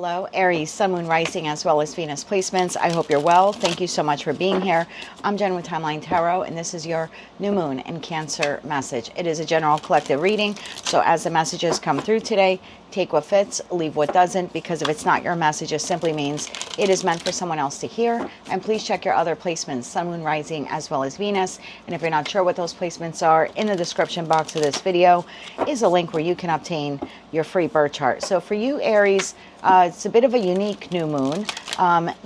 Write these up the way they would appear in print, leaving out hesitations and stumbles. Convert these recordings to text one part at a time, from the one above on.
Hello, Aries, Sun, Moon, Rising, as well as Venus placements. I hope you're well. Thank you so much for being here. I'm Jen with Timeline Tarot, and this is your new moon and Cancer message. It is a general collective reading, so as the messages come through today, take what fits, leave what doesn't, because if it's not your message, it simply means it is meant for someone else to hear. And please check your other placements, Sun, Moon, Rising, as well as Venus. And if you're not sure what those placements are, in the description box of this video is a link where you can obtain your free birth chart. So for you, Aries, it's a bit of a unique new moon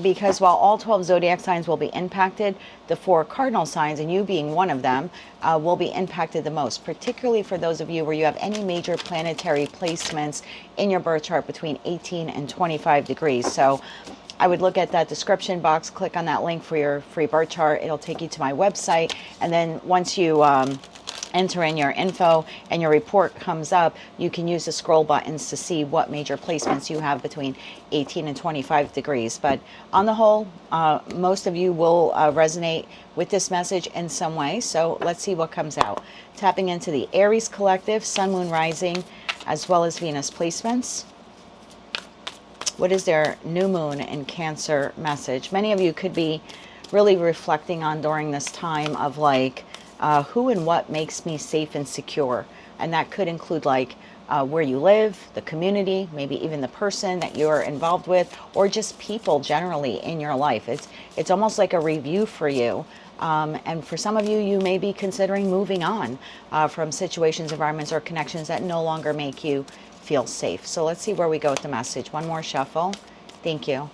because while all 12 zodiac signs will be impacted, the 4 cardinal signs, and you being one of them, will be impacted the most, particularly for those of you where you have any major planetary placements in your birth chart between 18 and 25 degrees. So I would look at that description box, click on that link for your free birth chart. It'll take you to my website. And then once you enter in your info and your report comes up, you can use the scroll buttons to see what major placements you have between 18 and 25 degrees. But on the whole, most of you will resonate with this message in some way. So let's see what comes out. Tapping into the Aries collective, Sun, Moon, Rising, as well as Venus placements. What is their new moon and Cancer message? Many of you could be really reflecting on during this time of like, who and what makes me safe and secure. And that could include like where you live, the community, maybe even the person that you're involved with, or just people generally in your life. It's almost like a review for you. And for some of you, you may be considering moving on from situations, environments, or connections that no longer make you feel safe. So let's see where we go with the message. One more shuffle. Thank you.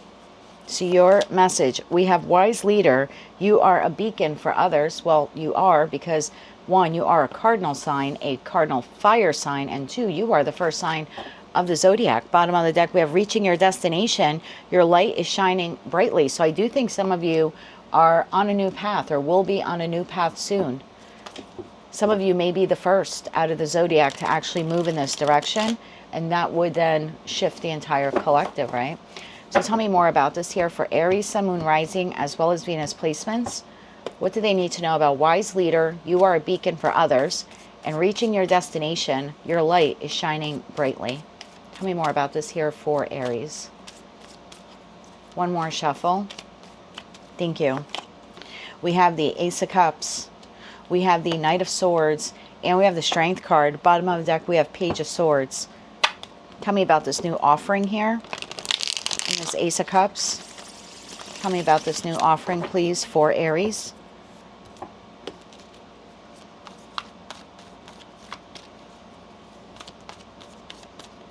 So your message, we have wise leader. You are a beacon for others. Well, you are, because 1, you are a cardinal sign, a cardinal fire sign, and 2, you are the first sign of the zodiac. Bottom of the deck, we have reaching your destination. Your light is shining brightly. So I do think some of you are on a new path or will be on a new path soon. Some of you may be the first out of the zodiac to actually move in this direction, and that would then shift the entire collective, right? So tell me more about this here for Aries, Sun, Moon, Rising, as well as Venus placements. What do they need to know about wise leader? You are a beacon for others. And reaching your destination, your light is shining brightly. Tell me more about this here for Aries. One more shuffle. Thank you. We have the Ace of Cups. We have the Knight of Swords. And we have the Strength card. Bottom of the deck, we have Page of Swords. Tell me about this new offering here. And this Ace of Cups. Tell me about this new offering, please, for Aries.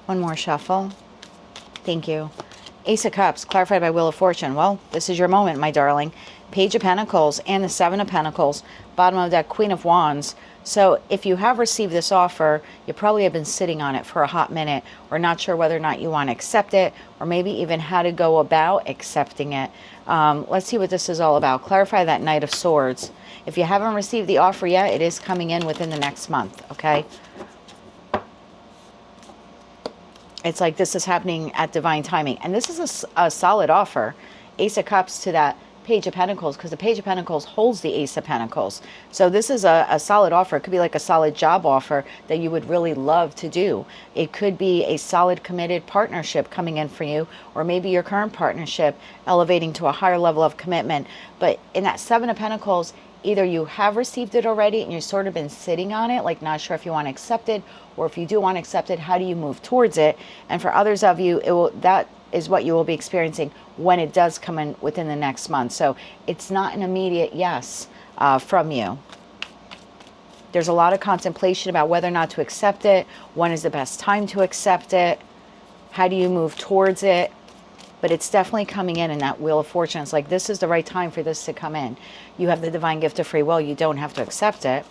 One more shuffle. Thank you. Ace of Cups, clarified by Wheel of Fortune. Well, this is your moment, my darling. Page of Pentacles and the Seven of Pentacles. Bottom of that, Queen of Wands. So if you have received this offer, you probably have been sitting on it for a hot minute, or not sure whether or not you want to accept it, or maybe even how to go about accepting it. Let's see what this is all about. Clarify that Knight of Swords. If you haven't received the offer yet, it is coming in within the next month, okay? It's like this is happening at divine timing. And this is a solid offer. Ace of Cups to that Page of Pentacles, because the Page of Pentacles holds the Ace of Pentacles. So this is a solid offer. It could be like a solid job offer that you would really love to do. It could be a solid committed partnership coming in for you, or maybe your current partnership elevating to a higher level of commitment. But in that Seven of Pentacles, either you have received it already and you've sort of been sitting on it, like not sure if you want to accept it, or if you do want to accept it, how do you move towards it? And for others of you, that is what you will be experiencing when it does come in within the next month. So it's not an immediate yes from you. There's a lot of contemplation about whether or not to accept it. When is the best time to accept it? How do you move towards it? But it's definitely coming in that Wheel of Fortune. It's like, this is the right time for this to come in. You have the divine gift of free will. You don't have to accept it.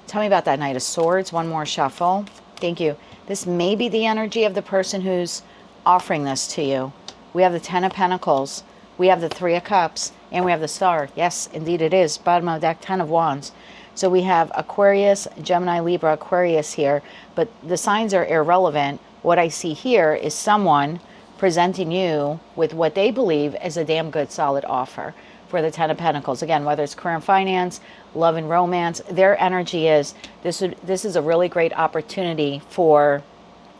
Tell me about that Knight of Swords. One more shuffle. Thank you. This may be the energy of the person who's offering this to you. We have the Ten of Pentacles. We have the Three of Cups. And we have the Star. Yes, indeed it is. Bottom of the deck, Ten of Wands. So we have Aquarius, Gemini, Libra, Aquarius here. But the signs are irrelevant. What I see here is someone presenting you with what they believe is a damn good solid offer for the Ten of Pentacles. Again, whether it's career and finance, love and romance, their energy is this is a really great opportunity for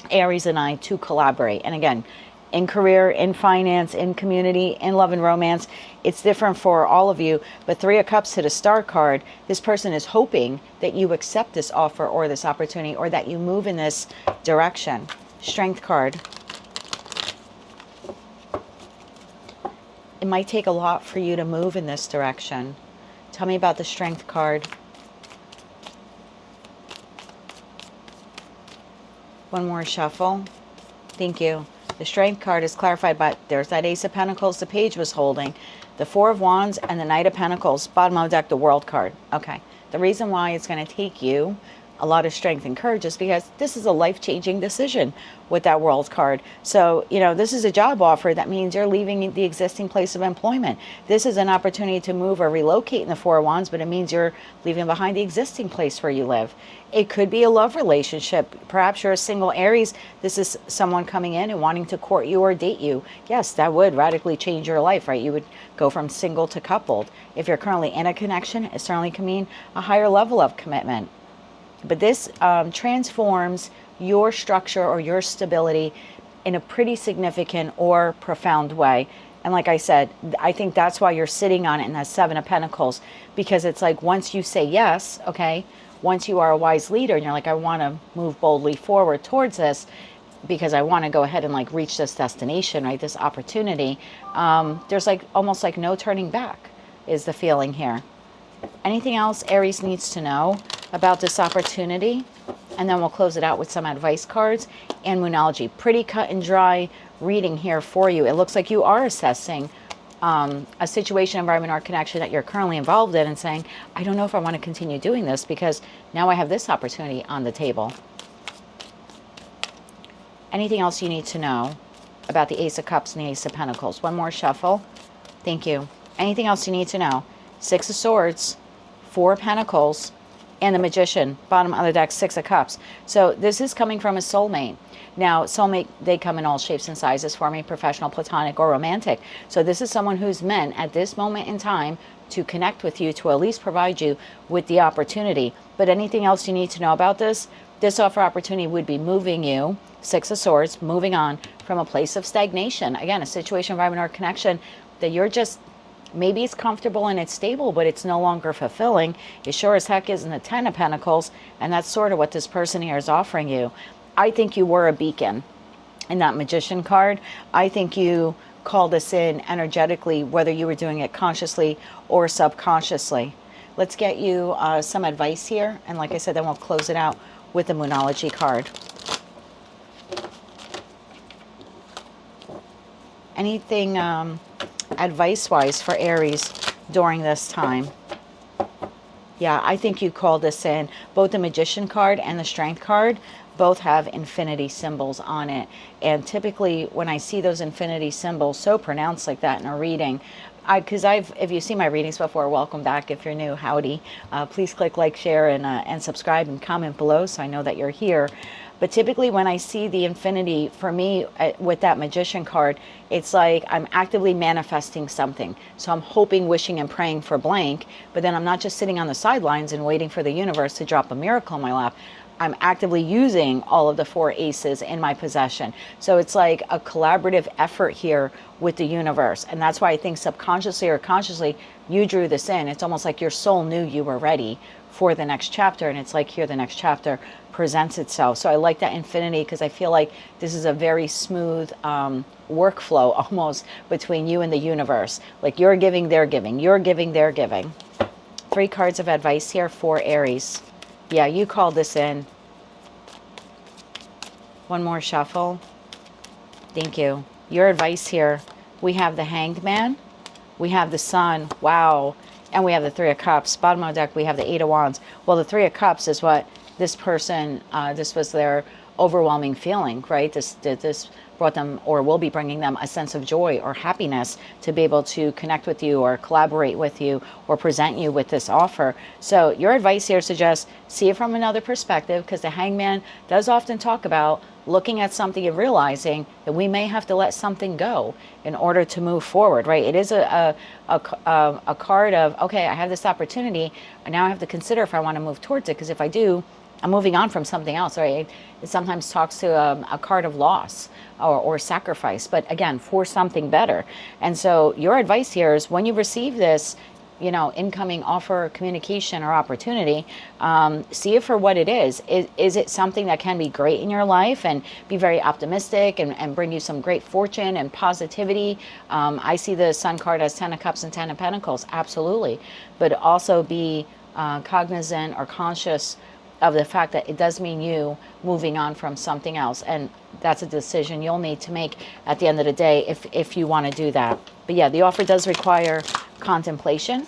Aries and I to collaborate. And again, in career, in finance, in community, in love and romance. It's different for all of you. But Three of Cups to the Star card, this person is hoping that you accept this offer or this opportunity, or that you move in this direction. Strength card. It might take a lot for you to move in this direction. Tell me about the Strength card. One more shuffle. Thank you. The Strength card is clarified by, there's that Ace of Pentacles the page was holding, the Four of Wands, and the Knight of Pentacles. Bottom of the deck, the World card. Okay. The reason why it's going to take you a lot of strength and courage is because this is a life-changing decision with that World card. So, you know, this is a job offer. That means you're leaving the existing place of employment. This is an opportunity to move or relocate in the Four of Wands, but it means you're leaving behind the existing place where you live. It could be a love relationship. Perhaps you're a single Aries. This is someone coming in and wanting to court you or date you. Yes, that would radically change your life, right? You would go from single to coupled. If you're currently in a connection, it certainly can mean a higher level of commitment. But this transforms your structure or your stability in a pretty significant or profound way. And like I said, I think that's why you're sitting on it in that Seven of Pentacles, because it's like once you say yes, okay, once you are a wise leader and you're like, I want to move boldly forward towards this because I want to go ahead and like reach this destination, right, this opportunity, there's like almost like no turning back is the feeling here. Anything else Aries needs to know about this opportunity? And then we'll close it out with some advice cards and Moonology. Pretty cut and dry reading here for you. It looks like you are assessing a situation, environment, or connection that you're currently involved in and saying, I don't know if I want to continue doing this because now I have this opportunity on the table. Anything else you need to know about the Ace of Cups and the Ace of Pentacles? One more shuffle. Thank you. Anything else you need to know? Six of Swords, Four of Pentacles, and the Magician. Bottom of the deck, Six of Cups. So this is coming from a soulmate. Now, soulmate, they come in all shapes and sizes for me, professional, platonic, or romantic. So this is someone who's meant at this moment in time to connect with you, to at least provide you with the opportunity. But anything else you need to know about this offer opportunity would be moving you, Six of Swords, moving on from a place of stagnation. Again, a situation, environment, or connection that you're just, maybe it's comfortable and it's stable, but it's no longer fulfilling. It sure as heck is in the Ten of Pentacles, and that's sort of what this person here is offering you. I think you were a beacon in that Magician card. I think you called this in energetically, whether you were doing it consciously or subconsciously. Let's get you some advice here, and like I said, then we'll close it out with the Moonology card. Anything advice-wise for Aries during this time? Yeah, I think you called this in. Both the Magician card and the Strength card both have infinity symbols on it. And typically when I see those infinity symbols so pronounced like that in a reading, if you've seen my readings before, welcome back. If you're new, howdy. Please click like, share, and subscribe and comment below so I know that you're here. But typically when I see the infinity, for me, with that Magician card, it's like I'm actively manifesting something. So I'm hoping, wishing, and praying for blank, but then I'm not just sitting on the sidelines and waiting for the universe to drop a miracle in my lap. I'm actively using all of the four aces in my possession. So it's like a collaborative effort here with the universe. And that's why I think subconsciously or consciously, you drew this in. It's almost like your soul knew you were ready for the next chapter. And it's like here the next chapter presents itself. So I like that infinity because I feel like this is a very smooth workflow almost between you and the universe. Like you're giving, they're giving. You're giving, they're giving. 3 cards of advice here for Aries. Yeah, you called this in. One more shuffle. Thank you. Your advice here. We have the Hanged Man. We have the Sun. Wow. And we have the 3 of Cups. Bottom of the deck, we have the 8 of Wands. Well, the 3 of Cups is what this person, this was their overwhelming feeling, right? This brought them, or will be bringing them, a sense of joy or happiness to be able to connect with you or collaborate with you or present you with this offer. So your advice here suggests see it from another perspective, because the Hangman does often talk about looking at something and realizing that we may have to let something go in order to move forward, right? It is a card of, okay, I have this opportunity, and now I have to consider if I want to move towards it, because if I do, I'm moving on from something else, right? It sometimes talks to a card of loss or sacrifice, but again, for something better. And so your advice here is when you receive this, you know, incoming offer, communication, or opportunity, see it for what it is. Is it something that can be great in your life and be very optimistic and bring you some great fortune and positivity? I see the Sun card as 10 of Cups and 10 of Pentacles, absolutely. But also be cognizant or conscious of the fact that it does mean you moving on from something else. And that's a decision you'll need to make at the end of the day if you want to do that. But yeah, the offer does require contemplation.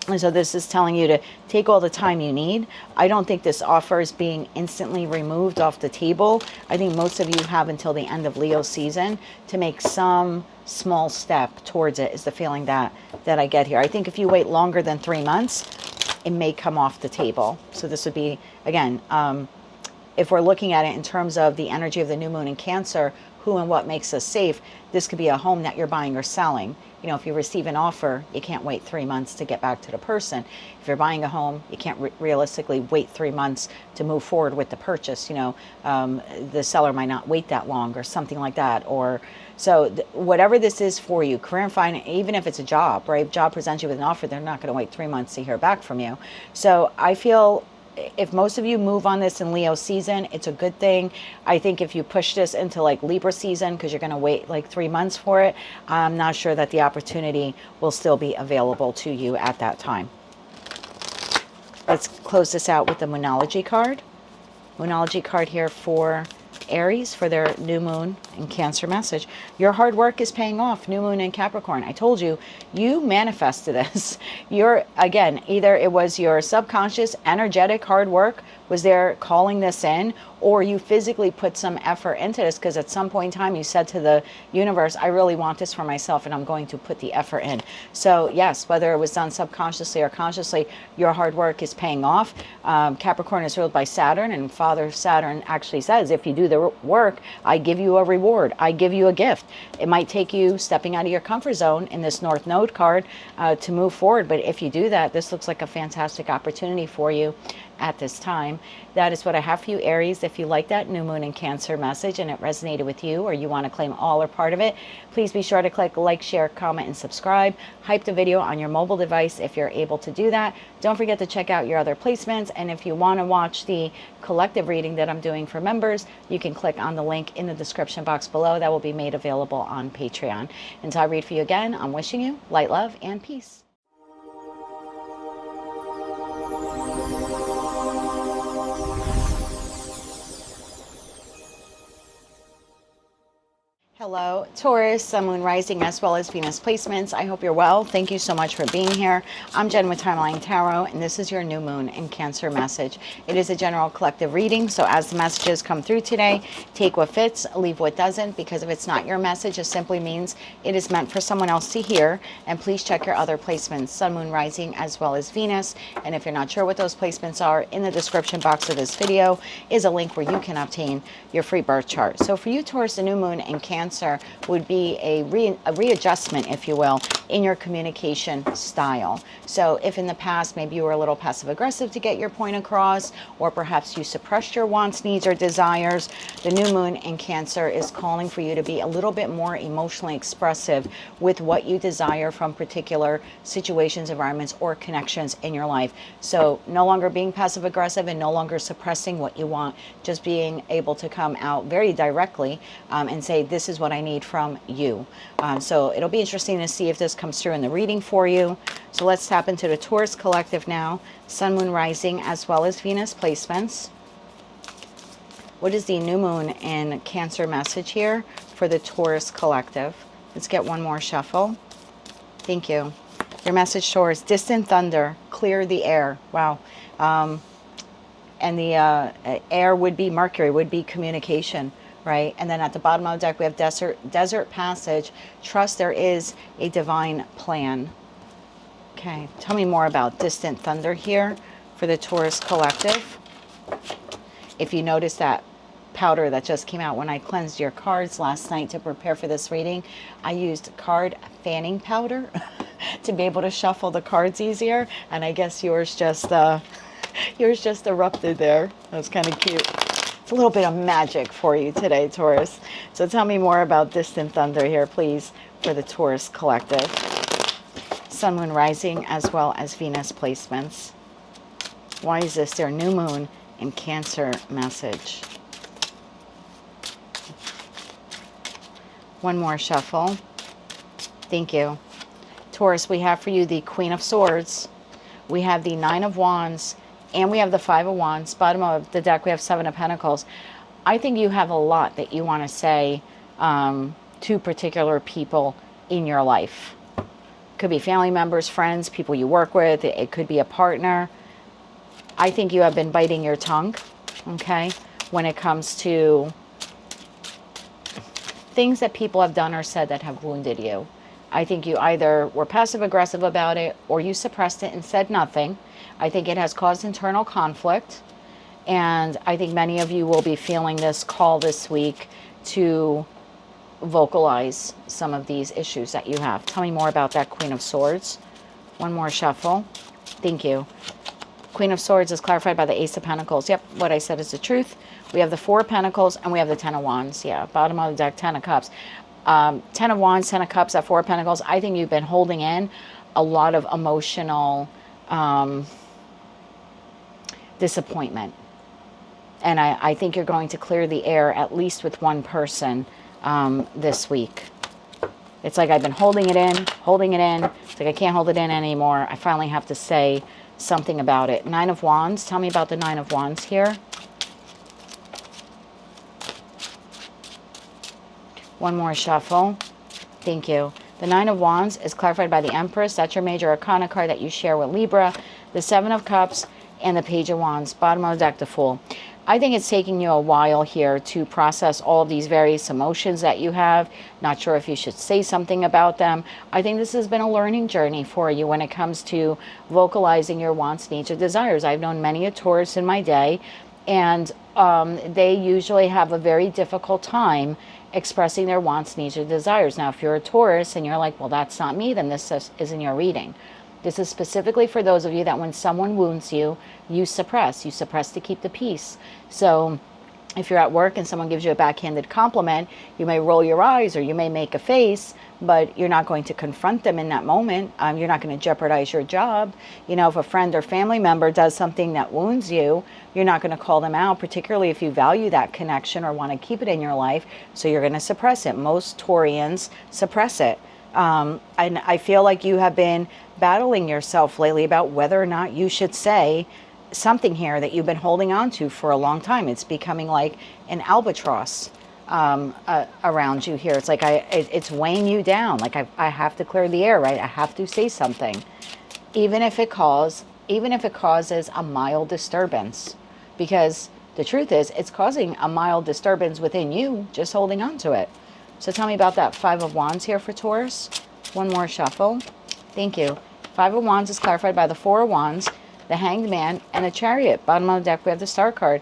And so this is telling you to take all the time you need. I don't think this offer is being instantly removed off the table. I think most of you have until the end of Leo season to make some small step towards it, is the feeling that I get here. I think if you wait longer than 3 months, it may come off the table. So this would be, again, if we're looking at it in terms of the energy of the new moon in Cancer, who and what makes us safe, this could be a home that you're buying or selling. You know, if you receive an offer, you can't wait 3 months to get back to the person. If you're buying a home, you can't realistically wait 3 months to move forward with the purchase. You know, the seller might not wait that long or something like that. Or so whatever this is for you, career and finance, even if it's a job, right? If job presents you with an offer, they're not going to wait 3 months to hear back from you. So I feel if most of you move on this in Leo season, it's a good thing. I think if you push this into like Libra season, because you're going to wait like 3 months for it, I'm not sure that the opportunity will still be available to you at that time. Let's close this out with the Moonology card. Moonology card here for Aries for their new moon and Cancer message. Your hard work is paying off. New moon in Capricorn. I told you, you manifested this. You're, again, either it was your subconscious, energetic hard work was there calling this in, or you physically put some effort into this because at some point in time you said to the universe, I really want this for myself and I'm going to put the effort in. So yes, whether it was done subconsciously or consciously, your hard work is paying off. Capricorn is ruled by Saturn, and Father Saturn actually says, if you do the work, I give you a reward. I give you a gift. It might take you stepping out of your comfort zone in this North Node card to move forward. But if you do that, this looks like a fantastic opportunity for you at this time. That is what I have for you, Aries. If you like that new moon in Cancer message and it resonated with you, or you want to claim all or part of it, please be sure to click like, share, comment, and subscribe. Hype the video on your mobile device if you're able to do that. Don't forget to check out your other placements. And if you want to watch the collective reading that I'm doing for members, you can click on the link in the description box below. That will be made available on Patreon. Until I read for you again, I'm wishing you light, love, and peace. Hello, Taurus, Sun, Moon, Rising, as well as Venus placements. I hope you're well. Thank you so much for being here. I'm Jen with Timeline Tarot, and this is your new moon in Cancer message. It is a general collective reading, so as the messages come through today, take what fits, leave what doesn't, because if it's not your message, it simply means it is meant for someone else to hear. And please check your other placements, Sun, Moon, Rising, as well as Venus. And if you're not sure what those placements are, in the description box of this video is a link where you can obtain your free birth chart. So for you, Taurus, the new moon in Cancer would be a readjustment, if you will, in your communication style. So if in the past maybe you were a little passive aggressive to get your point across, or perhaps you suppressed your wants, needs, or desires, the new moon in Cancer is calling for you to be a little bit more emotionally expressive with what you desire from particular situations, environments, or connections in your life. So no longer being passive aggressive and no longer suppressing what you want, just being able to come out very directly and say, this is what I need from you. So it'll be interesting to see if this comes through in the reading for you. So let's tap into the Taurus collective now. Sun, Moon, Rising, as well as Venus placements. What is the new moon in Cancer message here for the Taurus collective? Let's get one more shuffle. Thank you. Your message, Taurus: distant thunder, clear the air. Wow. And the air would be Mercury, would be communication. Right? And then at the bottom of the deck, we have desert passage. Trust there is a divine plan. Okay, tell me more about distant thunder here for the Taurus collective. If you notice that powder that just came out when I cleansed your cards last night to prepare for this reading, I used card fanning powder to be able to shuffle the cards easier. And I guess yours just Yours just erupted there. That was kind of cute. It's a little bit of magic for you today, Taurus. So tell me more about distant thunder here, please, for the Taurus collective. Sun, Moon, Rising, as well as Venus placements. Why is this their new moon in Cancer message? One more shuffle. Thank you. Taurus, we have for you the Queen of Swords. We have the Nine of Wands. And we have the Five of Wands. Bottom of the deck, we have Seven of Pentacles. I think you have a lot that you want to say to particular people in your life. Could be family members, friends, people you work with. It could be a partner. I think you have been biting your tongue, okay, when it comes to things that people have done or said that have wounded you. I think you either were passive aggressive about it or you suppressed it and said nothing. I think it has caused internal conflict. And I think many of you will be feeling this call this week to vocalize some of these issues that you have. Tell me more about that Queen of Swords. One more shuffle. Thank you. Queen of Swords is clarified by the Ace of Pentacles. Yep, what I said is the truth. We have the Four of Pentacles and we have the Ten of Wands. Yeah, bottom of the deck, Ten of Cups. Ten of Wands, Ten of Cups, that Four of Pentacles. I think you've been holding in a lot of emotional disappointment. And I think you're going to clear the air at least with one person this week. It's like I've been holding it in, holding it in. It's like I can't hold it in anymore. I finally have to say something about it. Nine of Wands. Tell me about the Nine of Wands here. One more shuffle. Thank you. The Nine of Wands is clarified by the Empress. That's your major arcana card that you share with Libra. The Seven of Cups and the Page of Wands. Bottom of the deck, the Fool. I think it's taking you a while here to process all of these various emotions that you have. Not sure if you should say something about them. I think this has been a learning journey for you when it comes to vocalizing your wants, needs, or desires. I've known many a Taurus in my day, and they usually have a very difficult time expressing their wants, needs, or desires. Now, if you're a Taurus and you're like, well, that's not me, then this isn't your reading. This is specifically for those of you that when someone wounds you, you suppress. You suppress to keep the peace. So if you're at work and someone gives you a backhanded compliment, you may roll your eyes or you may make a face, but you're not going to confront them in that moment. You're not going to jeopardize your job. You know, if a friend or family member does something that wounds you, you're not going to call them out, particularly if you value that connection or want to keep it in your life. So you're going to suppress it. Most Taurians suppress it. And I feel like you have been battling yourself lately about whether or not you should say something here that you've been holding on to for a long time. It's becoming like an albatross around you here. It's like it's weighing you down. Like I have to clear the air, right? I have to say something, even if it causes a mild disturbance, because the truth is it's causing a mild disturbance within you just holding on to it. So tell me about that Five of Wands here for Taurus. One more shuffle. Thank you. Five of Wands is clarified by the Four of Wands, the Hanged Man, and the Chariot. Bottom of the deck, we have the Star card.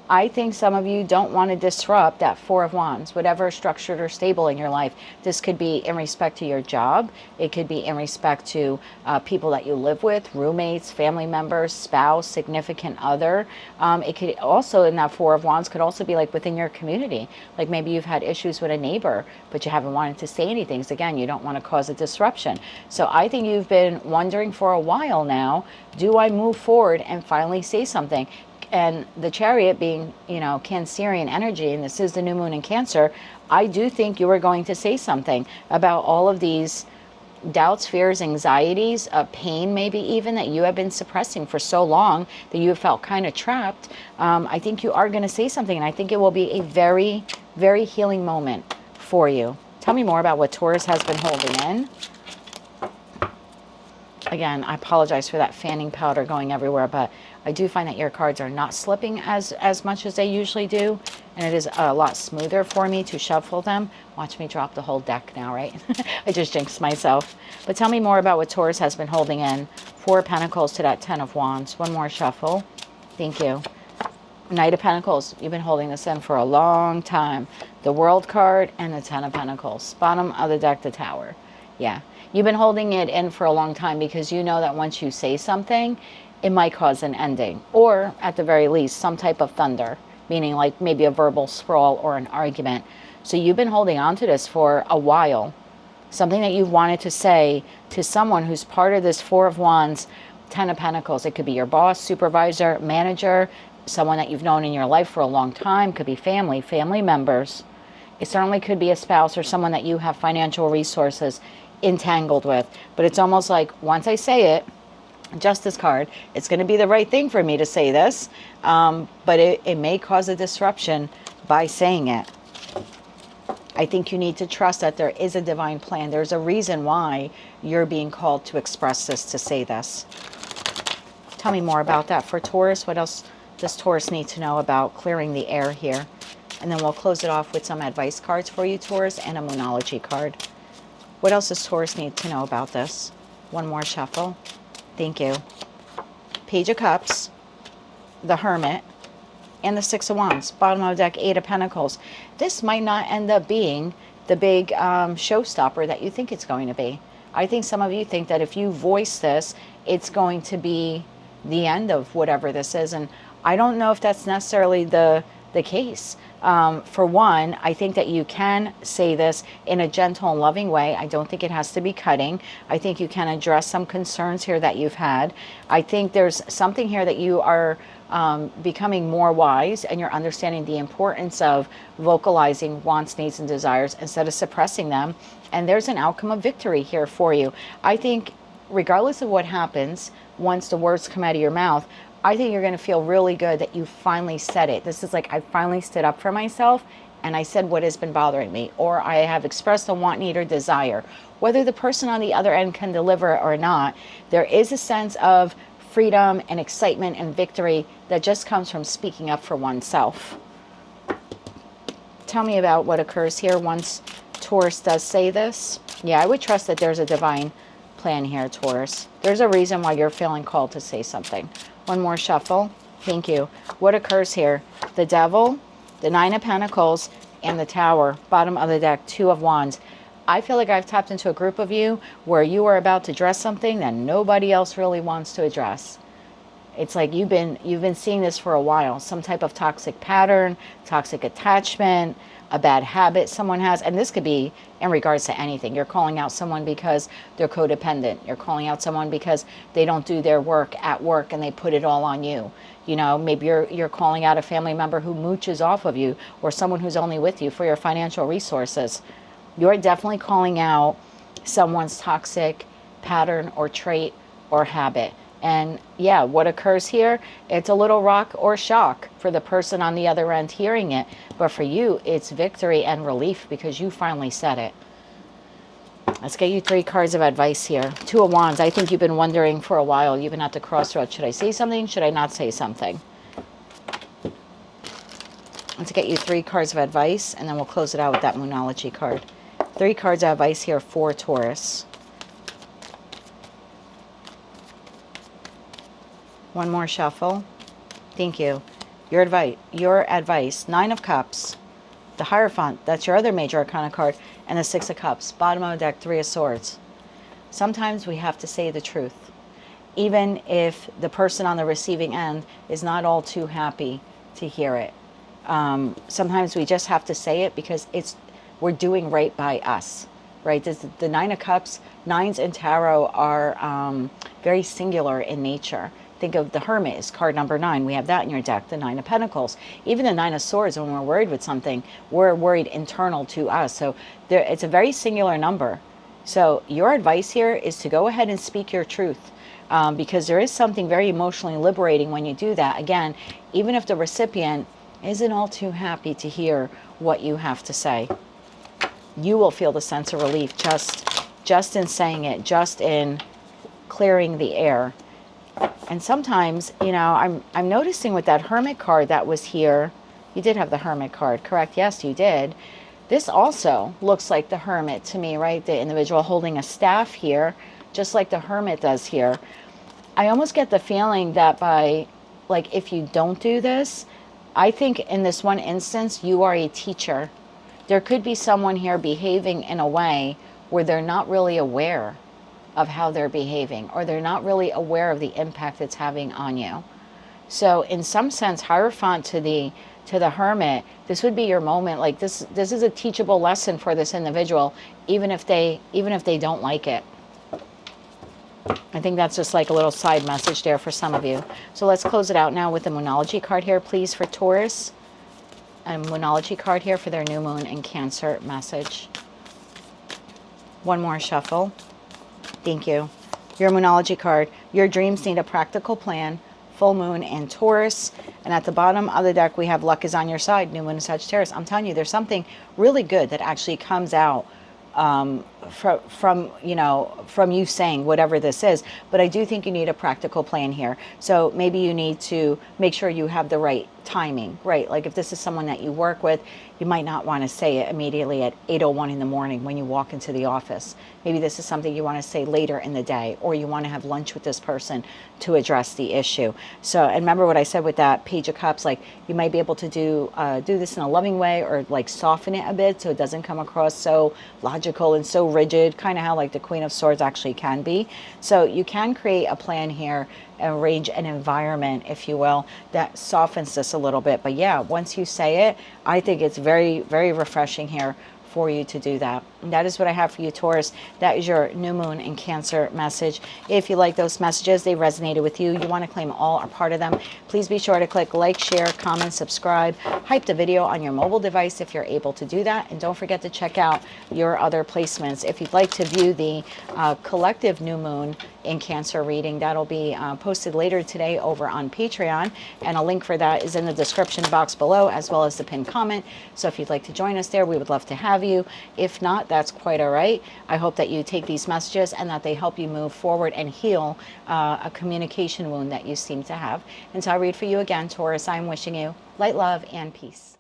I think some of you don't want to disrupt that Four of Wands, whatever is structured or stable in your life. This could be in respect to your job. It could be in respect to people that you live with, roommates, family members, spouse, significant other. It could also, in that Four of Wands, could also be like within your community. Like maybe you've had issues with a neighbor, but you haven't wanted to say anything. So again, you don't want to cause a disruption. So I think you've been wondering for a while now, do I move forward and finally say something? And the Chariot being, you know, Cancerian energy, and this is the new moon in Cancer, I do think you are going to say something about all of these doubts, fears, anxieties, pain maybe even that you have been suppressing for so long that you have felt kind of trapped. I think you are going to say something, and I think it will be a very, very healing moment for you. Tell me more about what Taurus has been holding in. Again, I apologize for that fanning powder going everywhere, but I do find that your cards are not slipping as much as they usually do, and it is a lot smoother for me to shuffle them. Watch me drop the whole deck now, right? I just jinxed myself. But tell me more about what Taurus has been holding in. Four of Pentacles to that Ten of Wands. One more shuffle. Thank you. Knight of Pentacles. You've been holding this in for a long time. The World card and the Ten of Pentacles. Bottom of the deck, the Tower. Yeah. You've been holding it in for a long time because you know that once you say something, it might cause an ending, or at the very least, some type of thunder, meaning like maybe a verbal sprawl or an argument. So you've been holding on to this for a while, something that you've wanted to say to someone who's part of this Four of Wands, Ten of Pentacles. It could be your boss, supervisor, manager, someone that you've known in your life for a long time. Could be family, family members. It certainly could be a spouse or someone that you have financial resources entangled with. But it's almost like once I say it, Justice card, it's going to be the right thing for me to say this, but it may cause a disruption by saying it. I think you need to trust that there is a divine plan. There's a reason why you're being called to express this, to say this. Tell me more about that for Taurus. What else does Taurus need to know about clearing the air here? And then we'll close it off with some advice cards for you, Taurus, and a Moonology card. What else does Taurus need to know about this? One more shuffle. Thank you. Page of Cups, the Hermit, and the Six of Wands. Bottom of the deck, Eight of Pentacles. This might not end up being the big showstopper that you think it's going to be. I think some of you think that if you voice this, it's going to be the end of whatever this is. And I don't know if that's necessarily the case. For one, I think that you can say this in a gentle and loving way. I don't think it has to be cutting. I think you can address some concerns here that you've had. I think there's something here that you are becoming more wise, and you're understanding the importance of vocalizing wants, needs, and desires instead of suppressing them. And there's an outcome of victory here for you. I think regardless of what happens, once the words come out of your mouth, I think you're going to feel really good that you finally said it. This is like, I finally stood up for myself and I said what has been bothering me, or I have expressed a want, need, or desire. Whether the person on the other end can deliver it or not, there is a sense of freedom and excitement and victory that just comes from speaking up for oneself. Tell me about what occurs here once Taurus does say this. Yeah, I would trust that there's a divine plan here, Taurus. There's a reason why you're feeling called to say something. One more shuffle. Thank you. What occurs here? The Devil, the Nine of Pentacles, and the Tower. Bottom of the deck, Two of Wands. I feel like I've tapped into a group of you where you are about to address something that nobody else really wants to address. It's like you've been seeing this for a while. Some type of toxic pattern, toxic attachment, a bad habit someone has. And this could be in regards to anything. You're calling out someone because they're codependent. You're calling out someone because they don't do their work at work and they put it all on you. You know, maybe you're calling out a family member who mooches off of you, or someone who's only with you for your financial resources. You're definitely calling out someone's toxic pattern or trait or habit. And yeah, what occurs here, it's a little rock or shock for the person on the other end hearing it. But for you, it's victory and relief because you finally said it. Let's get you 3 cards of advice here. Two of Wands. I think you've been wondering for a while. You've been at the crossroads. Should I say something? Should I not say something? Let's get you 3 cards of advice, and then we'll close it out with that Moonology card. 3 cards of advice here for Taurus. One more shuffle. Thank you. Your advice. 9 of Cups. The Hierophant. That's your other major arcana card. And the 6 of Cups. Bottom of the deck, 3 of Swords. Sometimes we have to say the truth. Even if the person on the receiving end is not all too happy to hear it. Sometimes we just have to say it because we're doing right by us. Right? The 9 of Cups. 9s in tarot are very singular in nature. Think of the Hermit as card number 9. We have that in your deck, the 9 of Pentacles. Even the 9 of Swords, when we're worried with something, we're worried internal to us. So it's a very singular number. So your advice here is to go ahead and speak your truth, because there is something very emotionally liberating when you do that. Again, even if the recipient isn't all too happy to hear what you have to say, you will feel the sense of relief just in saying it, just in clearing the air. And sometimes, you know, I'm noticing with that Hermit card that was here, you did have the Hermit card, correct? Yes, you did. This also looks like the Hermit to me, right? The individual holding a staff here, just like the Hermit does here. I almost get the feeling that if you don't do this, I think in this one instance, you are a teacher. There could be someone here behaving in a way where they're not really aware of how they're behaving, or they're not really aware of the impact it's having on you. So in some sense, Hierophant to the Hermit, this would be your moment. Like this is a teachable lesson for this individual, even if they don't like it. I think that's just like a little side message there for some of you. So let's close it out now with the Moonology card here, please, for Taurus. A Moonology card here for their new moon and Cancer message. One more shuffle. Thank you. Your Moonology card. Your dreams need a practical plan. Full moon in Taurus. And at the bottom of the deck, we have luck is on your side. New moon in Sagittarius. I'm telling you, there's something really good that actually comes out from you saying whatever this is. But I do think you need a practical plan here. So maybe you need to make sure you have the right timing, right? Like if this is someone that you work with, you might not want to say it immediately at 8:01 in the morning when you walk into the office. Maybe this is something you want to say later in the day, or you want to have lunch with this person to address the issue. So, and remember what I said with that Page of Cups, like you might be able to do this in a loving way, or like soften it a bit so it doesn't come across so logical and so rigid, kind of how like the Queen of Swords actually can be. So you can create a plan here, arrange an environment, if you will, that softens this a little bit. But yeah, once you say it, I think it's very, very refreshing here for you to do that. And that is what I have for you, Taurus. That is your new moon and Cancer message. If you like those messages, they resonated with you, you want to claim all or part of them, please be sure to click like, share, comment, subscribe, hype the video on your mobile device if you're able to do that. And don't forget to check out your other placements. If you'd like to view the collective new moon in Cancer reading, that'll be posted later today over on Patreon. And a link for that is in the description box below, as well as the pinned comment. So if you'd like to join us there, we would love to have you. If not, that's quite all right. I hope that you take these messages and that they help you move forward and heal a communication wound that you seem to have. And so I'll read for you again, Taurus. I'm wishing you light, love, and peace.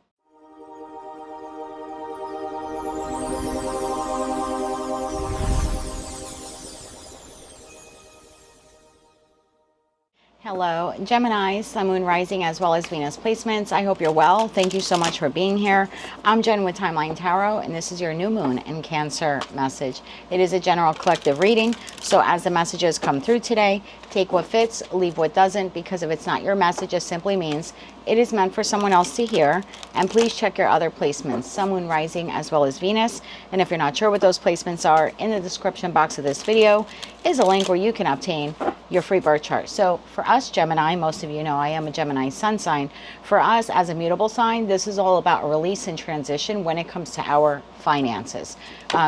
Hello, Gemini, Sun, Moon, Rising, as well as Venus placements. I hope you're well. Thank you so much for being here. I'm Jen with Timeline Tarot, and this is your new moon and Cancer message. It is a general collective reading, so as the messages come through today, take what fits, leave what doesn't, because if it's not your message, it simply means it is meant for someone else to hear. And please check your other placements, Sun, Moon, Rising, as well as Venus. And if you're not sure what those placements are, in the description box of this video is a link where you can obtain your free birth chart. So for us Gemini, most of you know I am a Gemini sun sign. For us as a mutable sign, this is all about release and transition when it comes to our finances.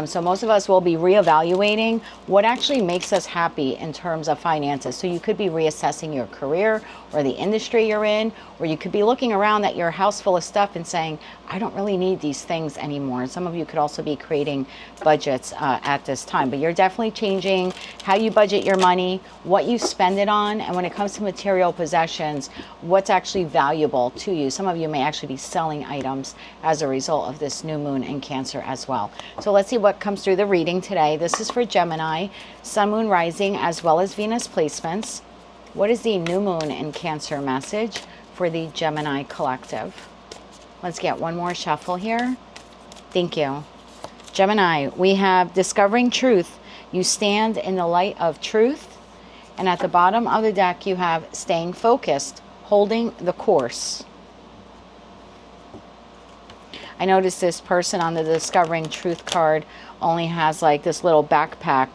So most of us will be reevaluating what actually makes us happy in terms of finances. So you could be reassessing your career or the industry you're in, or you could be looking around at your house full of stuff and saying, I don't really need these things anymore. And some of you could also be creating budgets at this time, but you're definitely changing how you budget your money, what you spend it on, and when it comes to material possessions, what's actually valuable to you. Some of you may actually be selling items as a result of this new moon in Cancer as well. So let's see what comes through the reading today. This is for Gemini, Sun, Moon, Rising, as well as Venus placements. What is the new moon in Cancer message for the Gemini collective? Let's get one more shuffle here. Thank you. Gemini, we have discovering truth. You stand in the light of truth. And at the bottom of the deck, you have staying focused, holding the course. I noticed this person on the Discovering Truth card only has like this little backpack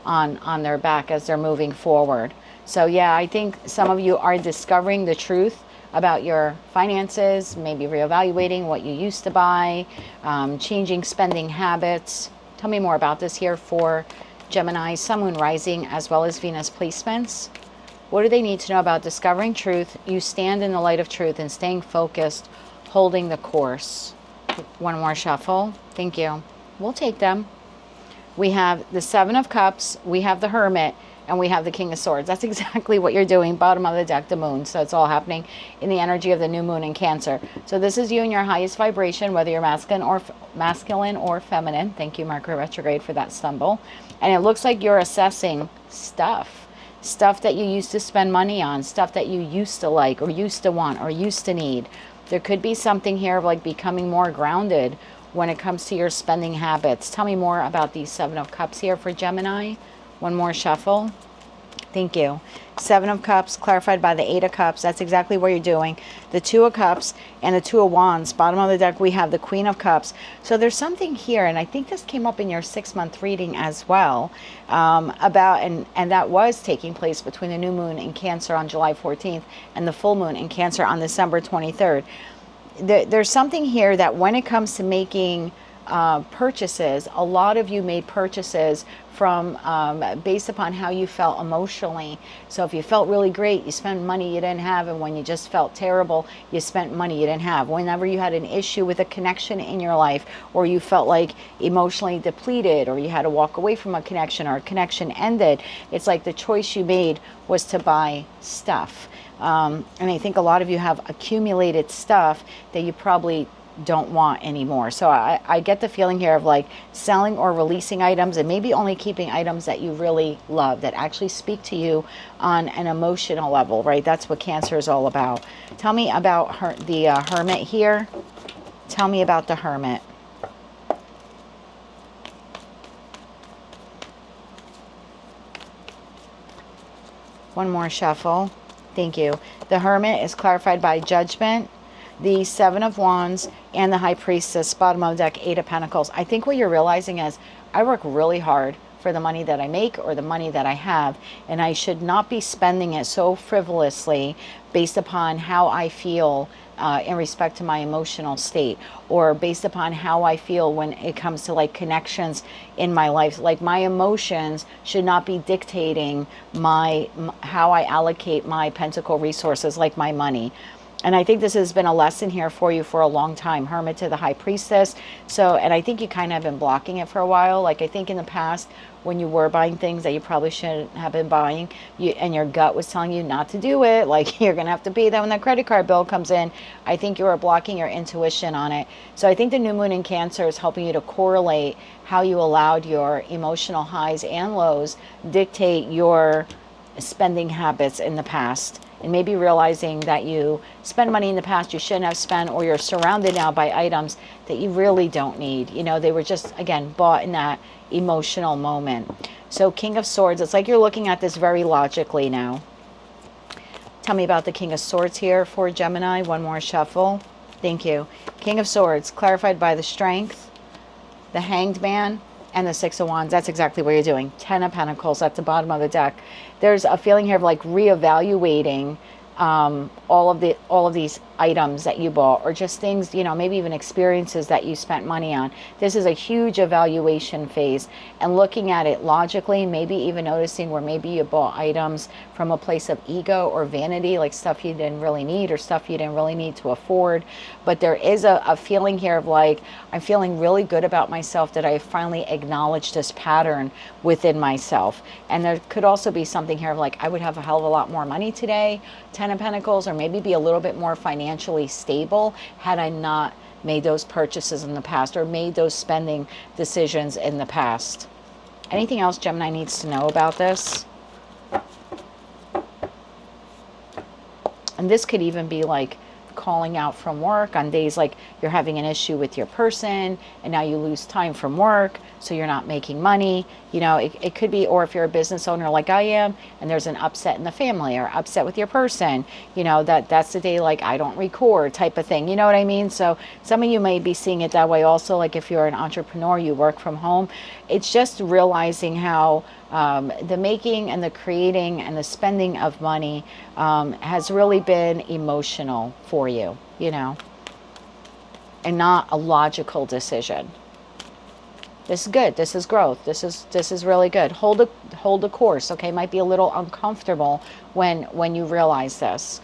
on their back as they're moving forward. So yeah, I think some of you are discovering the truth about your finances, maybe reevaluating what you used to buy, changing spending habits. Tell me more about this here for Gemini, Sun, Moon, Rising, as well as Venus placements. What do they need to know about discovering truth? You stand in the light of truth and staying focused, holding the course. One more shuffle. Thank you. We'll take them. We have the Seven of Cups, we have the Hermit, and we have the King of Swords. That's exactly what you're doing. Bottom of the deck, the moon. So it's all happening in the energy of the new moon in Cancer. So this is you in your highest vibration, whether you're masculine or feminine. Thank you, Mercury retrograde, for that stumble. And it looks like you're assessing stuff that you used to spend money on, stuff that you used to like or used to want or used to need. There could be something here of like becoming more grounded when it comes to your spending habits. Tell me more about these Seven of Cups here for Gemini. One more shuffle. Thank you. Seven of Cups, clarified by the Eight of Cups. That's exactly what you're doing. The Two of Cups and the Two of Wands. Bottom of the deck, we have the Queen of Cups. So there's something here, and I think this came up in your 6-month reading as well, and that was taking place between the new moon in Cancer on July 14th and the full moon in Cancer on December 23rd. There's something here that when it comes to making purchases, a lot of you made purchases from based upon how you felt emotionally. So if you felt really great, you spent money you didn't have, and when you just felt terrible, you spent money you didn't have. Whenever you had an issue with a connection in your life, or you felt like emotionally depleted, or you had to walk away from a connection, or a connection ended, it's like the choice you made was to buy stuff. And I think a lot of you have accumulated stuff that you probably don't want anymore. So I get the feeling here of like selling or releasing items, and maybe only keeping items that you really love, that actually speak to you on an emotional level, right? That's what Cancer is all about. Tell me about the Hermit here. Tell me about the Hermit. One more shuffle. Thank you. The Hermit is clarified by Judgment, the Seven of Wands, and the High Priestess. Bottom of the deck, Eight of Pentacles. I think what you're realizing is I work really hard for the money that I make or the money that I have, and I should not be spending it so frivolously based upon how I feel in respect to my emotional state, or based upon how I feel when it comes to like connections in my life. Like my emotions should not be dictating how I allocate my pentacle resources, like my money. And I think this has been a lesson here for you for a long time. Hermit to the High Priestess. So, and I think you kind of have been blocking it for a while. Like I think in the past, when you were buying things that you probably shouldn't have been buying, and your gut was telling you not to do it, like you're going to have to pay that when that credit card bill comes in, I think you were blocking your intuition on it. So I think the new moon in Cancer is helping you to correlate how you allowed your emotional highs and lows dictate your spending habits in the past. And maybe realizing that you spend money in the past you shouldn't have spent, or you're surrounded now by items that you really don't need. You know, they were just, again, bought in that emotional moment. So King of Swords, it's like you're looking at this very logically now. Tell me about the King of Swords here for Gemini. One more shuffle. Thank you. King of Swords, clarified by the Strength, the Hanged Man, and the Six of Wands. That's exactly what you're doing. 10 of Pentacles at the bottom of the deck. There's a feeling here of like reevaluating all of these items that you bought, or just things, you know, maybe even experiences that you spent money on. This is a huge evaluation phase, and looking at it logically, maybe even noticing where maybe you bought items from a place of ego or vanity, like stuff you didn't really need or stuff you didn't really need to afford. But there is a feeling here of like, I'm feeling really good about myself that I finally acknowledged this pattern within myself. And there could also be something here of like, I would have a hell of a lot more money today, 10 of Pentacles, or maybe be a little bit more financially stable had I not made those purchases in the past, or made those spending decisions in the past. Anything else Gemini needs to know about this? And this could even be like calling out from work on days like you're having an issue with your person, and now you lose time from work, so you're not making money. You know, it could be, or if you're a business owner like I am, and there's an upset in the family, or upset with your person, you know, that's the day like I don't record type of thing. You know what I mean? So some of you may be seeing it that way also. Like if you're an entrepreneur, you work from home. It's just realizing how the making and the creating and the spending of money has really been emotional for you, you know, and not a logical decision. This is good. This is growth. This is really good. Hold the course. Okay, might be a little uncomfortable when you realize this.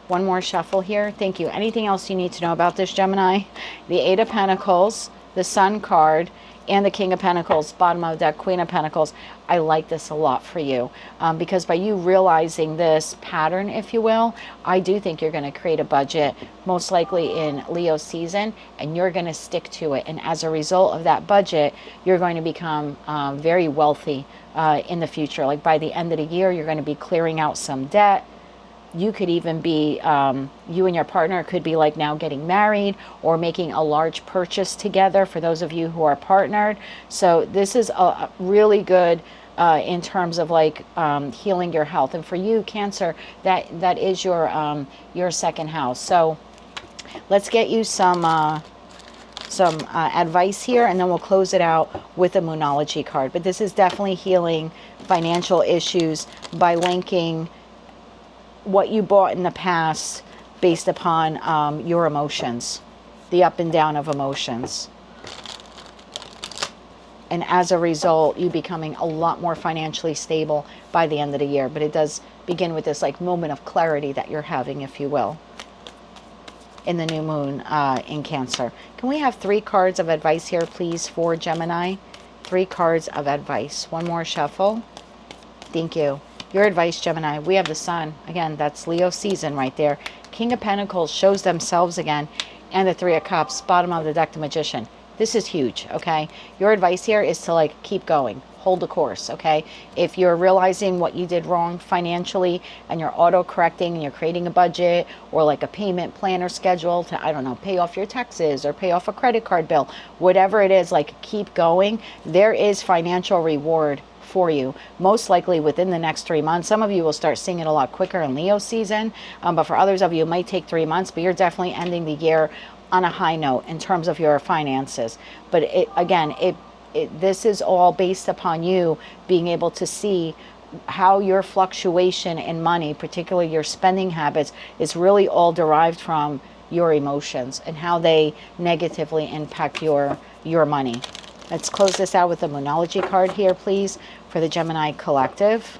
One more shuffle here. Thank you. Anything else you need to know about this, Gemini? The Eight of Pentacles, the Sun card, and the King of Pentacles, bottom of the deck, Queen of Pentacles. I like this a lot for you because by you realizing this pattern, if you will, I do think you're going to create a budget, most likely in Leo season, and you're going to stick to it. And as a result of that budget, you're going to become very wealthy in the future. Like by the end of the year, you're going to be clearing out some debt. You could even be, you and your partner could be like now getting married, or making a large purchase together for those of you who are partnered. So this is a really good in terms of like healing your health. And for you, Cancer, that is your second house. So let's get you some advice here, and then we'll close it out with a Moonology card. But this is definitely healing financial issues by linking what you bought in the past based upon your emotions, the up and down of emotions. And as a result, you becoming a lot more financially stable by the end of the year. But it does begin with this like moment of clarity that you're having, if you will, in the new moon in Cancer. Can we have 3 cards of advice here, please, for Gemini? 3 cards of advice. One more shuffle. Thank you. Your advice, Gemini. We have the Sun. Again, that's Leo season right there. King of Pentacles shows themselves again. And the 3 of Cups, bottom of the deck, the Magician. This is huge, okay? Your advice here is to like keep going. Hold the course, okay? If you're realizing what you did wrong financially and you're auto-correcting and you're creating a budget or like a payment plan or schedule to, I don't know, pay off your taxes or pay off a credit card bill, whatever it is, like keep going. There is financial reward for you, most likely within the next 3 months. Some of you will start seeing it a lot quicker in Leo season, but for others of you, it might take 3 months, but you're definitely ending the year on a high note in terms of your finances. But this is all based upon you being able to see how your fluctuation in money, particularly your spending habits, is really all derived from your emotions and how they negatively impact your money. Let's close this out with a Moonology card here, please, for the Gemini collective.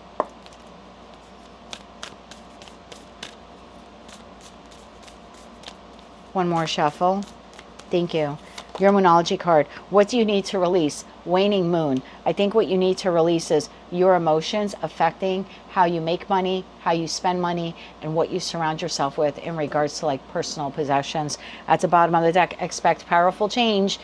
One more shuffle. Thank you. Your Moonology card. What do you need to release? Waning moon. I think what you need to release is your emotions affecting how you make money, how you spend money, and what you surround yourself with in regards to like personal possessions. At the bottom of the deck, expect powerful change.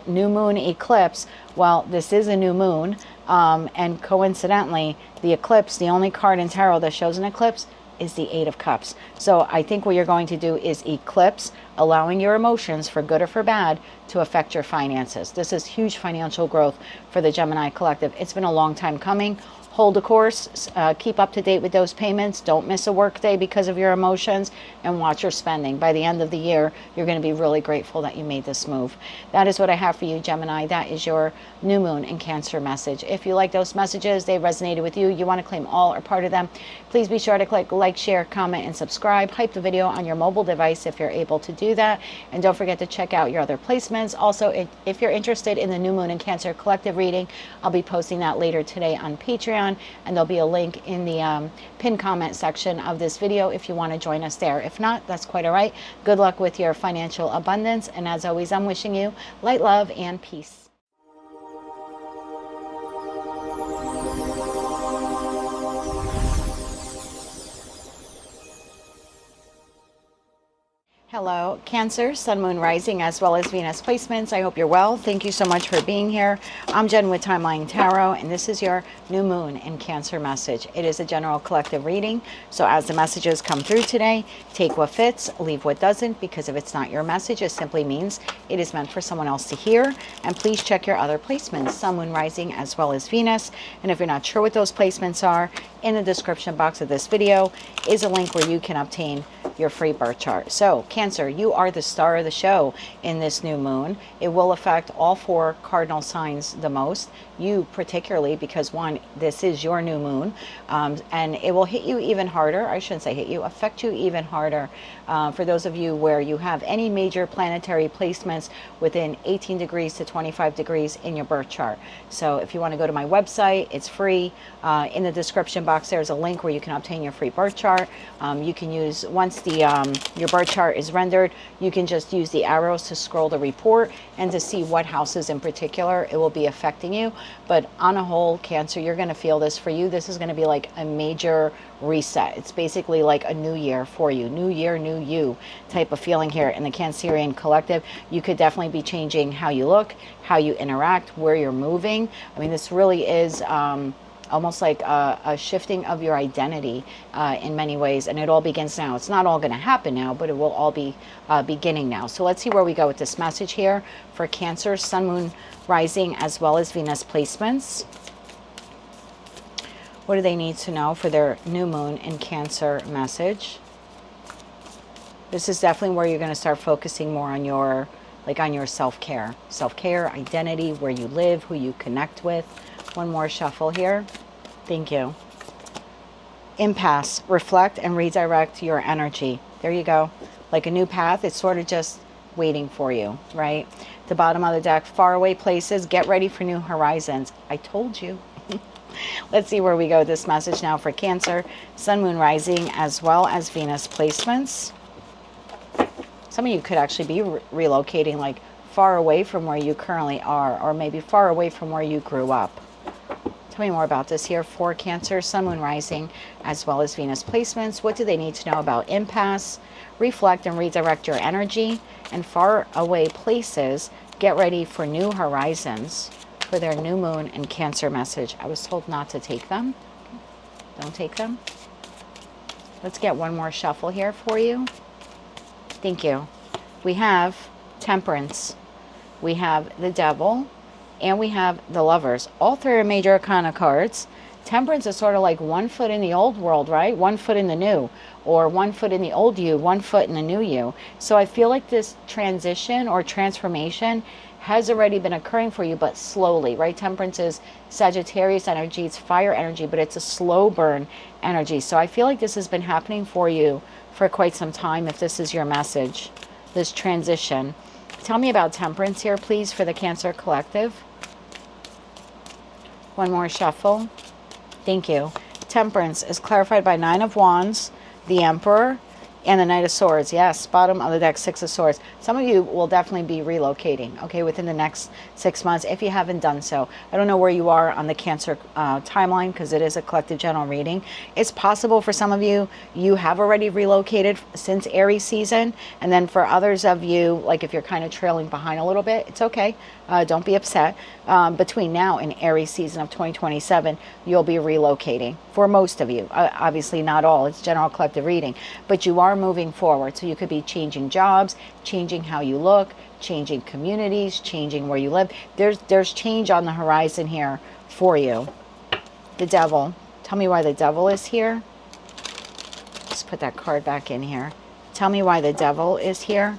New moon eclipse. Well, this is a new moon. And coincidentally, the eclipse, the only card in tarot that shows an eclipse, is the 8 of Cups. So I think what you're going to do is eclipse, allowing your emotions, for good or for bad, to affect your finances. This is huge financial growth for the Gemini collective. It's been a long time coming. Hold the course, keep up to date with those payments. Don't miss a work day because of your emotions, and watch your spending. By the end of the year, you're going to be really grateful that you made this move. That is what I have for you, Gemini. That is your new moon in Cancer message. If you like those messages, they resonated with you, you want to claim all or part of them, please be sure to click like, share, comment, and subscribe. Hype the video on your mobile device if you're able to do that. And don't forget to check out your other placements. Also, if you're interested in the new moon in Cancer collective reading, I'll be posting that later today on Patreon. And there'll be a link in the pinned comment section of this video if you want to join us there. If not, that's quite all right. Good luck with your financial abundance. And as always, I'm wishing you light, love, and peace. Hello, Cancer, Sun, Moon, Rising, as well as Venus placements. I hope you're well. Thank you so much for being here. I'm Jen with Timeline Tarot, and this is your new moon in Cancer message. It is a general collective reading, so as the messages come through today, take what fits, leave what doesn't, because if it's not your message, it simply means it is meant for someone else to hear. And please check your other placements, Sun, Moon, Rising, as well as Venus. And if you're not sure what those placements are, in the description box of this video is a link where you can obtain your free birth chart. So, Cancer, you are the star of the show in this new moon. It will affect all 4 cardinal signs the most. You particularly, because one, this is your new moon, and it will hit you even harder. I shouldn't say hit you, affect you even harder. For those of you where you have any major planetary placements within 18 degrees to 25 degrees in your birth chart. So if you want to go to my website, it's free. In the description box, there's a link where you can obtain your free birth chart. You can use, once your birth chart is rendered, you can just use the arrows to scroll the report and to see what houses in particular it will be affecting you. But on a whole, Cancer, you're going to feel this. For you, this is going to be like a major reset. It's basically like a new year for you. New year, new you type of feeling here in the Cancerian collective. You could definitely be changing how you look, how you interact, where you're moving. I mean, this really is almost like a shifting of your identity in many ways, and it all begins now. It's not all going to happen now, but it will all be beginning now. So let's see where we go with this message here for Cancer, Sun, Moon, Rising, as well as Venus placements. What do they need to know for their new moon in Cancer message? This is definitely where you're going to start focusing more on your, on your self-care. Self-care, identity, where you live, who you connect with. One more shuffle here. Thank you. Impasse. Reflect and redirect your energy. There you go. Like a new path, it's sort of just waiting for you, right? The bottom of the deck, faraway places. Get ready for new horizons. I told you. Let's see where we go with this message now for Cancer. Sun, Moon, Rising, as well as Venus placements. Some of you could actually be relocating like far away from where you currently are, or maybe far away from where you grew up. Tell me more about this here for Cancer, Sun, Moon, Rising, as well as Venus placements. What do they need to know about impasse? Reflect and redirect your energy. And far away places, get ready for new horizons for their new moon and Cancer message. I was told not to take them. Don't take them. Let's get one more shuffle here for you. Thank you. We have Temperance, we have the Devil, and we have the Lovers. All three are major arcana cards. Temperance is sort of like 1 foot in the old world, right? 1 foot in the new, or 1 foot in the old you, 1 foot in the new you. So I feel like this transition or transformation has already been occurring for you, but slowly, right? Temperance is Sagittarius energy, it's fire energy, but it's a slow burn energy. So I feel like this has been happening for you for quite some time, if this is your message, this transition. Tell me about Temperance here, please, for the Cancer Collective. One more shuffle. Thank you. Temperance is clarified by 9 of Wands, the Emperor, and the Knight of Swords. Yes, bottom of the deck, 6 of Swords. Some of you will definitely be relocating, okay, within the next 6 months, if you haven't done so. I don't know where you are on the Cancer timeline, because it is a collective general reading. It's possible for some of you, you have already relocated since Aries season. And then for others of you, like if you're kind of trailing behind a little bit, it's okay. Don't be upset. Between now and Aries season of 2027, you'll be relocating. For most of you, obviously not all, it's general collective reading, but you are moving forward. So you could be changing jobs, changing how you look, changing communities, changing where you live. There's change on the horizon here for you. The Devil. Tell me why the Devil is here. Let's put that card back in here. Tell me why the Devil is here.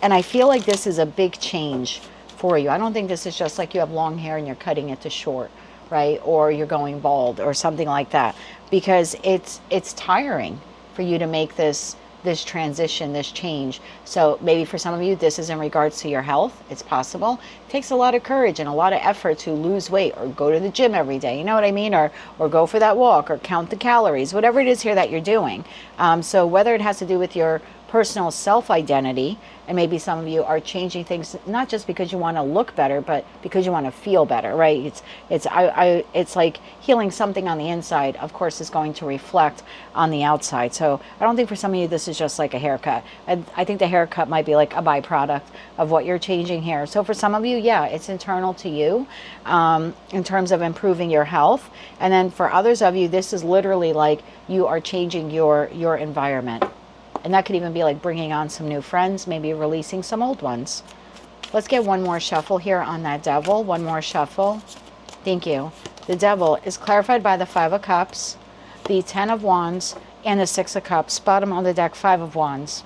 And I feel like this is a big change for you. I don't think this is just like you have long hair and you're cutting it to short, right? Or you're going bald or something like that, because it's tiring for you to make this transition, this change. So maybe for some of you, this is in regards to your health. It's possible. It takes a lot of courage and a lot of effort to lose weight or go to the gym every day. You know what I mean? Or go for that walk or count the calories, whatever it is here that you're doing. So whether it has to do with your personal self-identity, and maybe some of you are changing things not just because you want to look better, but because you want to feel better, right? It's like healing something on the inside, of course, is going to reflect on the outside. So I don't think for some of you this is just like a haircut. I think the haircut might be like a byproduct of what you're changing here. So for some of you, yeah, it's internal to you in terms of improving your health. And then for others of you, this is literally like you are changing your environment. And that could even be like bringing on some new friends, maybe releasing some old ones. Let's get one more shuffle here on that Devil. One more shuffle. Thank you. The Devil is clarified by the 5 of Cups, the 10 of Wands, and the 6 of Cups. Bottom of the deck, 5 of Wands.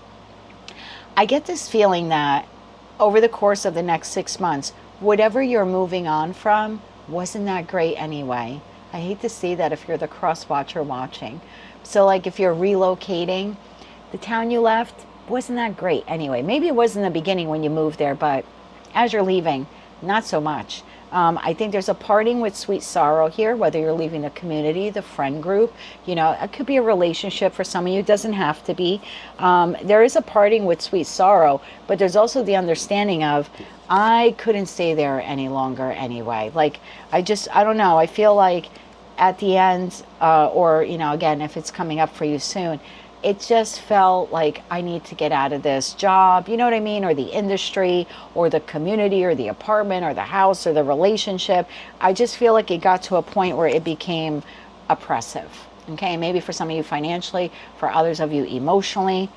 I get this feeling that over the course of the next 6 months, whatever you're moving on from wasn't that great anyway. I hate to see that if you're the cross watcher watching. So like if you're relocating, the town you left wasn't that great anyway. Maybe it was in the beginning when you moved there, but as you're leaving, not so much. I think there's a parting with sweet sorrow here, whether you're leaving the community, the friend group, you know, it could be a relationship for some of you. It doesn't have to be. There is a parting with sweet sorrow, but there's also the understanding of, I couldn't stay there any longer anyway. Like, I don't know. I feel like at the end, or, you know, again, if it's coming up for you soon, it just felt like I need to get out of this job, you know what I mean? Or the industry, or the community, or the apartment, or the house, or the relationship. I just feel like it got to a point where it became oppressive. Okay, maybe for some of you financially, for others of you emotionally.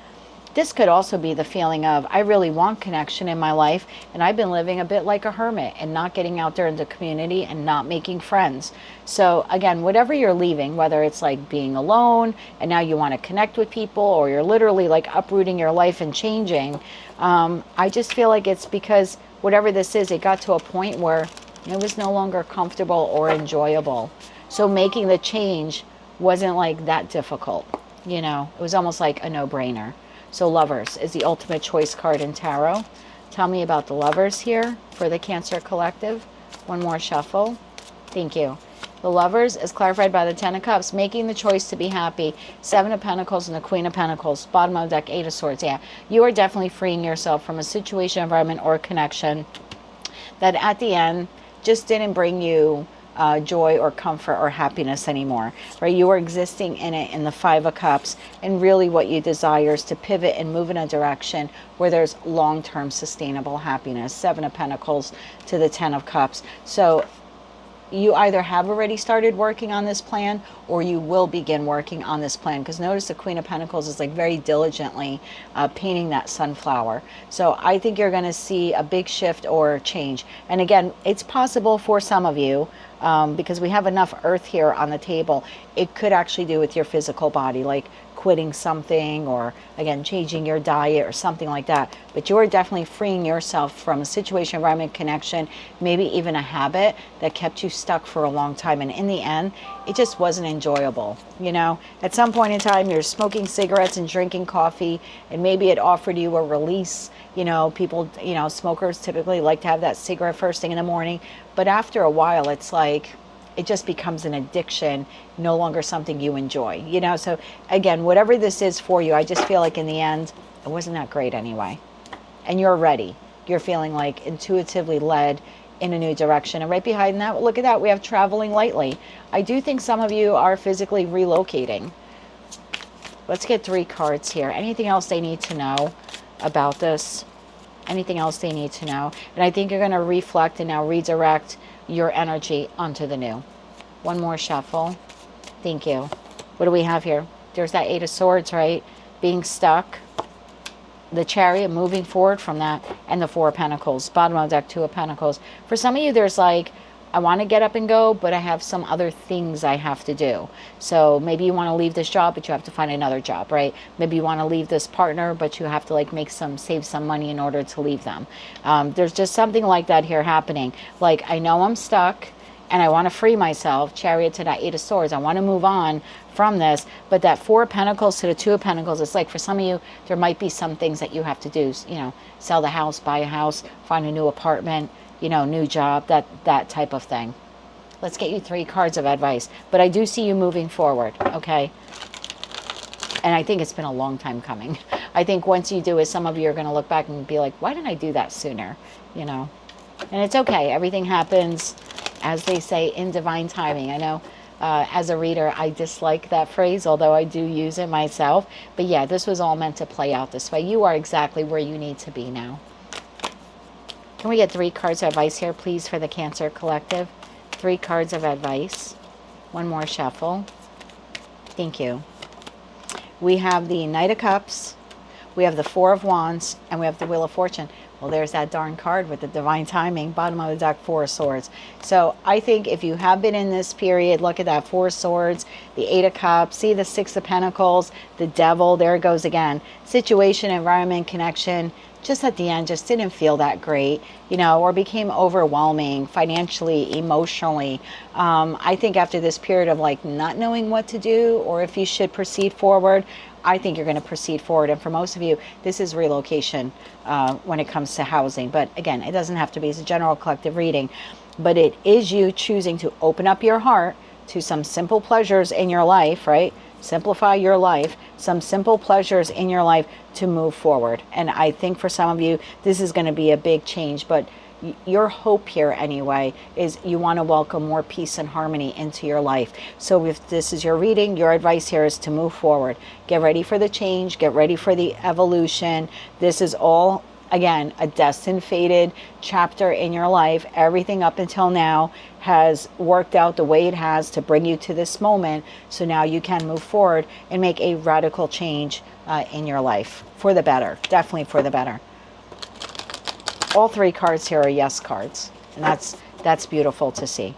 This could also be the feeling of, I really want connection in my life, and I've been living a bit like a hermit and not getting out there in the community and not making friends. So again, whatever you're leaving, whether it's like being alone and now you want to connect with people, or you're literally like uprooting your life and changing, I just feel like it's because whatever this is, it got to a point where it was no longer comfortable or enjoyable. So making the change wasn't like that difficult. You know, it was almost like a no-brainer. So Lovers is the ultimate choice card in tarot. Tell me about the Lovers here for the Cancer collective. One more shuffle. Thank you. The Lovers is clarified by the Ten of Cups, making the choice to be happy. Seven of Pentacles and the Queen of Pentacles. Bottom of the deck, Eight of Swords. Yeah, you are definitely freeing yourself from a situation, environment, or connection that at the end just didn't bring you joy or comfort or happiness anymore, right? You are existing in it in the Five of Cups, and really what you desire is to pivot and move in a direction where there's long-term sustainable happiness. Seven of Pentacles to the Ten of Cups. So you either have already started working on this plan, or you will begin working on this plan, because notice the Queen of Pentacles is like very diligently painting that sunflower. So I think you're going to see a big shift or change. And again, it's possible for some of you, because we have enough earth here on the table, it could actually do with your physical body, like quitting something, or again changing your diet or something like that. But you are definitely freeing yourself from a situation, environment, connection, maybe even a habit that kept you stuck for a long time, and in the end it just wasn't enjoyable. You know, at some point in time you're smoking cigarettes and drinking coffee, and maybe it offered you a release. You know, people, you know, smokers typically like to have that cigarette first thing in the morning, but after a while it's like it just becomes an addiction, no longer something you enjoy, you know? So again, whatever this is for you, I just feel like in the end, it wasn't that great anyway. And you're ready. You're feeling like intuitively led in a new direction. And right behind that, look at that, we have traveling lightly. I do think some of you are physically relocating. Let's get 3 cards here. Anything else they need to know about this? Anything else they need to know? And I think you're going to reflect and now redirect your energy onto the new. One more shuffle. Thank you. What do we have here? There's that Eight of Swords, right? Being stuck. The Chariot, moving forward from that. And the Four of Pentacles. Bottom of the deck, Two of Pentacles. For some of you, there's like, I want to get up and go, but I have some other things I have to do. So maybe you want to leave this job, but you have to find another job, right? Maybe you want to leave this partner, but you have to like save some money in order to leave them. There's just something like that here happening. Like, I know I'm stuck and I want to free myself. Chariot to that Eight of Swords. I want to move on from this, but that Four of Pentacles to the Two of Pentacles, it's like for some of you, there might be some things that you have to do, you know, sell the house, buy a house, find a new apartment, you know, new job, that type of thing. Let's get you 3 cards of advice. But I do see you moving forward, okay? And I think it's been a long time coming. I think once you do it, some of you are going to look back and be like, why didn't I do that sooner? You know? And it's okay. Everything happens, as they say, in divine timing. I know as a reader, I dislike that phrase, although I do use it myself. But yeah, this was all meant to play out this way. You are exactly where you need to be now. Can we get 3 cards of advice here, please, for the Cancer collective? 3 cards of advice. One more shuffle. Thank you. We have the Knight of Cups, we have the Four of Wands, and we have the Wheel of Fortune. Well, there's that darn card with the divine timing. Bottom of the deck, Four of Swords. So I think if you have been in this period, look at that Four of Swords, the Eight of Cups, see the Six of Pentacles, the Devil, there it goes again. Situation, environment, connection, just at the end just didn't feel that great, you know, or became overwhelming financially, emotionally. I think after this period of like not knowing what to do or if you should proceed forward, I think you're going to proceed forward. And for most of you, this is relocation when it comes to housing. But again, it doesn't have to be. It's a general collective reading. But it is you choosing to open up your heart to some simple pleasures in your life, right? Simplify your life, some simple pleasures in your life to move forward. And I think for some of you, this is going to be a big change. But your hope here anyway is you want to welcome more peace and harmony into your life. So if this is your reading, your advice here is to move forward. Get ready for the change. Get ready for the evolution. This is all again, a destined, fated chapter in your life. Everything up until now has worked out the way it has to bring you to this moment. So now you can move forward and make a radical change in your life for the better. Definitely for the better. All three cards here are yes cards. And that's beautiful to see.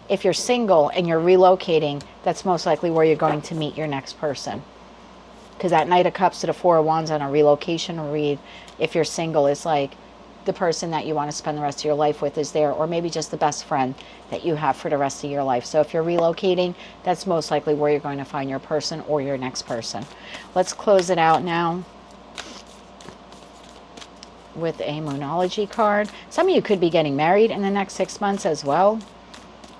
If you're single and you're relocating, that's most likely where you're going to meet your next person. Because that Knight of Cups to the Four of Wands on a relocation read, if you're single, is like the person that you want to spend the rest of your life with is there, or maybe just the best friend that you have for the rest of your life. So if you're relocating, that's most likely where you're going to find your person or your next person. Let's close it out now with a Moonology card. Some of you could be getting married in the next 6 months as well,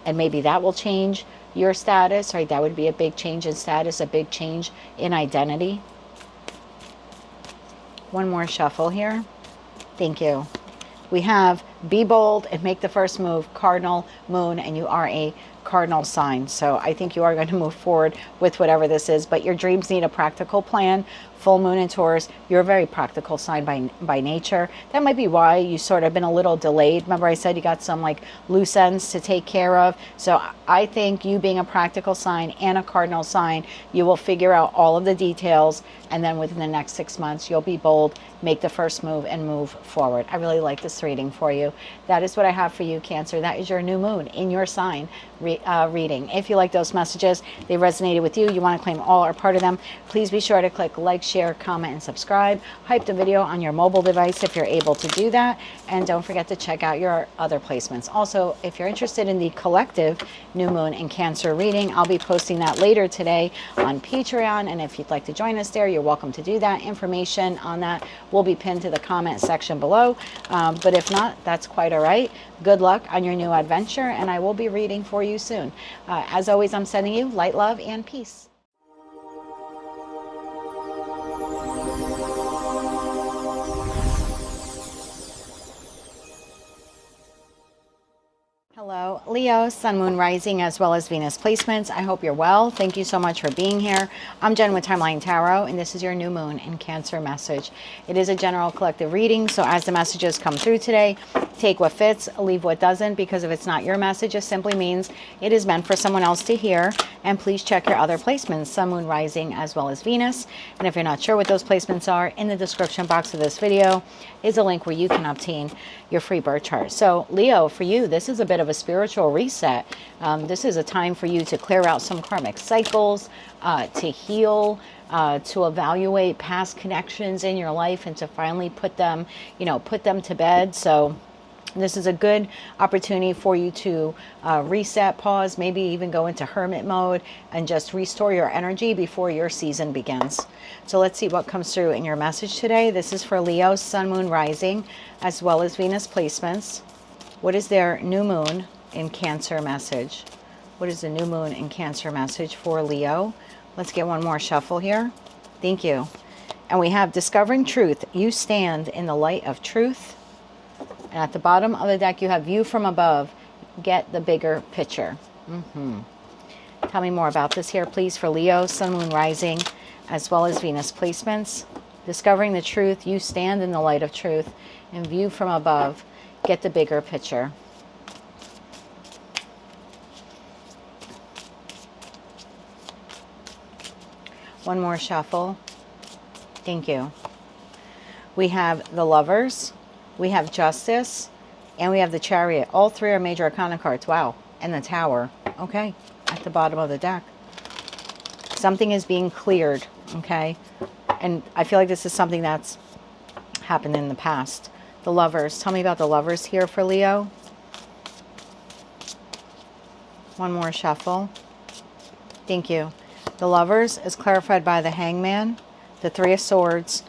and maybe that will change your status, right? That would be a big change in status, a big change in identity. One more shuffle here. Thank you. We have be bold and make the first move, cardinal moon, and you are a cardinal sign. So I think you are going to move forward with whatever this is, but your dreams need a practical plan. Full moon in Taurus, you're a very practical sign by nature. That might be why you sort of been a little delayed. Remember I said you got some like loose ends to take care of. So I think you being a practical sign and a cardinal sign, you will figure out all of the details, and then within the next 6 months you'll be bold, make the first move, and move forward. I really like this reading for you. That is what I have for you, Cancer. That is your new moon in your sign reading. If you like those messages, they resonated with you, you want to claim all or part of them, please be sure to click like, share, comment, and subscribe. Hype the video on your mobile device if you're able to do that, and don't forget to check out your other placements. Also, if you're interested in the collective new moon in Cancer reading, I'll be posting that later today on Patreon, and if you'd like to join us there, you're welcome to do that. Information on that will be pinned to the comment section below, but if not, that's quite all right. Good luck on your new adventure, and I will be reading for you soon. As always, I'm sending you light, love, and peace. Hello, Leo, Sun, Moon, Rising, as well as Venus placements. I hope you're well. Thank you so much for being here. I'm Jen with Timeline Tarot, and this is your new moon in Cancer message. It is a general collective reading, so as the messages come through today, take what fits, leave what doesn't, because if it's not your message, it simply means it is meant for someone else to hear. And please check your other placements, Sun, Moon, Rising, as well as Venus. And if you're not sure what those placements are, in the description box of this video is a link where you can obtain your free birth chart. So Leo, for you, this is a bit of a spiritual reset. This is a time for you to clear out some karmic cycles, to heal, to evaluate past connections in your life, and to finally put them, put them to bed. So this is a good opportunity for you to reset, pause, maybe even go into hermit mode and just restore your energy before your season begins. So let's see what comes through in your message today. This is for Leo, Sun, Moon, Rising, as well as Venus placements. What is their new moon in Cancer message? What is the new moon in Cancer message for Leo? Let's get one more shuffle here. Thank you. And we have discovering truth. You stand in the light of truth. And at the bottom of the deck, you have view from above. Get the bigger picture. Tell me more about this here, please, for Leo, Sun, Moon, Rising, as well as Venus placements. Discovering the truth. You stand in the light of truth. And view from above. Get the bigger picture. One more shuffle. Thank you. We have the Lovers, we have Justice, and we have the Chariot. All three are major arcana cards. Wow. And the Tower. Okay. At the bottom of the deck. Something is being cleared. Okay. And I feel like this is something that's happened in the past. The Lovers. Tell me about the Lovers here for Leo. One more shuffle. Thank you. The Lovers is clarified by the Hangman, the Three of Swords,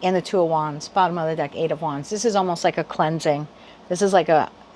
and the Two of Wands. Bottom of the deck, Eight of Wands. This is almost like a cleansing. This is like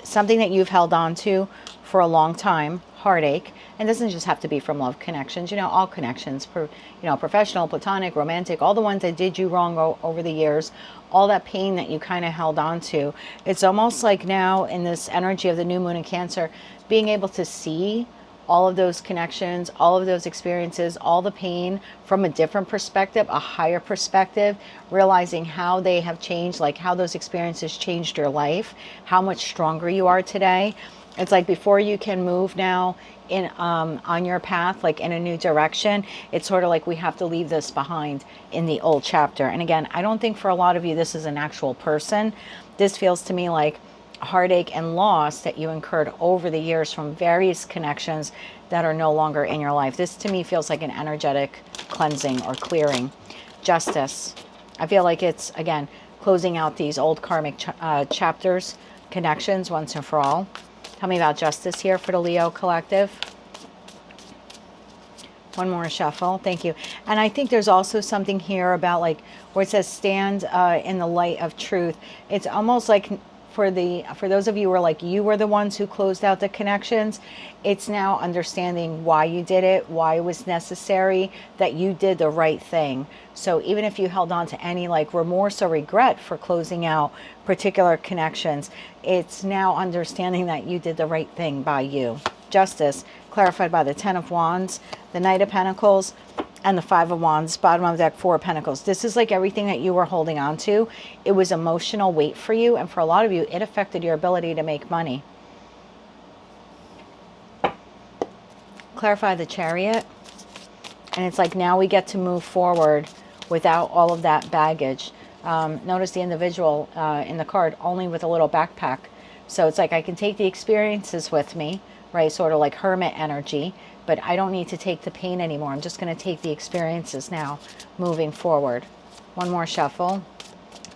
something that you've held on to for a long time. Heartache. And it doesn't just have to be from love connections. All connections. Professional, platonic, romantic. All the ones that did you wrong over the years. All that pain that you kind of held on to. It's almost like now in this energy of the new moon in Cancer, being able to see all of those connections, all of those experiences, all the pain from a different perspective, a higher perspective, realizing how they have changed, like how those experiences changed your life, how much stronger you are today. It's like before you can move now in on your path, like in a new direction, it's sort of like we have to leave this behind in the old chapter. And again, I don't think for a lot of you this is an actual person. This feels to me like heartache and loss that you incurred over the years from various connections that are no longer in your life. This to me feels like an energetic cleansing or clearing. Justice. I feel like it's, again, closing out these old karmic chapters, connections once and for all. Tell me about justice here for the Leo collective. One more shuffle. Thank you. And I think there's also something here about like where it says stand in the light of truth. It's almost like for those of you who are like you were the ones who closed out the connections, it's now understanding why you did it, why it was necessary, that you did the right thing. So even if you held on to any like remorse or regret for closing out particular connections, it's now understanding that you did the right thing by you. Justice, clarified by the Ten of Wands, the Knight of Pentacles, and the Five of Wands, bottom of the deck, Four of Pentacles. This is like everything that you were holding on to. It was emotional weight for you, and for a lot of you, it affected your ability to make money. Clarify the Chariot, and it's like now we get to move forward without all of that baggage. Notice the individual in the card only with a little backpack. So it's like I can take the experiences with me, right? Sort of like hermit energy, but I don't need to take the pain anymore. I'm just going to take the experiences now, moving forward. One more shuffle.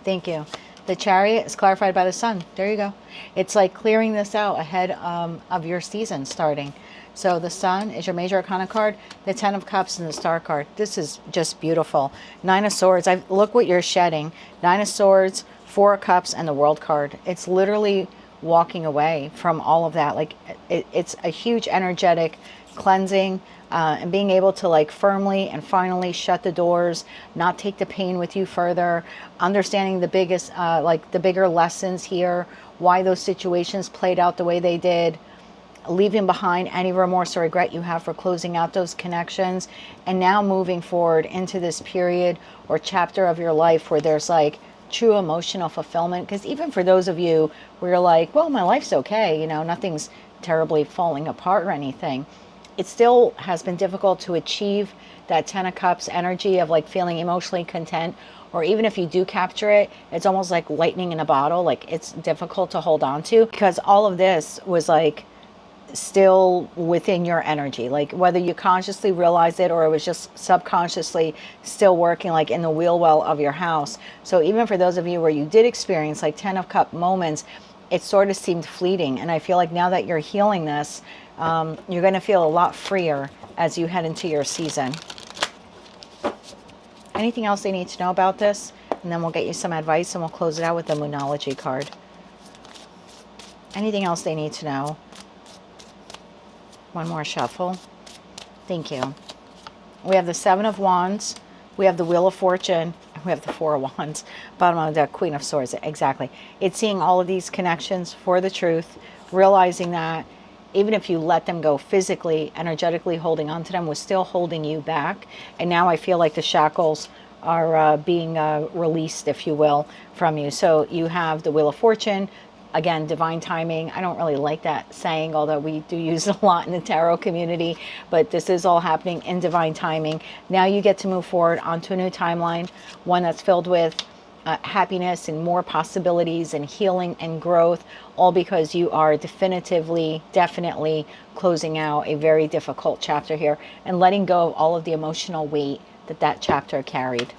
Thank you. The Chariot is clarified by the Sun. There you go. It's like clearing this out ahead of your season starting. So the Sun is your major arcana card, the Ten of Cups, and the Star card. This is just beautiful. Nine of Swords. Look what you're shedding. Nine of Swords, Four of Cups, and the World card. It's literally walking away from all of that. Like it's a huge energetic cleansing and being able to like firmly and finally shut the doors, not take the pain with you further, understanding the biggest like the bigger lessons here, why those situations played out the way they did, leaving behind any remorse or regret you have for closing out those connections, and now moving forward into this period or chapter of your life where there's like true emotional fulfillment. Because even for those of you where you're like, well, my life's okay, you know, nothing's terribly falling apart or anything, it still has been difficult to achieve that Ten of Cups energy of like feeling emotionally content. Or even if you do capture it, it's almost like lightning in a bottle. Like it's difficult to hold on to because all of this was like still within your energy, like whether you consciously realized it or it was just subconsciously still working like in the wheel well of your house. So even for those of you where you did experience like 10 of cup moments, it sort of seemed fleeting. And I feel like now that you're healing this, you're going to feel a lot freer as you head into your season. Anything else they need to know about this? And then we'll get you some advice and we'll close it out with the Moonology card. Anything else they need to know? One more shuffle. Thank you. We have the Seven of Wands. We have the Wheel of Fortune. We have the Four of Wands. Bottom of the Queen of Swords. Exactly. It's seeing all of these connections for the truth, realizing that even if you let them go physically, energetically holding on to them was still holding you back. And now I feel like the shackles are being released, if you will, from you. So you have the Wheel of Fortune. Again, divine timing. I don't really like that saying, although we do use it a lot in the tarot community, but this is all happening in divine timing. Now you get to move forward onto a new timeline, one that's filled with happiness and more possibilities and healing and growth, all because you are definitely closing out a very difficult chapter here and letting go of all of the emotional weight that that chapter carried.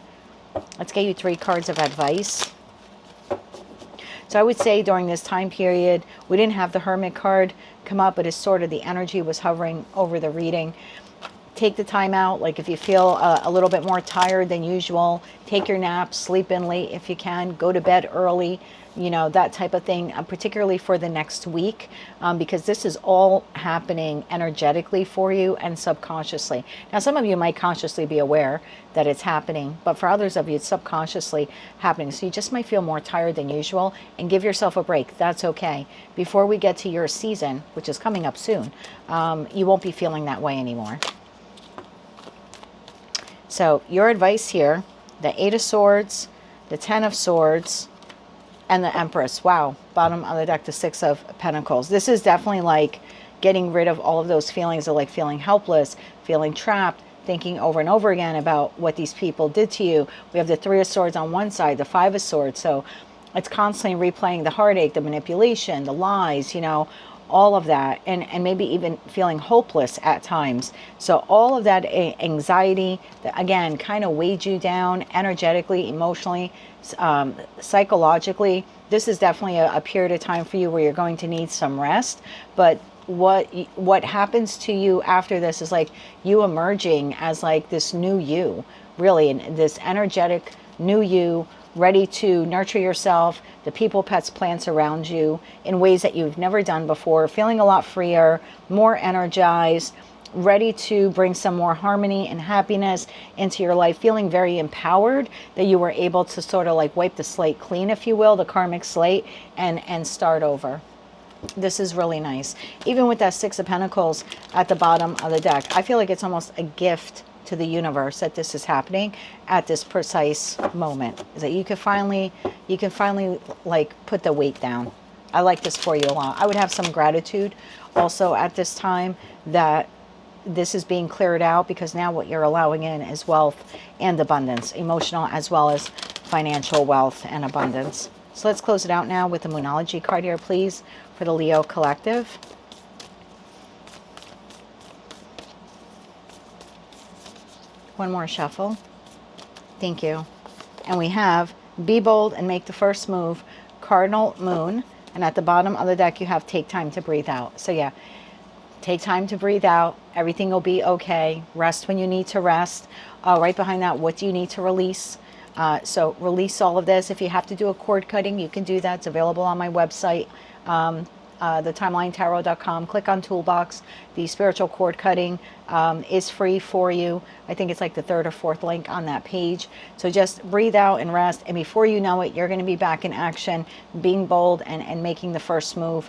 Let's get you 3 cards of advice. So I would say during this time period, we didn't have the Hermit card come up, but it's sort of the energy was hovering over the reading. take the time out. Like if you feel a little bit more tired than usual, take your nap, sleep in late if you can, go to bed early, you know, that type of thing, particularly for the next week, because this is all happening energetically for you and subconsciously. Now, some of you might consciously be aware that it's happening, but for others of you, it's subconsciously happening. So you just might feel more tired than usual, and give yourself a break. That's okay. Before we get to your season, which is coming up soon, you won't be feeling that way anymore. So your advice here, the 8 of Swords, the 10 of Swords, and the Empress. Wow. Bottom of the deck, the 6 of Pentacles. This is definitely like getting rid of all of those feelings of like feeling helpless, feeling trapped, thinking over and over again about what these people did to you. We have the 3 of Swords on one side, the 5 of Swords. So it's constantly replaying the heartache, the manipulation, the lies, you know, all of that, and maybe even feeling hopeless at times. So all of that anxiety that again kind of weighed you down energetically, emotionally, psychologically. This is definitely a period of time for you where you're going to need some rest. But what happens to you after this is like you emerging as like this new you, really, and this energetic new you, ready to nurture yourself, the people, pets, plants around you in ways that you've never done before, feeling a lot freer, more energized, ready to bring some more harmony and happiness into your life, feeling very empowered that you were able to sort of like wipe the slate clean, if you will, the karmic slate, and start over. This is really nice. Even with that 6 of Pentacles at the bottom of the deck, I feel like it's almost a gift to the universe that this is happening at this precise moment. Is that you can finally like put the weight down. I like this for you a lot. I would have some gratitude also at this time that this is being cleared out, because now what you're allowing in is wealth and abundance, emotional as well as financial wealth and abundance. So let's close it out now with the Moonology card here, please, for the Leo collective. One more shuffle. Thank you. And we have be bold and make the first move, cardinal moon. And at the bottom of the deck, you have take time to breathe out. So yeah, take time to breathe out. Everything will be okay. Rest when you need to rest. Right behind that, what do you need to release? So release all of this. If you have to do a cord cutting, you can do that. It's available on my website, thetimeline.tarot.com. Click on Toolbox. The spiritual cord cutting is free for you. I think it's like the 3rd or 4th link on that page. So just breathe out and rest, and before you know it, you're going to be back in action, being bold and making the first move,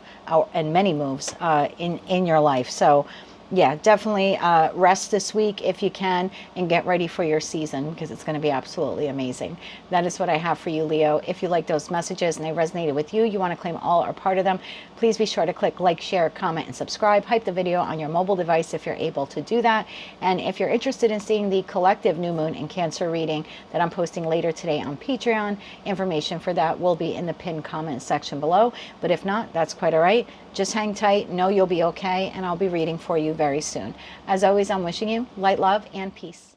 and many moves in your life. So yeah, definitely rest this week if you can, and get ready for your season, because it's going to be absolutely amazing. That is what I have for you, Leo. If you like those messages and they resonated with you, you want to claim all or part of them, please be sure to click like, share, comment, and subscribe. Hype the video on your mobile device if you're able to do that. And if you're interested in seeing the collective new moon and Cancer reading that I'm posting later today on Patreon, information for that will be in the pinned comment section below. But if not, that's quite all right. Just hang tight, know you'll be okay, and I'll be reading for you very soon. As always, I'm wishing you light, love, and peace.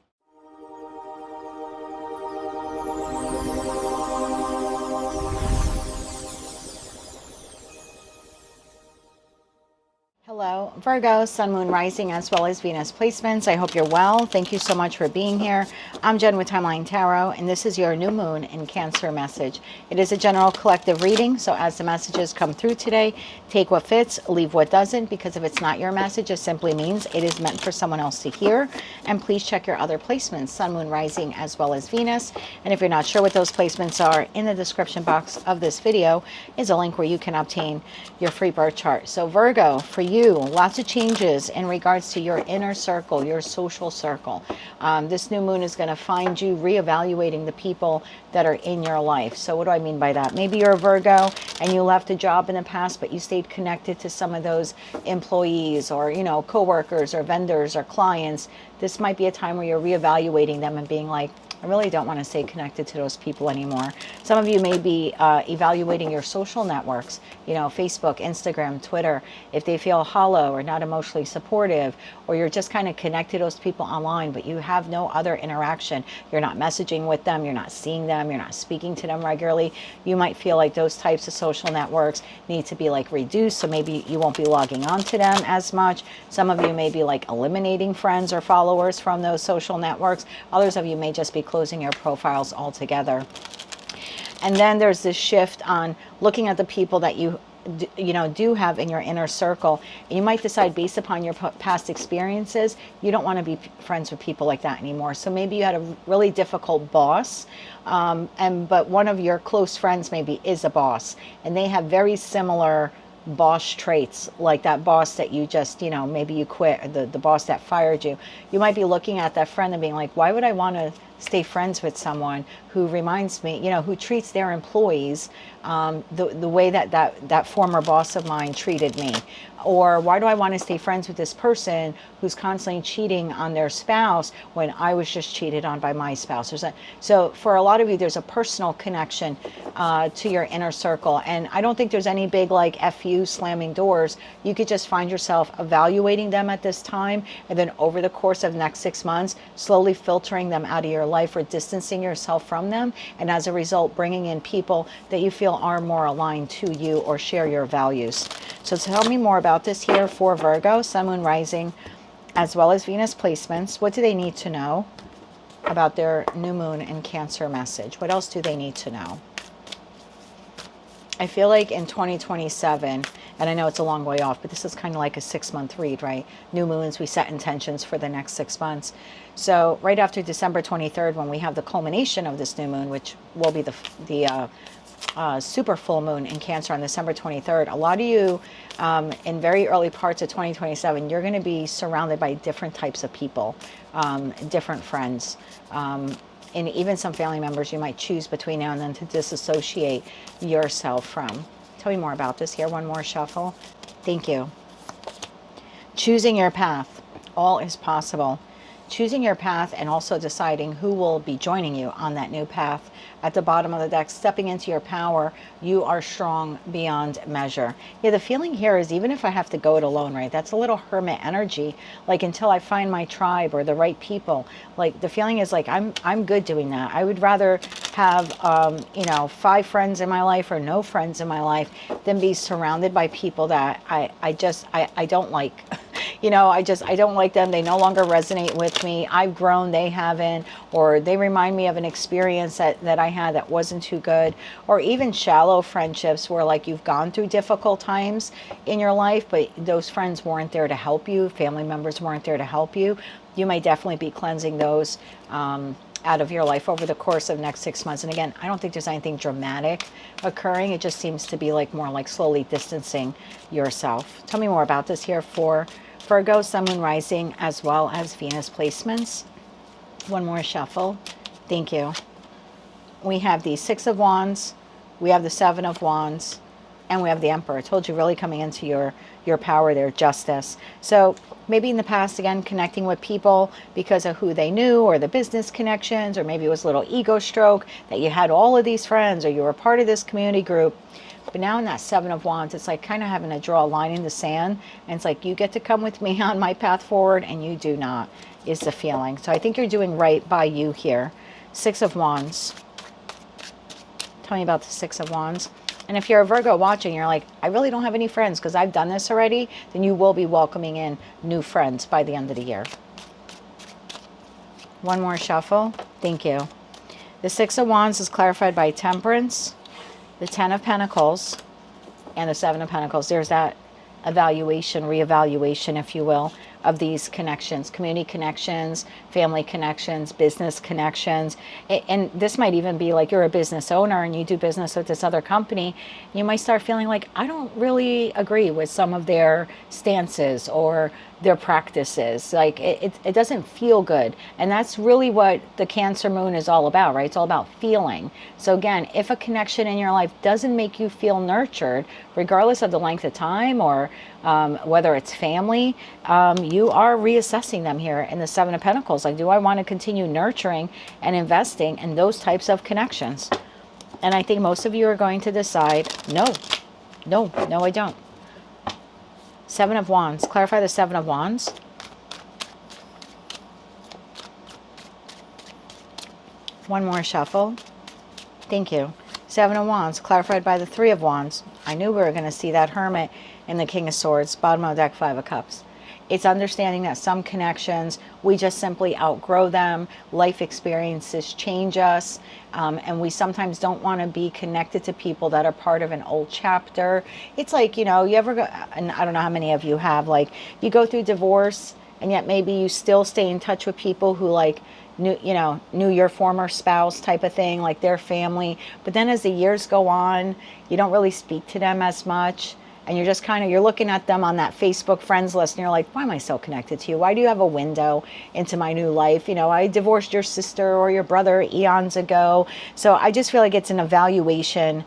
Hello, Virgo, Sun, Moon, Rising, as well as Venus placements. I hope you're well. Thank you so much for being here. I'm Jen with Timeline Tarot, and this is your new moon in Cancer message. It is a general collective reading, so as the messages come through today, take what fits, leave what doesn't, because if it's not your message, it simply means it is meant for someone else to hear. And please check your other placements, Sun, Moon, Rising, as well as Venus. And if you're not sure what those placements are, in the description box of this video is a link where you can obtain your free birth chart. So Virgo, for you, lots of changes in regards to your inner circle, your social circle. This new moon is going to find you reevaluating the people that are in your life. So what do I mean by that? Maybe you're a Virgo and you left a job in the past, but you stayed connected to some of those employees, or, you know, coworkers or vendors or clients. This might be a time where you're reevaluating them and being like, I really don't want to stay connected to those people anymore. Some of you may be evaluating your social networks, you know, Facebook, Instagram, Twitter, if they feel hollow or not emotionally supportive, or you're just kind of connected to those people online, but you have no other interaction. You're not messaging with them, you're not seeing them, you're not speaking to them regularly. You might feel like those types of social networks need to be like reduced, so maybe you won't be logging on to them as much. Some of you may be like eliminating friends or followers from those social networks. Others of you may just be closing your profiles altogether. And then there's this shift on looking at the people that you do have in your inner circle. And you might decide, based upon your past experiences, you don't want to be friends with people like that anymore. So maybe you had a really difficult boss, but one of your close friends maybe is a boss, and they have very similar boss traits, like that boss that you just, maybe you quit, or the boss that fired you. You might be looking at that friend and being like, why would I want to stay friends with someone who reminds me, who treats their employees the way that former boss of mine treated me? Or why do I want to stay friends with this person who's constantly cheating on their spouse when I was just cheated on by my spouse? So for a lot of you, there's a personal connection to your inner circle. And I don't think there's any big like FU slamming doors. You could just find yourself evaluating them at this time, and then over the course of the next 6 months, slowly filtering them out of your life or distancing yourself from them. And as a result, bringing in people that you feel are more aligned to you or share your values. So tell me more about this here for Virgo, Sun, Moon, Rising, as well as Venus placements. What do they need to know about their new moon and Cancer message? What else do they need to know? I feel like in 2027, and I know it's a long way off, but this is kind of like a 6-month read, right? New moons, we set intentions for the next 6 months. So right after December 23rd, when we have the culmination of this new moon, which will be the super full moon in Cancer on December 23rd, a lot of you in very early parts of 2027, you're going to be surrounded by different types of people, different friends, and even some family members you might choose between now and then to disassociate yourself from. Tell me more about this here. One more shuffle. Thank you. Choosing your path. All is possible. Choosing your path and also deciding who will be joining you on that new path. At the bottom of the deck, stepping into your power, you are strong beyond measure. Yeah, the feeling here is, even if I have to go it alone, right? That's a little hermit energy. Like, until I find my tribe or the right people. Like, the feeling is like, I'm good doing that. I would rather have 5 friends in my life or no friends in my life than be surrounded by people that I don't like. I don't like them. They no longer resonate with me. I've grown, they haven't, or they remind me of an experience that I had that wasn't too good, or even shallow friendships where like you've gone through difficult times in your life, but those friends weren't there to help you. Family members weren't there to help you. You may definitely be cleansing those out of your life over the course of the next 6 months. And again, I don't think there's anything dramatic occurring. It just seems to be like more like slowly distancing yourself. Tell me more about this here for Virgo, Sun, Moon, Rising, as well as Venus placements. One more shuffle. Thank you. We have the 6 of Wands, we have the 7 of Wands, and we have the Emperor. I told you, really coming into your power there, justice. So maybe in the past, again, connecting with people because of who they knew, or the business connections, or maybe it was a little ego stroke that you had all of these friends, or you were part of this community group. But now in that 7 of Wands, it's like kind of having to draw a line in the sand. And it's like, you get to come with me on my path forward, and you do not, is the feeling. So I think you're doing right by you here. 6 of Wands. Tell me about the 6 of Wands. And if you're a Virgo watching, you're like, I really don't have any friends because I've done this already, then you will be welcoming in new friends by the end of the year. One more shuffle. Thank you. The 6 of Wands is clarified by Temperance, the 10 of Pentacles, and the 7 of Pentacles. There's that evaluation, reevaluation, if you will, of these connections, community connections, family connections, business connections. And this might even be like you're a business owner and you do business with this other company. You might start feeling like, I don't really agree with some of their stances or their practices. Like it doesn't feel good. And that's really what the Cancer moon is all about, right? It's all about feeling. So again, if a connection in your life doesn't make you feel nurtured, regardless of the length of time or or whether it's family, you are reassessing them here in the Seven of Pentacles. Like, do I want to continue nurturing and investing in those types of connections? And I think most of you are going to decide, no, I don't. Seven of Wands. Clarify the Seven of Wands. One more shuffle. Thank you. Seven of Wands, clarified by the Three of Wands. I knew we were going to see that Hermit and the King of Swords. Bottom of the deck, Five of Cups. It's understanding that some connections, we just simply outgrow them. Life experiences change us. And we sometimes don't want to be connected to people that are part of an old chapter. It's like, you know, you ever go, and I don't know how many of you have, like, you go through divorce and yet maybe you still stay in touch with people who, like, knew your former spouse type of thing, like their family. But then as the years go on, you don't really speak to them as much. And you're just kind of, you're looking at them on that Facebook friends list and you're like, why am I so connected to you? Why do you have a window into my new life? You know, I divorced your sister or your brother eons ago. So I just feel like it's an evaluation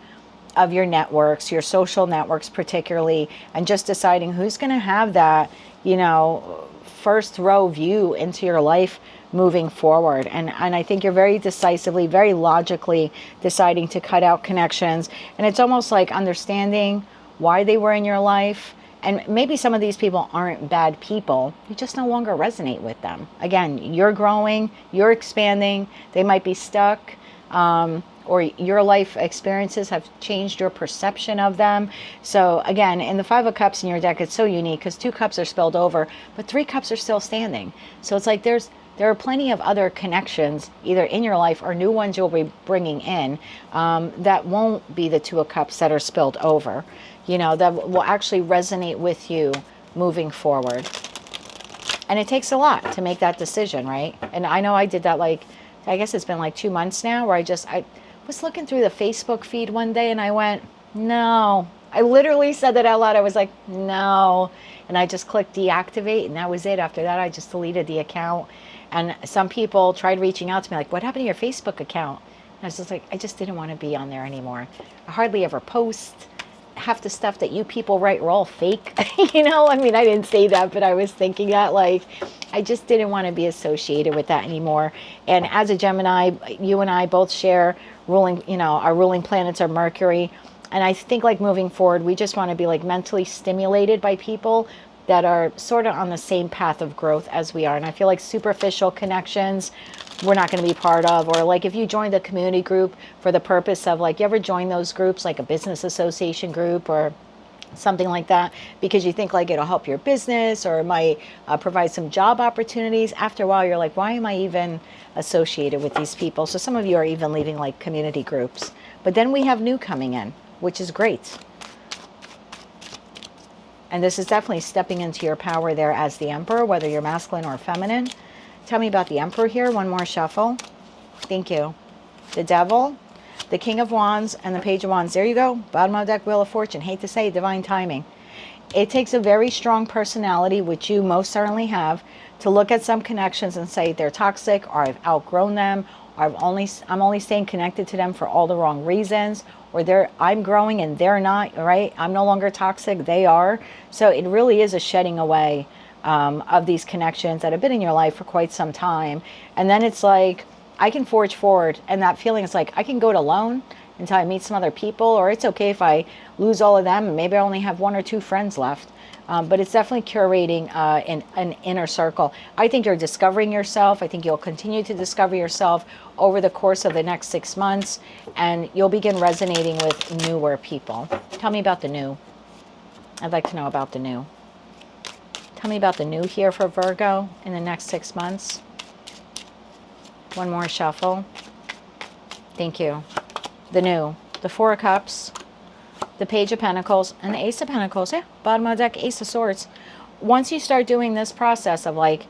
of your networks, your social networks particularly, and just deciding who's going to have that, you know, first row view into your life moving forward. And I think you're very decisively, very logically deciding to cut out connections. And it's almost like understanding why they were in your life. And maybe some of these people aren't bad people. You just no longer resonate with them. Again, you're growing, you're expanding. They might be stuck, or your life experiences have changed your perception of them. So again, in the Five of Cups in your deck, it's so unique because 2 cups are spilled over, but 3 cups are still standing. So it's like there are plenty of other connections either in your life or new ones you'll be bringing in that won't be the 2 of Cups that are spilled over, you know, that will actually resonate with you moving forward. And it takes a lot to make that decision, right? And I know I did that, like, I guess it's been like 2 months now, where I was looking through the Facebook feed one day and I went, no. I literally said that out loud. I was like, no. And I just clicked deactivate, and that was it. After that, I just deleted the account. And some people tried reaching out to me like, what happened to your Facebook account? And I was just like, I just didn't want to be on there anymore. I hardly ever post. Half the stuff that you people write are all fake. You know, I mean, I didn't say that, but I was thinking that, like, I just didn't want to be associated with that anymore. And as a Gemini, you and I both share ruling, you know, our ruling planets are Mercury. And I think, like, moving forward, we just want to be, like, mentally stimulated by people that are sort of on the same path of growth as we are. And I feel like superficial connections we're not going to be part of. Or like if you joined a community group for the purpose of, like, you ever join those groups, like a business association group or something like that, because you think like it'll help your business or it might provide some job opportunities. After a while, you're like, why am I even associated with these people? So some of you are even leaving like community groups. But then we have new coming in, which is great. And this is definitely stepping into your power there as the Emperor, whether you're masculine or feminine. Tell me about the Emperor here. One more shuffle. Thank you. The Devil, the King of Wands, and the Page of Wands. There you go. Bottom of the deck, Wheel of Fortune. Hate to say it, divine timing. It takes a very strong personality, which you most certainly have, to look at some connections and say they're toxic, or I've outgrown them, or I'm only staying connected to them for all the wrong reasons, or I'm growing and they're not, right? I'm no longer toxic, they are. So it really is a shedding away of these connections that have been in your life for quite some time. And then it's like, I can forge forward, and that feeling is like, I can go it alone until I meet some other people, or it's okay if I lose all of them and maybe I only have 1 or 2 friends left. But it's definitely curating an inner circle. I think you're discovering yourself. I think you'll continue to discover yourself over the course of the next 6 months, and you'll begin resonating with newer people. Tell me about the new. I'd like to know about the new. Tell me about the new here for Virgo in the next 6 months. One more shuffle. Thank you. The new. The Four of Cups. The Page of Pentacles. And the Ace of Pentacles. Yeah, bottom of the deck, Ace of Swords. Once you start doing this process of, like,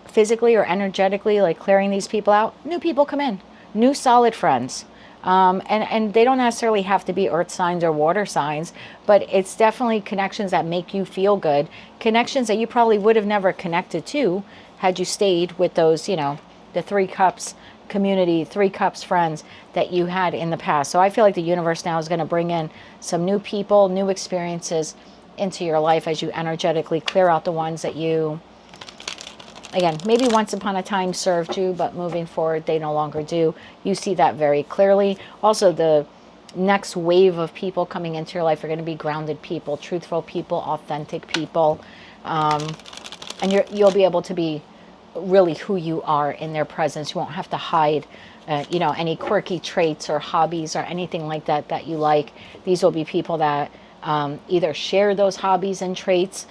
physically or energetically, like, clearing these people out, new people come in. New solid friends. And they don't necessarily have to be earth signs or water signs, but it's definitely connections that make you feel good. Connections that you probably would have never connected to had you stayed with those, you know, the 3 cups community, 3 cups friends that you had in the past. So I feel like the universe now is going to bring in some new people, new experiences into your life as you energetically clear out the ones that you, again, maybe once upon a time served you, but moving forward, they no longer do. You see that very clearly. Also, the next wave of people coming into your life are going to be grounded people, truthful people, authentic people. And you'll be able to be really who you are in their presence. You won't have to hide, you know, any quirky traits or hobbies or anything like that that you like. These will be people that either share those hobbies and traits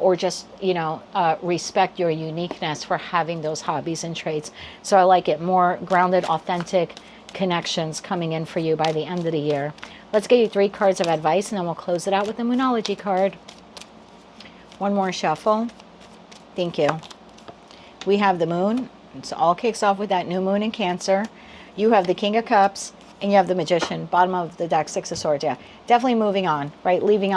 or just, you know, respect your uniqueness for having those hobbies and traits. So I like it. More grounded, authentic connections coming in for you by the end of the year. Let's get you 3 cards of advice, and then we'll close it out with the Moonology card. One more shuffle. Thank you. We have the Moon. It all kicks off with that new moon in Cancer. You have the King of Cups, and you have the Magician. Bottom of the deck, 6 of Swords. Yeah, definitely moving on, right? moving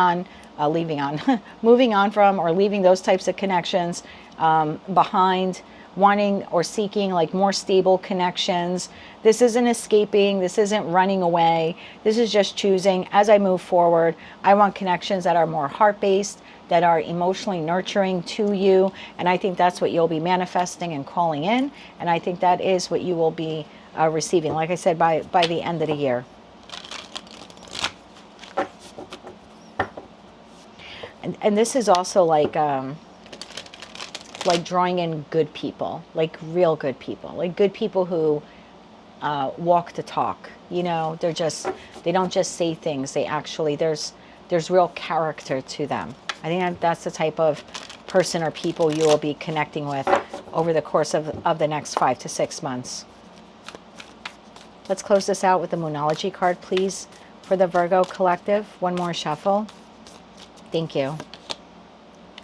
on from or leaving those types of connections behind, wanting or seeking like more stable connections. This isn't escaping. This isn't running away. This is just choosing, as I move forward, I want connections that are more heart-based, that are emotionally nurturing to you. And I think that's what you'll be manifesting and calling in. And I think that is what you will be receiving, like I said, by the end of the year. And this is also like drawing in good people, like real good people, like good people who walk the talk. You know, they don't just say things. They actually, there's real character to them. I think that's the type of person or people you will be connecting with over the course of the next 5 to 6 months. Let's close this out with the Moonology card, please, for the Virgo collective. One more shuffle. Thank you.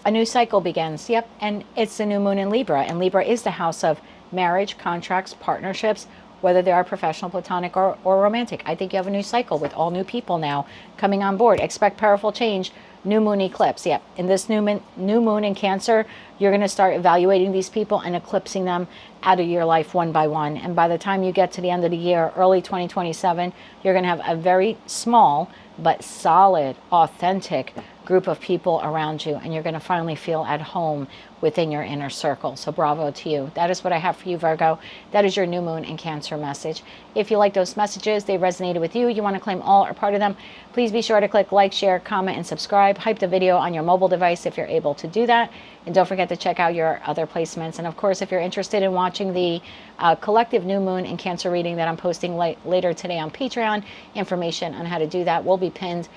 A new cycle begins. Yep, and it's the new moon in Libra, and Libra is the house of marriage, contracts, partnerships, whether they are professional, platonic, or romantic. I think you have a new cycle with all new people now coming on board. Expect powerful change. New moon eclipse. Yep. In this new moon in Cancer, you're going to start evaluating these people and eclipsing them out of your life one by one. And by the time you get to the end of the year, early 2027, you're going to have a very small but solid, authentic group of people around you, and you're going to finally feel at home within your inner circle. So bravo to you. That is what I have for you, Virgo. That is your new moon in Cancer message. If you like those messages, they resonated with you, you want to claim all or part of them, please be sure to click like, share, comment, and subscribe. Hype the video on your mobile device if you're able to do that. And don't forget to check out your other placements. And of course, if you're interested in watching the collective new moon in Cancer reading that I'm posting later today on Patreon, information on how to do that will be pinned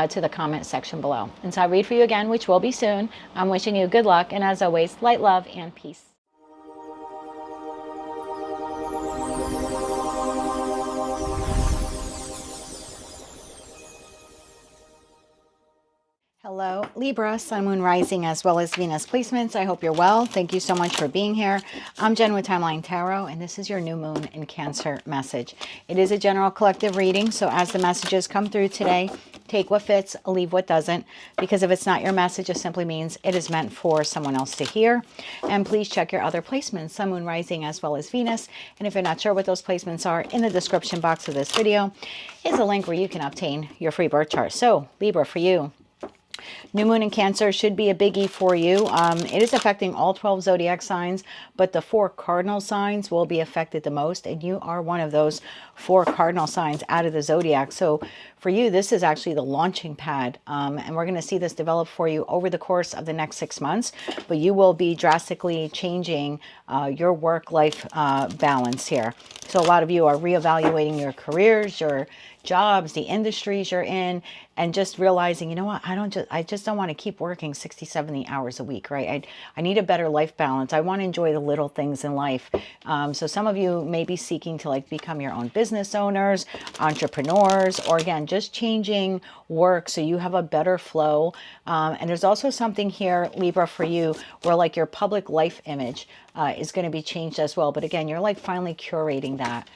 to the comment section below. And so I read for you again, which will be soon. I'm wishing you good luck, and as always, light, love, and peace. Hello, Libra, Sun, Moon, Rising, as well as Venus placements. I hope you're well. Thank you so much for being here. I'm Jen with Timeline Tarot, and this is your new moon in Cancer message. It is a general collective reading, so as the messages come through today, take what fits, leave what doesn't, because if it's not your message, it simply means it is meant for someone else to hear. And please check your other placements, Sun, Moon, Rising, as well as Venus. And if you're not sure what those placements are, in the description box of this video is a link where you can obtain your free birth chart. So, Libra, for you, new moon in Cancer should be a biggie for you. It is affecting all 12 zodiac signs, but the 4 cardinal signs will be affected the most, and you are one of those 4 cardinal signs out of the zodiac. So for you, this is actually the launching pad, and we're going to see this develop for you over the course of the next 6 months, but you will be drastically changing your work-life balance here. So a lot of you are reevaluating your careers, your jobs, the industries you're in, and just realizing, you know what, I just don't want to keep working 60, 70 hours a week, right? I need a better life balance. I want to enjoy the little things in life. So some of you may be seeking to like become your own business owners, entrepreneurs, or again, just changing work so you have a better flow. And there's also something here, Libra, for you, where like your public life image is going to be changed as well. But again, you're like finally curating that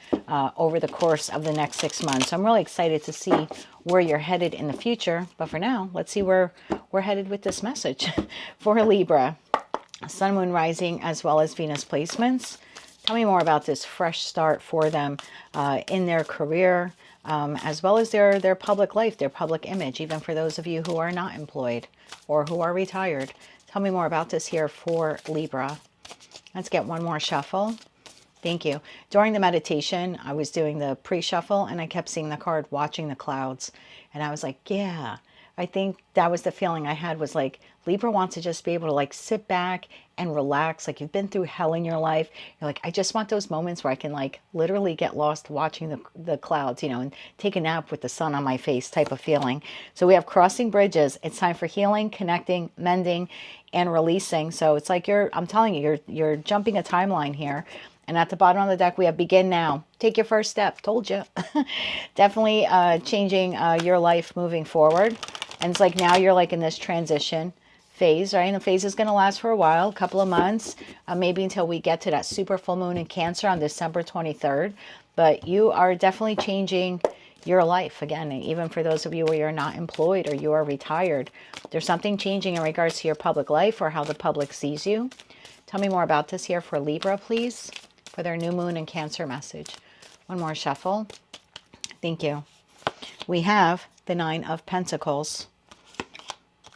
over the course of the next 6 months. So I'm really excited to see where you're headed in the future. But for now, let's see where we're headed with this message for Libra. Sun, Moon, Rising, as well as Venus placements. Tell me more about this fresh start for them in their career, as well as their public life, their public image, even for those of you who are not employed or who are retired. Tell me more about this here for Libra. Let's get one more shuffle. Thank you. During the meditation, I was doing the pre-shuffle and I kept seeing the card watching the clouds. And I was like, yeah, I think that was the feeling I had, was like Libra wants to just be able to like sit back and relax. Like you've been through hell in your life. You're like, I just want those moments where I can like literally get lost watching the clouds, you know, and take a nap with the sun on my face type of feeling. So we have crossing bridges. It's time for healing, connecting, mending, and releasing. So it's like I'm telling you, you're jumping a timeline here. And at the bottom of the deck, we have begin now. Take your first step. Told you. Definitely changing your life moving forward. And it's like now you're like in this transition phase, right? And the phase is going to last for a while, a couple of months, maybe until we get to that super full moon in Cancer on December 23rd. But you are definitely changing your life. Again, even for those of you where you're not employed or you are retired, there's something changing in regards to your public life or how the public sees you. Tell me more about this here for Libra, please, for their new moon and Cancer message. One more shuffle. Thank you. We have the Nine of Pentacles.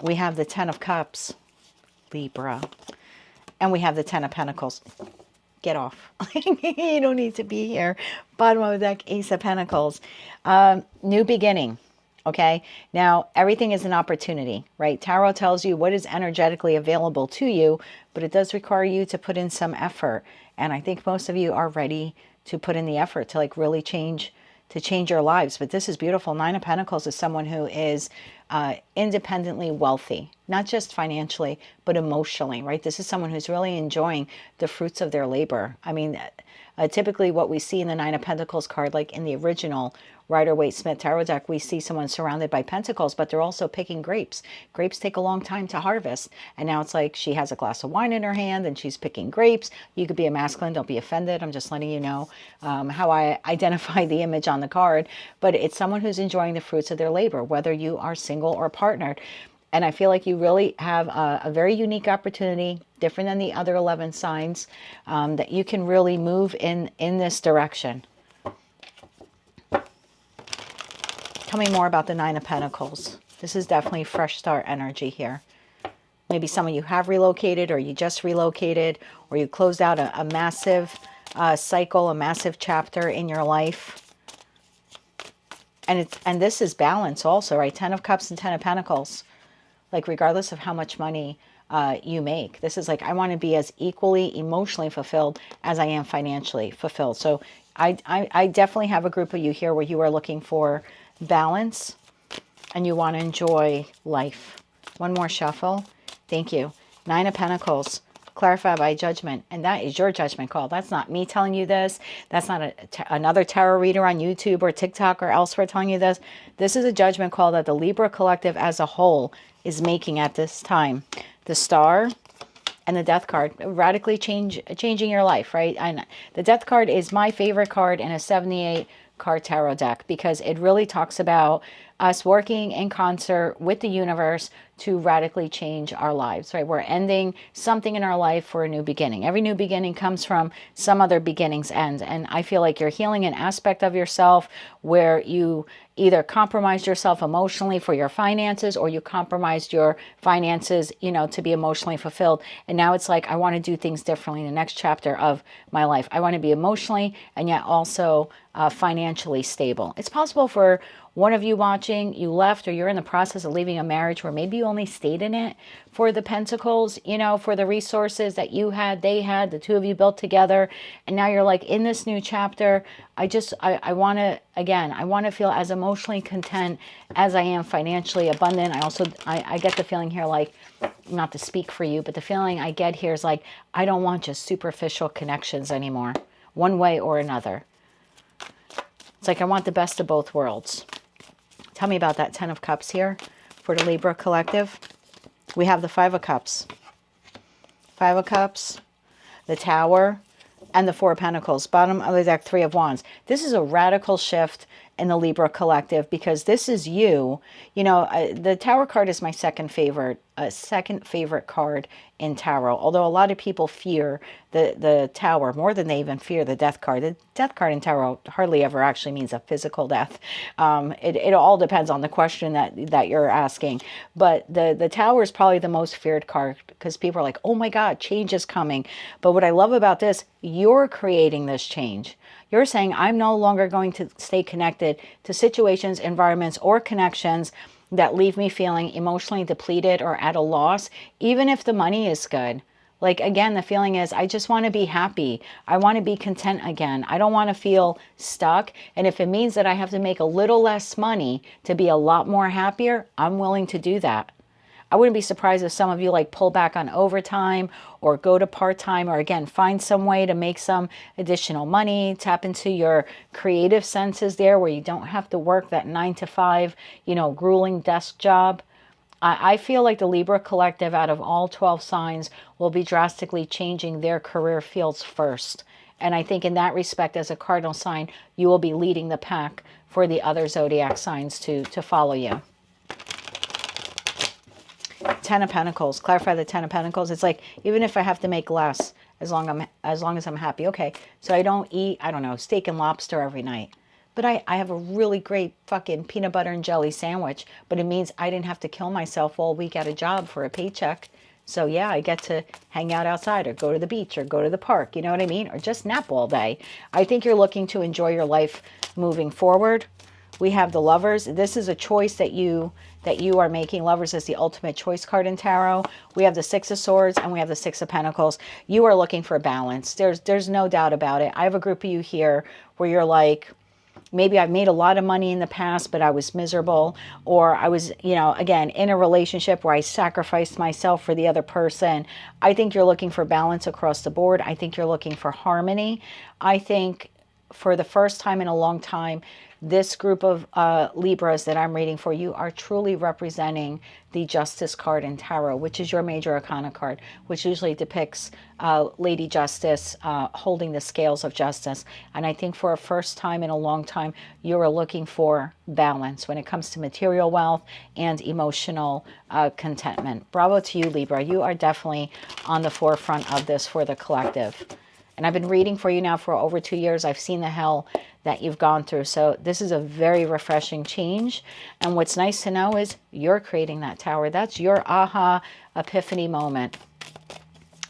We have the Ten of Cups, Libra. And we have the Ten of Pentacles. Get off. You don't need to be here. Bottom of the deck, Ace of Pentacles. New beginning. Okay. Now, everything is an opportunity, right? Tarot tells you what is energetically available to you, but it does require you to put in some effort. And I think most of you are ready to put in the effort to like really change your lives. But this is beautiful. Nine of Pentacles is someone who is independently wealthy, not just financially, but emotionally, right? This is someone who's really enjoying the fruits of their labor. I mean, typically what we see in the Nine of Pentacles card, like in the original Rider-Waite-Smith tarot deck, we see someone surrounded by pentacles, but they're also picking grapes. Grapes take a long time to harvest. And now it's like she has a glass of wine in her hand and she's picking grapes. You could be a masculine. Don't be offended. I'm just letting you know how I identify the image on the card. But it's someone who's enjoying the fruits of their labor, whether you are single or partnered. And I feel like you really have a very unique opportunity, different than the other 11 signs, that you can really move in this direction. Tell me more about the Nine of Pentacles. This is definitely fresh start energy here. Maybe some of you have relocated, or you just relocated, or you closed out a massive cycle, a massive chapter in your life. And this is balance also, right? 10 of Cups and 10 of Pentacles. Like regardless of how much money you make, this is like, I want to be as equally emotionally fulfilled as I am financially fulfilled. So I definitely have a group of you here where you are looking for balance and you want to enjoy life. One more shuffle. Thank you. Nine of Pentacles, clarified by judgment. And that is your judgment call. That's not me telling you this. That's not another tarot reader on YouTube or TikTok or elsewhere telling you this. This is a judgment call that the Libra collective as a whole is making at this time. The Star and the Death card, radically changing your life, right? And the Death card is my favorite card in a 78 card tarot deck, because it really talks about us working in concert with the universe to radically change our lives, right? We're ending something in our life for a new beginning. Every new beginning comes from some other beginning's end. And I feel like you're healing an aspect of yourself where you either compromised yourself emotionally for your finances, or you compromised your finances, you know, to be emotionally fulfilled. And now it's like, I want to do things differently in the next chapter of my life. I want to be emotionally and yet also financially stable. It's possible for one of you watching, you left, or you're in the process of leaving a marriage where maybe you only stayed in it for the pentacles, you know, for the resources that you had, they had, the two of you built together. And now you're like in this new chapter. I want to, again, I want to feel as emotionally content as I am financially abundant. I get the feeling here, like, not to speak for you, but the feeling I get here is like, I don't want just superficial connections anymore, one way or another. It's like, I want the best of both worlds. Tell me about that 10 of Cups here for the Libra collective. We have the 5 of Cups. 5 of Cups, the Tower, and the 4 of Pentacles. Bottom of the deck, 3 of Wands. This is a radical shift in the Libra collective, because this is you. You know, the Tower card is my second favorite a second favorite card in tarot. Although a lot of people fear the Tower more than they even fear the Death card. The Death card in tarot hardly ever actually means a physical death. It all depends on the question that you're asking. But the Tower is probably the most feared card because people are like, oh my God, change is coming. But what I love about this, you're creating this change. You're saying, I'm no longer going to stay connected to situations, environments, or connections that leave me feeling emotionally depleted or at a loss, even if the money is good. Like, again, the feeling is, I just want to be happy. I want to be content again. I don't want to feel stuck. And if it means that I have to make a little less money to be a lot more happier, I'm willing to do that. I wouldn't be surprised if some of you like pull back on overtime or go to part-time, or again, find some way to make some additional money, tap into your creative senses there where you don't have to work that 9 to 5, grueling desk job. I feel like the Libra collective out of all 12 signs will be drastically changing their career fields first. And I think in that respect, as a cardinal sign, you will be leading the pack for the other zodiac signs to follow you. Ten of Pentacles. Clarify the Ten of Pentacles. It's like, even if I have to make less, as long as I'm happy. Okay, so I don't eat, I don't know, steak and lobster every night. But I have a really great fucking peanut butter and jelly sandwich. But it means I didn't have to kill myself all week at a job for a paycheck. So yeah, I get to hang out outside or go to the beach or go to the park. You know what I mean? Or just nap all day. I think you're looking to enjoy your life moving forward. We have the Lovers. This is a choice that you are making. Lovers is the ultimate choice card in tarot. We have the Six of Swords and we have the Six of Pentacles. You are looking for balance. There's no doubt about it. I have a group of you here where you're like, maybe I've made a lot of money in the past, but I was miserable. Or I was, again, in a relationship where I sacrificed myself for the other person. I think you're looking for balance across the board. I think you're looking for harmony. I think for the first time in a long time, this group of Libras that I'm reading for you are truly representing the Justice card in tarot, which is your major arcana card, which usually depicts Lady Justice holding the scales of justice. And I think for a first time in a long time, you are looking for balance when it comes to material wealth and emotional contentment. Bravo to you, Libra. You are definitely on the forefront of this for the collective. And I've been reading for you now for over 2 years. I've seen the hell that you've gone through. So this is a very refreshing change. And what's nice to know is you're creating that tower. That's your aha epiphany moment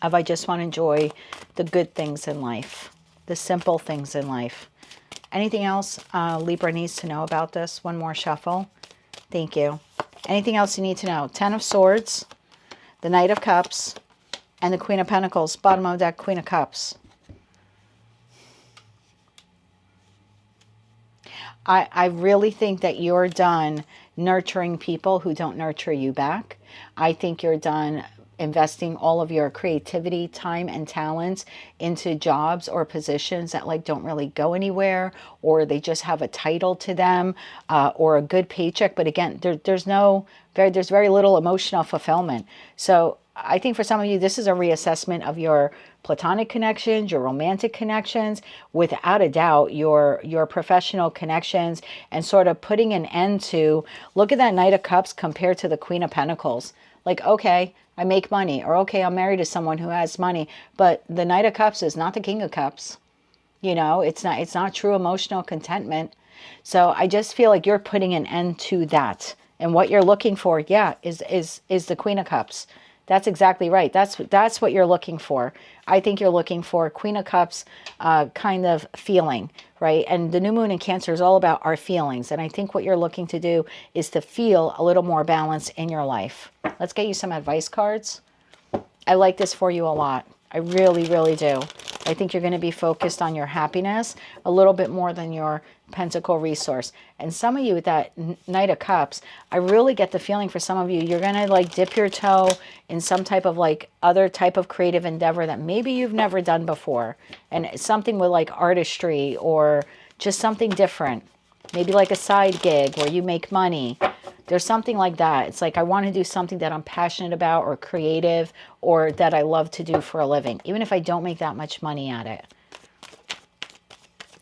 of, I just want to enjoy the good things in life, the simple things in life. Anything else Libra needs to know about this? One more shuffle. Thank you. Anything else you need to know? Ten of Swords, the Knight of Cups, and the Queen of Pentacles. Bottom of deck, Queen of Cups. I really think that you're done nurturing people who don't nurture you back. I think you're done investing all of your creativity, time, and talents into jobs or positions that don't really go anywhere, or they just have a title to them, or a good paycheck. But again, there's very little emotional fulfillment. So I think for some of you, this is a reassessment of your platonic connections, your romantic connections, without a doubt, your professional connections, and sort of putting an end to, look at that Knight of Cups compared to the Queen of Pentacles. Like, okay, I make money, or okay, I'm married to someone who has money, but the Knight of Cups is not the King of Cups. It's not true emotional contentment. So I just feel like you're putting an end to that. And what you're looking for, yeah, is the Queen of Cups. That's exactly right. That's what you're looking for. I think you're looking for Queen of Cups kind of feeling, right? And the new moon in Cancer is all about our feelings. And I think what you're looking to do is to feel a little more balance in your life. Let's get you some advice cards. I like this for you a lot. I really, really do. I think you're going to be focused on your happiness a little bit more than your pentacle resource. And some of you with that Knight of Cups, I really get the feeling for some of you, you're going to dip your toe in some type of other type of creative endeavor that maybe you've never done before. And something with artistry or just something different. Maybe a side gig where you make money. There's something like that. It's I want to do something that I'm passionate about or creative or that I love to do for a living, even if I don't make that much money at it.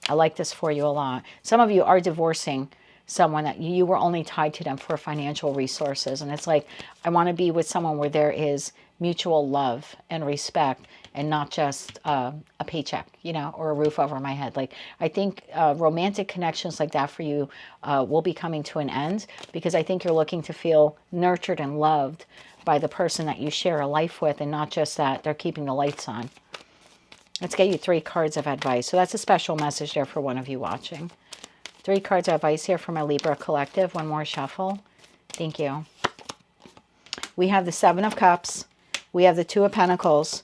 I like this for you a lot. Some of you are divorcing someone that you were only tied to them for financial resources. And it's like, I want to be with someone where there is mutual love and respect, and not just a paycheck, you know, or a roof over my head. Like, I think romantic connections like that for you will be coming to an end, because I think you're looking to feel nurtured and loved by the person that you share a life with, and not just that they're keeping the lights on. Let's get you 3 cards of advice. So that's a special message there for one of you watching. 3 cards of advice here for my Libra collective. One more shuffle. Thank you. We have the 7 of Cups. We have the 2 of Pentacles.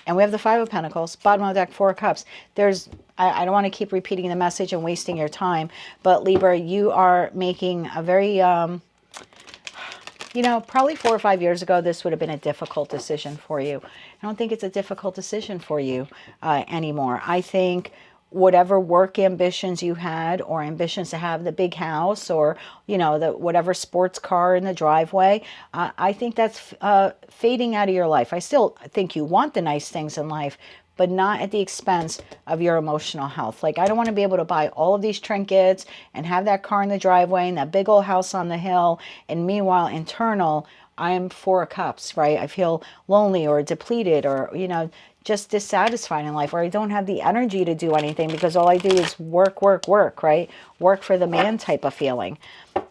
And we have the 5 of Pentacles. Bottom of the deck, 4 of Cups. I don't want to keep repeating the message and wasting your time. But Libra, you are making a very, you know, probably 4 or 5 years ago, this would have been a difficult decision for you. I don't think it's a difficult decision for you anymore. I think whatever work ambitions you had, or ambitions to have the big house, or, you know, the whatever sports car in the driveway, I think that's fading out of your life. I still think you want the nice things in life, but not at the expense of your emotional health. Like, I don't want to be able to buy all of these trinkets and have that car in the driveway and that big old house on the hill, and meanwhile, internal, I'm 4 of Cups, right? I feel lonely or depleted, or, you know, just dissatisfied in life, or I don't have the energy to do anything because all I do is work, work, work, right? Work for the man type of feeling.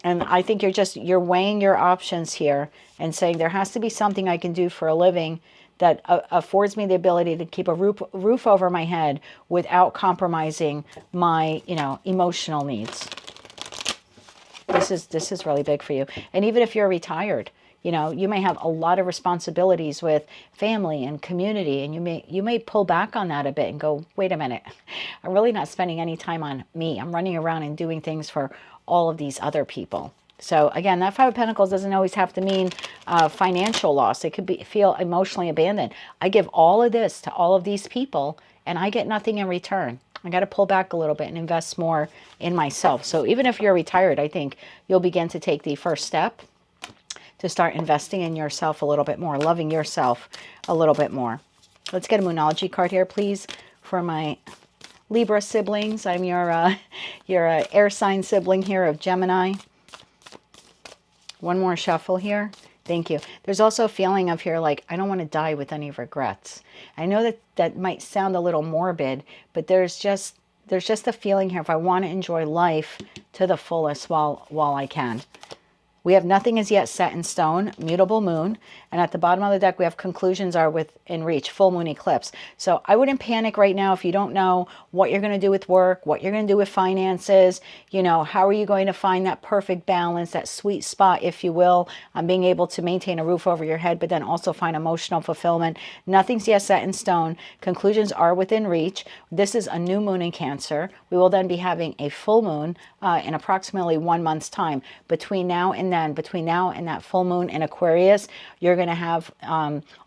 And I think you're weighing your options here and saying, there has to be something I can do for a living that affords me the ability to keep a roof over my head without compromising my, you know, emotional needs. This is really big for you. And even if you're retired, you know, you may have a lot of responsibilities with family and community, and you may pull back on that a bit and go, wait a minute, I'm really not spending any time on me. I'm running around and doing things for all of these other people. So again, that 5 of Pentacles doesn't always have to mean financial loss. It could feel emotionally abandoned. I give all of this to all of these people, and I get nothing in return. I got to pull back a little bit and invest more in myself. So even if you're retired, I think you'll begin to take the first step to start investing in yourself a little bit more, loving yourself a little bit more. Let's get a Moonology card here, please, for my Libra siblings. I'm your air sign sibling here of Gemini. One more shuffle here. Thank you. There's also a feeling of here, like, I don't want to die with any regrets. I know that might sound a little morbid, but there's just a feeling here, if I want to enjoy life to the fullest while I can. We have nothing as yet set in stone, mutable moon. And at the bottom of the deck, we have conclusions are within reach, full moon eclipse. So I wouldn't panic right now if you don't know what you're going to do with work, what you're going to do with finances. You know, how are you going to find that perfect balance, that sweet spot, if you will, on being able to maintain a roof over your head, but then also find emotional fulfillment. Nothing's yet set in stone. Conclusions are within reach. This is a new moon in Cancer. We will then be having a full moon in approximately 1 month's time. Between now and that full moon in Aquarius, you're going to have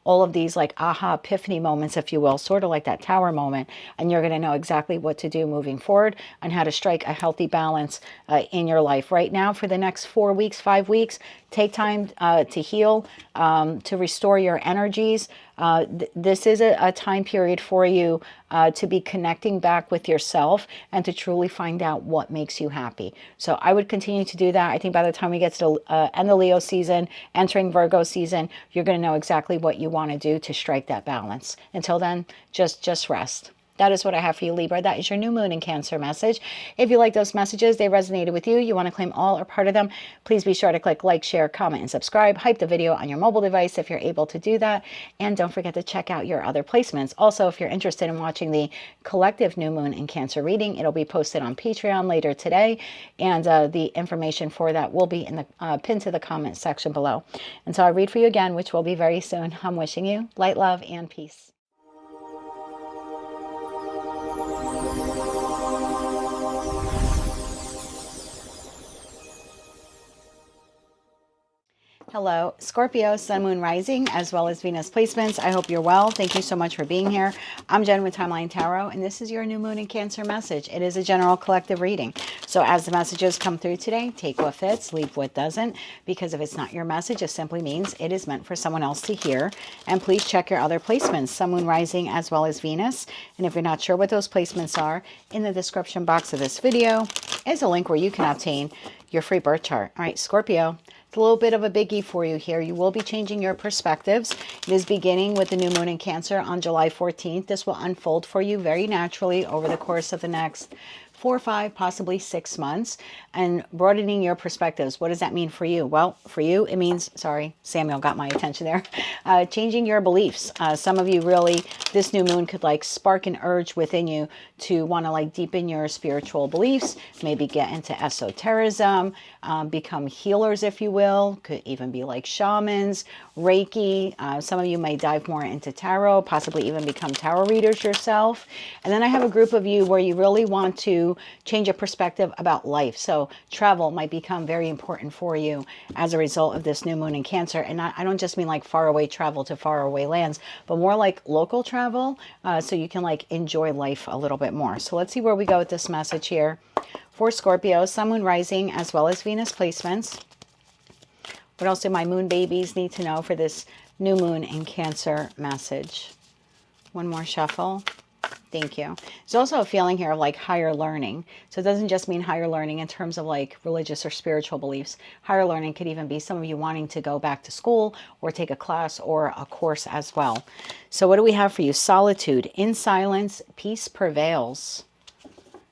all of these like aha epiphany moments, if you will, sort of like that tower moment, and you're going to know exactly what to do moving forward and how to strike a healthy balance in your life. Right now, for the next 4 weeks, 5 weeks, take time to heal, to restore your energies. This is a time period for you to be connecting back with yourself and to truly find out what makes you happy. So I would continue to do that. I think by the time we get to the end of Leo season, entering Virgo season, you're going to know exactly what you want to do to strike that balance. Until then, just rest. That is what I have for you, Libra. That is your new moon in Cancer message. If you like those messages, they resonated with you, you want to claim all or part of them, please be sure to click like, share, comment, and subscribe. Hype the video on your mobile device if you're able to do that. And don't forget to check out your other placements. Also, if you're interested in watching the collective new moon in Cancer reading, it'll be posted on Patreon later today. And the information for that will be in the pinned to the comment section below. And so I'll read for you again, which will be very soon. I'm wishing you light, love, and peace. Hello, Scorpio, Sun, Moon, Rising, as well as Venus placements. I hope you're well. Thank you so much for being here. I'm Jen with Timeline Tarot, and this is your new moon in Cancer message. It is a general collective reading. So as the messages come through today, take what fits, leave what doesn't, because if it's not your message, it simply means it is meant for someone else to hear. And please check your other placements, Sun, Moon, Rising, as well as Venus. And if you're not sure what those placements are, in the description box of this video is a link where you can obtain your free birth chart. All right, Scorpio, it's a little bit of a biggie for you here. You will be changing your perspectives. It is beginning with the new moon in Cancer on July 14th. This will unfold for you very naturally over the course of the next 4, 5, possibly 6 months, and broadening your perspectives. What does that mean for you? Well, for you, it means, sorry, Samuel got my attention there, changing your beliefs. Some of you really, this new moon could like spark an urge within you to want to like deepen your spiritual beliefs, maybe get into esotericism, become healers, if you will. Could even be like shamans, Reiki. Some of you may dive more into tarot, possibly even become tarot readers yourself. And then I have a group of you where you really want to change your perspective about life. So travel might become very important for you as a result of this new moon in Cancer. And I don't just mean like far away travel to far away lands, but more like local travel, so you can like enjoy life a little bit more. So let's see where we go with this message here. For Scorpio, Sun, Moon, Rising, as well as Venus placements. What else do my moon babies need to know for this new moon in Cancer message? One more shuffle. Thank you. There's also a feeling here of like higher learning. So it doesn't just mean higher learning in terms of like religious or spiritual beliefs. Higher learning could even be some of you wanting to go back to school or take a class or a course as well. So what do we have for you? Solitude. In silence, peace prevails.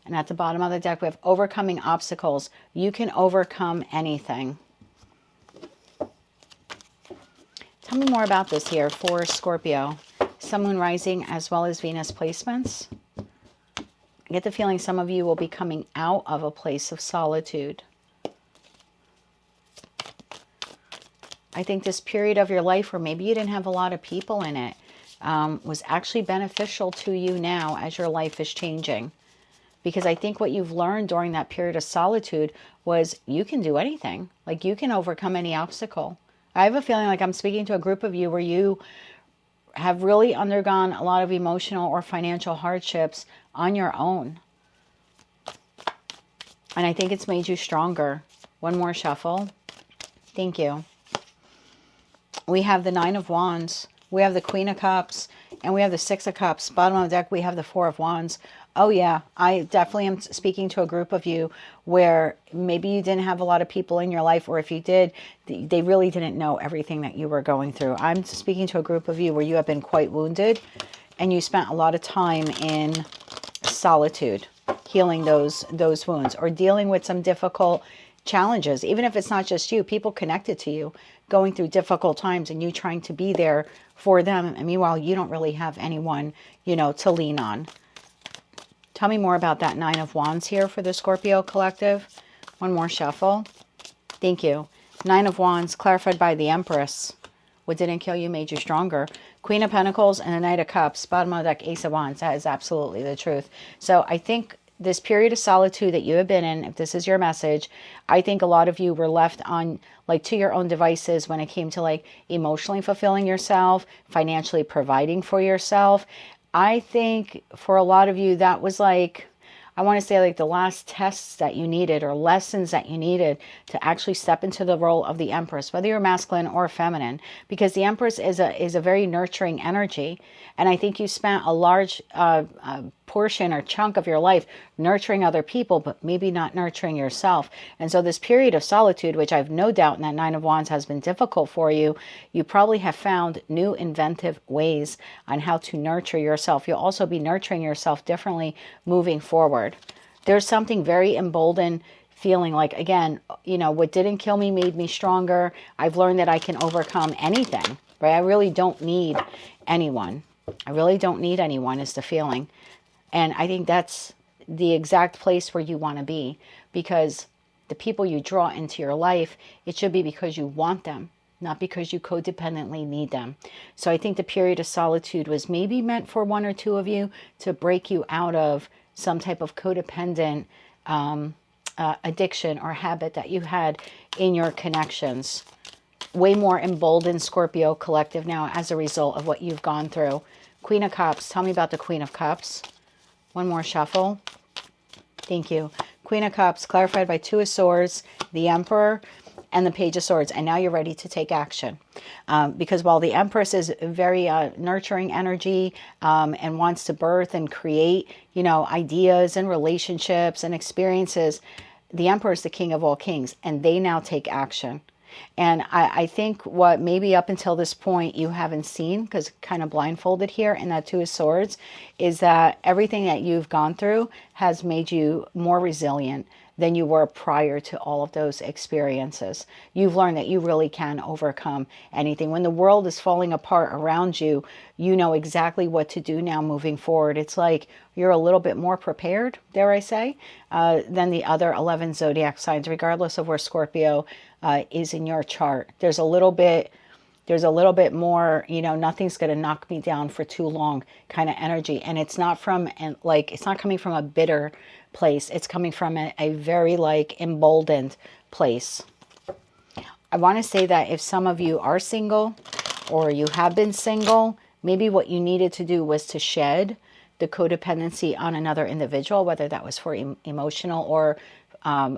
And at the bottom of the deck, we have overcoming obstacles. You can overcome anything. Tell me more about this here for Scorpio. Sun, Moon, Rising, as well as Venus placements. I get the feeling some of you will be coming out of a place of solitude. I think this period of your life where maybe you didn't have a lot of people in it was actually beneficial to you now as your life is changing. Because I think what you've learned during that period of solitude was you can do anything. Like you can overcome any obstacle. I have a feeling like I'm speaking to a group of you where you have really undergone a lot of emotional or financial hardships on your own. And I think it's made you stronger. One more shuffle. Thank you. We have the Nine of Wands. We have the Queen of Cups. And we have the Six of Cups. Bottom of the deck, we have the Four of Wands. Oh yeah, I definitely am speaking to a group of you where maybe you didn't have a lot of people in your life, or if you did, they really didn't know everything that you were going through. I'm speaking to a group of you where you have been quite wounded and you spent a lot of time in solitude, healing those wounds or dealing with some difficult challenges. Even if it's not just you, people connected to you going through difficult times and you trying to be there for them. And meanwhile, you don't really have anyone, to lean on. Tell me more about that Nine of Wands here for the Scorpio collective. One more shuffle. Thank you. Nine of Wands clarified by the Empress. What didn't kill you made you stronger. Queen of Pentacles and the Knight of Cups. Bottom of the deck, Ace of Wands. That is absolutely the truth. So I think this period of solitude that you have been in, if this is your message, I think a lot of you were left on to your own devices when it came to emotionally fulfilling yourself, financially providing for yourself. I think for a lot of you, that was I want to say the last tests that you needed or lessons that you needed to actually step into the role of the Empress, whether you're masculine or feminine, because the Empress is a very nurturing energy. And I think you spent a large portion or chunk of your life nurturing other people, but maybe not nurturing yourself. And so this period of solitude, which I have no doubt in that Nine of Wands has been difficult for you, you probably have found new inventive ways on how to nurture yourself. You'll also be nurturing yourself differently moving forward. There's something very emboldened feeling again, what didn't kill me made me stronger. I've learned that I can overcome anything, right? I really don't need anyone. I really don't need anyone is the feeling. And I think that's the exact place where you want to be, because the people you draw into your life, it should be because you want them, not because you codependently need them. So I think the period of solitude was maybe meant for one or two of you to break you out of some type of codependent addiction or habit that you had in your connections. Way more emboldened Scorpio collective now as a result of what you've gone through. Queen of Cups. Tell me about the Queen of Cups. One more shuffle. Thank you. Queen of Cups clarified by Two of Swords, the Emperor, and the Page of Swords. And now you're ready to take action. Because while the Empress is very nurturing energy and wants to birth and create, you know, ideas and relationships and experiences, the Emperor is the king of all kings, and they now take action. And I think what maybe up until this point you haven't seen, because kind of blindfolded here in that Two of Swords, is that everything that you've gone through has made you more resilient than you were prior to all of those experiences. You've learned that you really can overcome anything. When the world is falling apart around you, you know exactly what to do now moving forward. It's like you're a little bit more prepared, dare I say, than the other 11 zodiac signs, regardless of where Scorpio is in your chart. There's a little bit more, you know, nothing's going to knock me down for too long kind of energy. And it's not from, and like, it's not coming from a bitter place. It's coming from a very like emboldened place. I want to say that if some of you are single or you have been single, maybe what you needed to do was to shed the codependency on another individual, whether that was for emotional or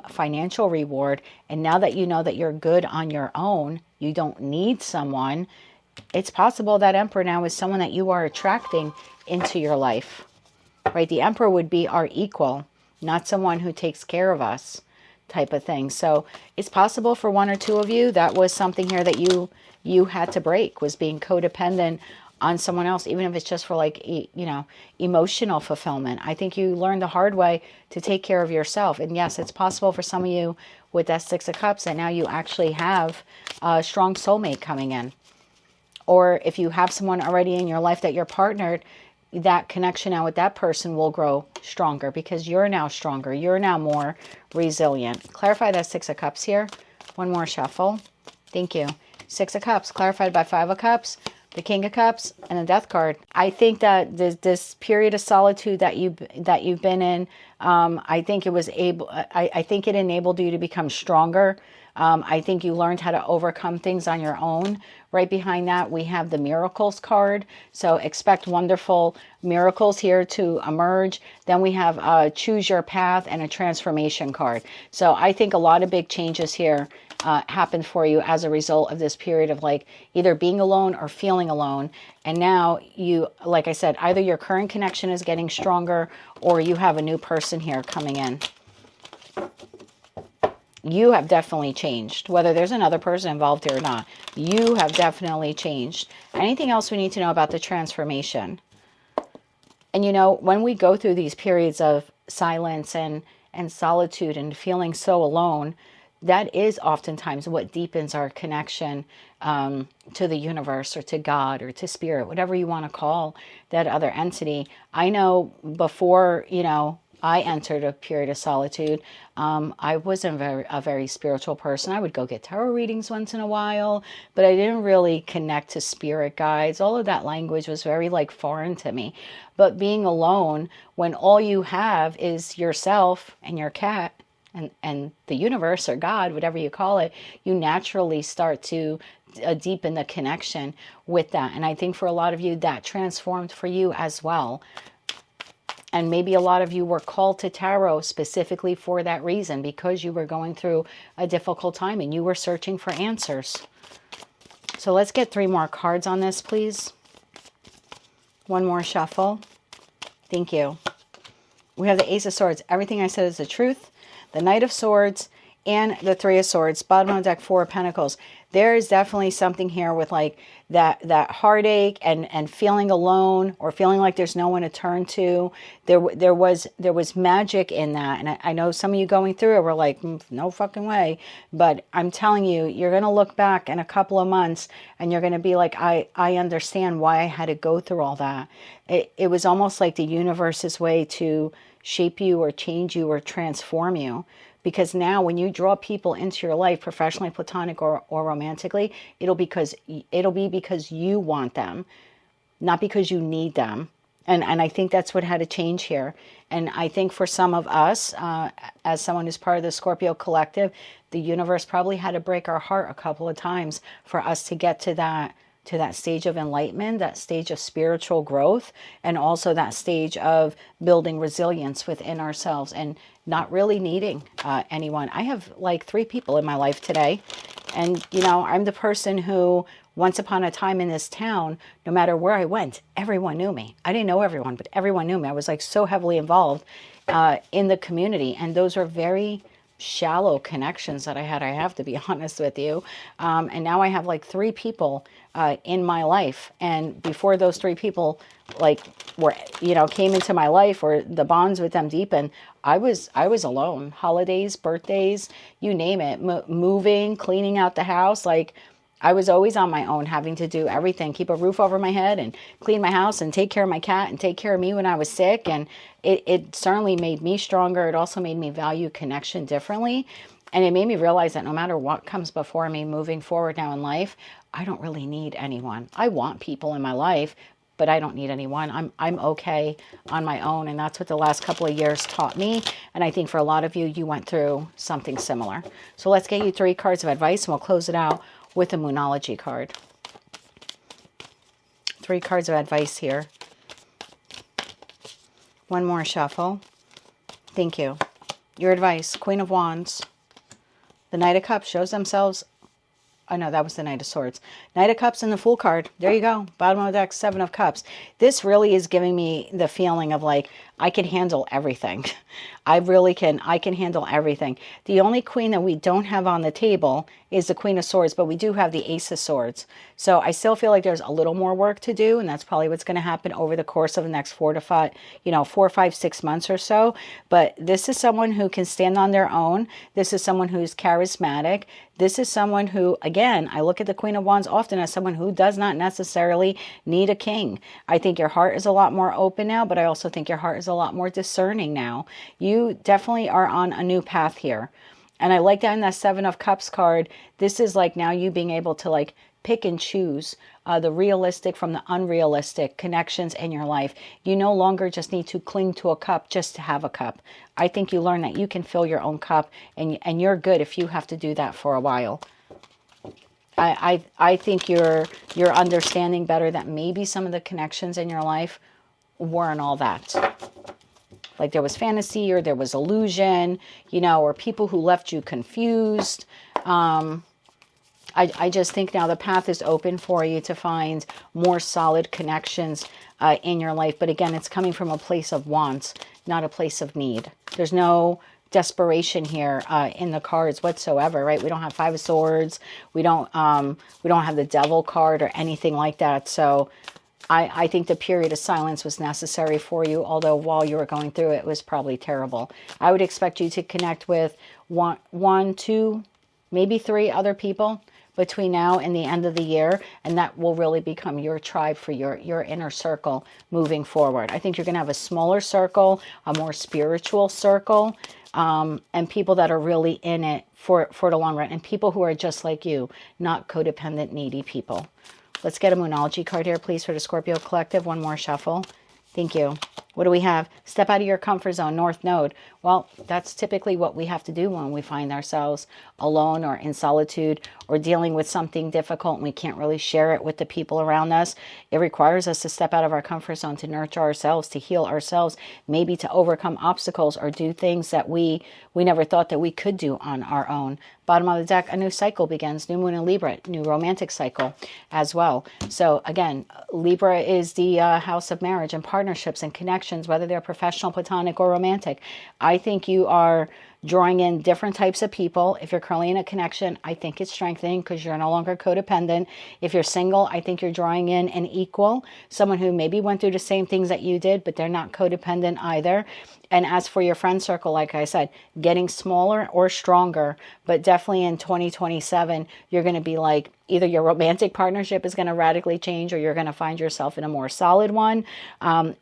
financial reward. And now that you know that you're good on your own, you don't need someone, it's possible that Emperor now is someone that you are attracting into your life, right? The Emperor would be our equal, not someone who takes care of us type of thing. So it's possible for one or two of you that was something here that you had to break, was being codependent on someone else, even if it's just for like, you know, emotional fulfillment. I think you learned the hard way to take care of yourself. And yes, it's possible for some of you with that Six of Cups that now you actually have a strong soulmate coming in. Or if you have someone already in your life that you're partnered, that connection now with that person will grow stronger because you're now stronger. You're now more resilient. Clarify that Six of Cups here. One more shuffle. Thank you. Six of Cups clarified by Five of Cups, the King of Cups, and the Death card. I think that this period of solitude that you've been in, I think it enabled you to become stronger. I think you learned how to overcome things on your own. Right behind that, we have the Miracles card. So expect wonderful miracles here to emerge. Then we have Choose Your Path and a Transformation card. So I think a lot of big changes here happened for you as a result of this period of like either being alone or feeling alone. And now you, like I said, either your current connection is getting stronger or you have a new person here coming in. You have definitely changed, whether there's another person involved here or not. You have definitely changed. Anything else we need to know about the transformation? And you know, when we go through these periods of silence and solitude and feeling so alone, that is oftentimes what deepens our connection to the universe or to God or to spirit, whatever you want to call that other entity. I know before, you know, I entered a period of solitude, I wasn't a very spiritual person. I would go get tarot readings once in a while, but I didn't really connect to spirit guides. All of that language was very like foreign to me. But being alone, when all you have is yourself and your cat and the universe or God, whatever you call it, you naturally start to deepen the connection with that. And I think for a lot of you, that transformed for you as well. And maybe a lot of you were called to tarot specifically for that reason, because you were going through a difficult time and you were searching for answers. So let's get 3 more cards on this, please. One more shuffle. Thank you. We have the Ace of Swords. Everything I said is the truth. The Knight of Swords and the Three of Swords. Bottom of the deck, Four of Pentacles. There is definitely something here with like that heartache and feeling alone or feeling like there's no one to turn to. There was magic in that. And I know some of you going through it were like, no fucking way. But I'm telling you, you're going to look back in a couple of months and you're going to be like, I understand why I had to go through all that. It was almost like the universe's way to shape you or change you or transform you. Because now when you draw people into your life, professionally, platonic, or romantically, it'll be because you want them, not because you need them. And I think that's what had to change here. And I think for some of us, as someone who's part of the Scorpio collective, the universe probably had to break our heart a couple of times for us to get to to that stage of enlightenment, that stage of spiritual growth, and also that stage of building resilience within ourselves and not really needing anyone. I have like 3 people in my life today. And, you know, I'm the person who once upon a time in this town, no matter where I went, everyone knew me. I didn't know everyone, but everyone knew me. I was like so heavily involved in the community. And those are very shallow connections that I had, I have to be honest with you. And now I have like 3 people in my life. And before those 3 people like were, you know, came into my life or the bonds with them deepened, I was alone. Holidays, birthdays, you name it, moving, cleaning out the house, like I was always on my own, having to do everything, keep a roof over my head and clean my house and take care of my cat and take care of me when I was sick. And it certainly made me stronger. It also made me value connection differently. And it made me realize that no matter what comes before me moving forward now in life, I don't really need anyone. I want people in my life, but I don't need anyone. I'm okay on my own. And that's what the last couple of years taught me. And I think for a lot of you, you went through something similar. So let's get you 3 cards of advice and we'll close it out with a Moonology card. 3 cards of advice here. One more shuffle. Thank you. Your advice, Queen of Wands. The Knight of Cups shows themselves. Oh, no, that was the Knight of Swords. Knight of Cups and the Fool card. There you go. Bottom of the deck, 7 of Cups. This really is giving me the feeling of like, I can handle everything. I really can. I can handle everything. The only queen that we don't have on the table is the Queen of Swords, but we do have the Ace of Swords. So I still feel like there's a little more work to do, and that's probably what's going to happen over the course of the next 4 to 5, 4, 5, 6 months or so. But this is someone who can stand on their own. This is someone who's charismatic. This is someone who, again, I look at the Queen of Wands often as someone who does not necessarily need a king. I think your heart is a lot more open now, but I also think your heart is a lot more discerning now. You definitely are on a new path here. And I like that in that 7 of Cups card. This is like now you being able to like pick and choose the realistic from the unrealistic connections in your life. You no longer just need to cling to a cup just to have a cup. I think you learn that you can fill your own cup, and you're good if you have to do that for a while. I think you're understanding better that maybe some of the connections in your life weren't all that. Like there was fantasy or there was illusion, or people who left you confused. I just think now the path is open for you to find more solid connections in your life. But again, it's coming from a place of want, not a place of need. There's no desperation here in the cards whatsoever, right? We don't have 5 of Swords. We don't have the Devil card or anything like that. So I think the period of silence was necessary for you, although while you were going through it, it was probably terrible. I would expect you to connect with one, 2, maybe 3 other people between now and the end of the year, and that will really become your tribe for your inner circle moving forward. I think you're going to have a smaller circle, a more spiritual circle, and people that are really in it for the long run, and people who are just like you, not codependent, needy people. Let's get a Moonology card here, please, for the Scorpio Collective. One more shuffle. Thank you. What do we have? Step out of your comfort zone, North Node. Well, that's typically what we have to do when we find ourselves alone or in solitude or dealing with something difficult and we can't really share it with the people around us. It requires us to step out of our comfort zone, to nurture ourselves, to heal ourselves, maybe to overcome obstacles or do things that we never thought that we could do on our own. Bottom of the deck, a new cycle begins. New moon in Libra, new romantic cycle as well. So again, Libra is the house of marriage and partnerships and connections, whether they're professional, platonic, or romantic. I think you are drawing in different types of people. If you're currently in a connection, I think it's strengthening because you're no longer codependent. If you're single, I think you're drawing in an equal, someone who maybe went through the same things that you did, but they're not codependent either. And as for your friend circle, like I said, getting smaller or stronger, but definitely in 2027, you're going to be like, either your romantic partnership is going to radically change, or you're going to find yourself in a more solid one,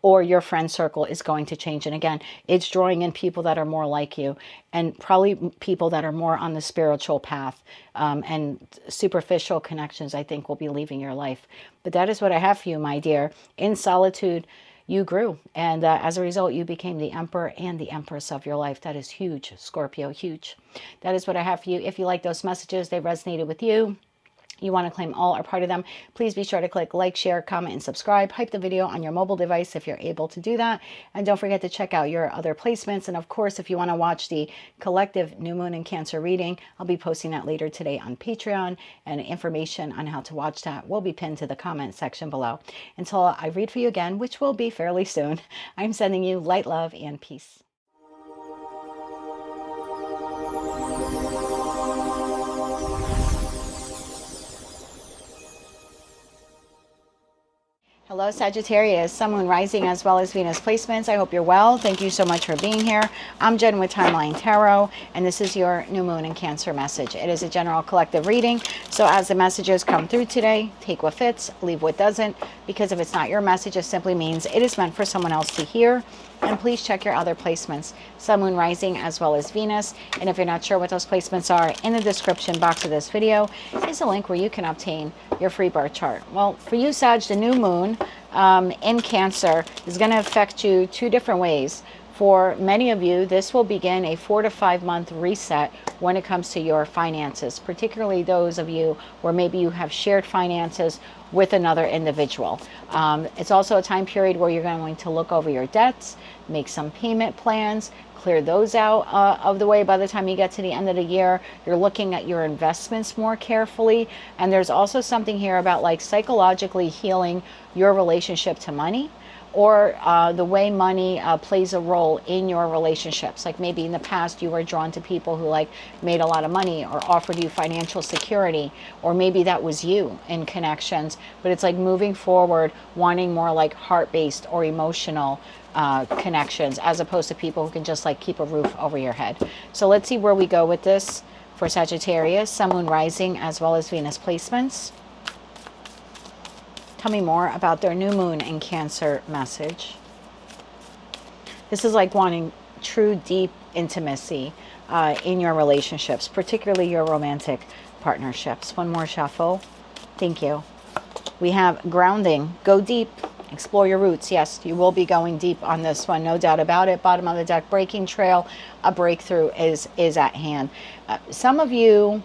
or your friend circle is going to change. And again, it's drawing in people that are more like you, and probably people that are more on the spiritual path, and superficial connections, I think, will be leaving your life. But that is what I have for you, my dear. In solitude, you grew, and as a result, you became the emperor and the empress of your life. That is huge, Scorpio, huge. That is what I have for you. If you like those messages, they resonated with you, you want to claim all or part of them, please be sure to click like, share, comment, and subscribe. Hype the video on your mobile device if you're able to do that. And don't forget to check out your other placements. And of course, if you want to watch the collective new moon and Cancer reading, I'll be posting that later today on Patreon. And information on how to watch that will be pinned to the comment section below. Until I read for you again, which will be fairly soon, I'm sending you light, love, and peace. Hello, Sagittarius, Sun, Moon, Rising, as well as Venus placements. I hope you're well. Thank you so much for being here. I'm Jen with Timeline Tarot, and this is your new moon and Cancer message. It is a general collective reading, so as the messages come through today, take what fits, leave what doesn't, because if it's not your message, it simply means it is meant for someone else to hear. And please check your other placements, Sun, Moon, Rising, as well as Venus. And if you're not sure what those placements are, in the description box of this video is a link where you can obtain your free birth chart. Well, for you, Sag, the new moon in Cancer is going to affect you two different ways. For many of you, this will begin a 4 to 5 month reset when it comes to your finances, particularly those of you where maybe you have shared finances with another individual. It's also a time period where you're going to look over your debts, make some payment plans, clear those out of the way. By the time you get to the end of the year, you're looking at your investments more carefully. And there's also something here about like psychologically healing your relationship to money, or the way money plays a role in your relationships. Like maybe in the past you were drawn to people who like made a lot of money or offered you financial security, or maybe that was you in connections, but it's like moving forward, wanting more like heart-based or emotional connections, as opposed to people who can just like keep a roof over your head. So let's see where we go with this for Sagittarius, Sun, Moon, Rising, as well as Venus placements. Tell me more about their new moon in Cancer message. This is like wanting true, deep intimacy in your relationships, particularly your romantic partnerships. One more shuffle. Thank you. We have grounding. Go deep. Explore your roots. Yes, you will be going deep on this one, no doubt about it. Bottom of the deck, breaking trail. A breakthrough is at hand. Some of you,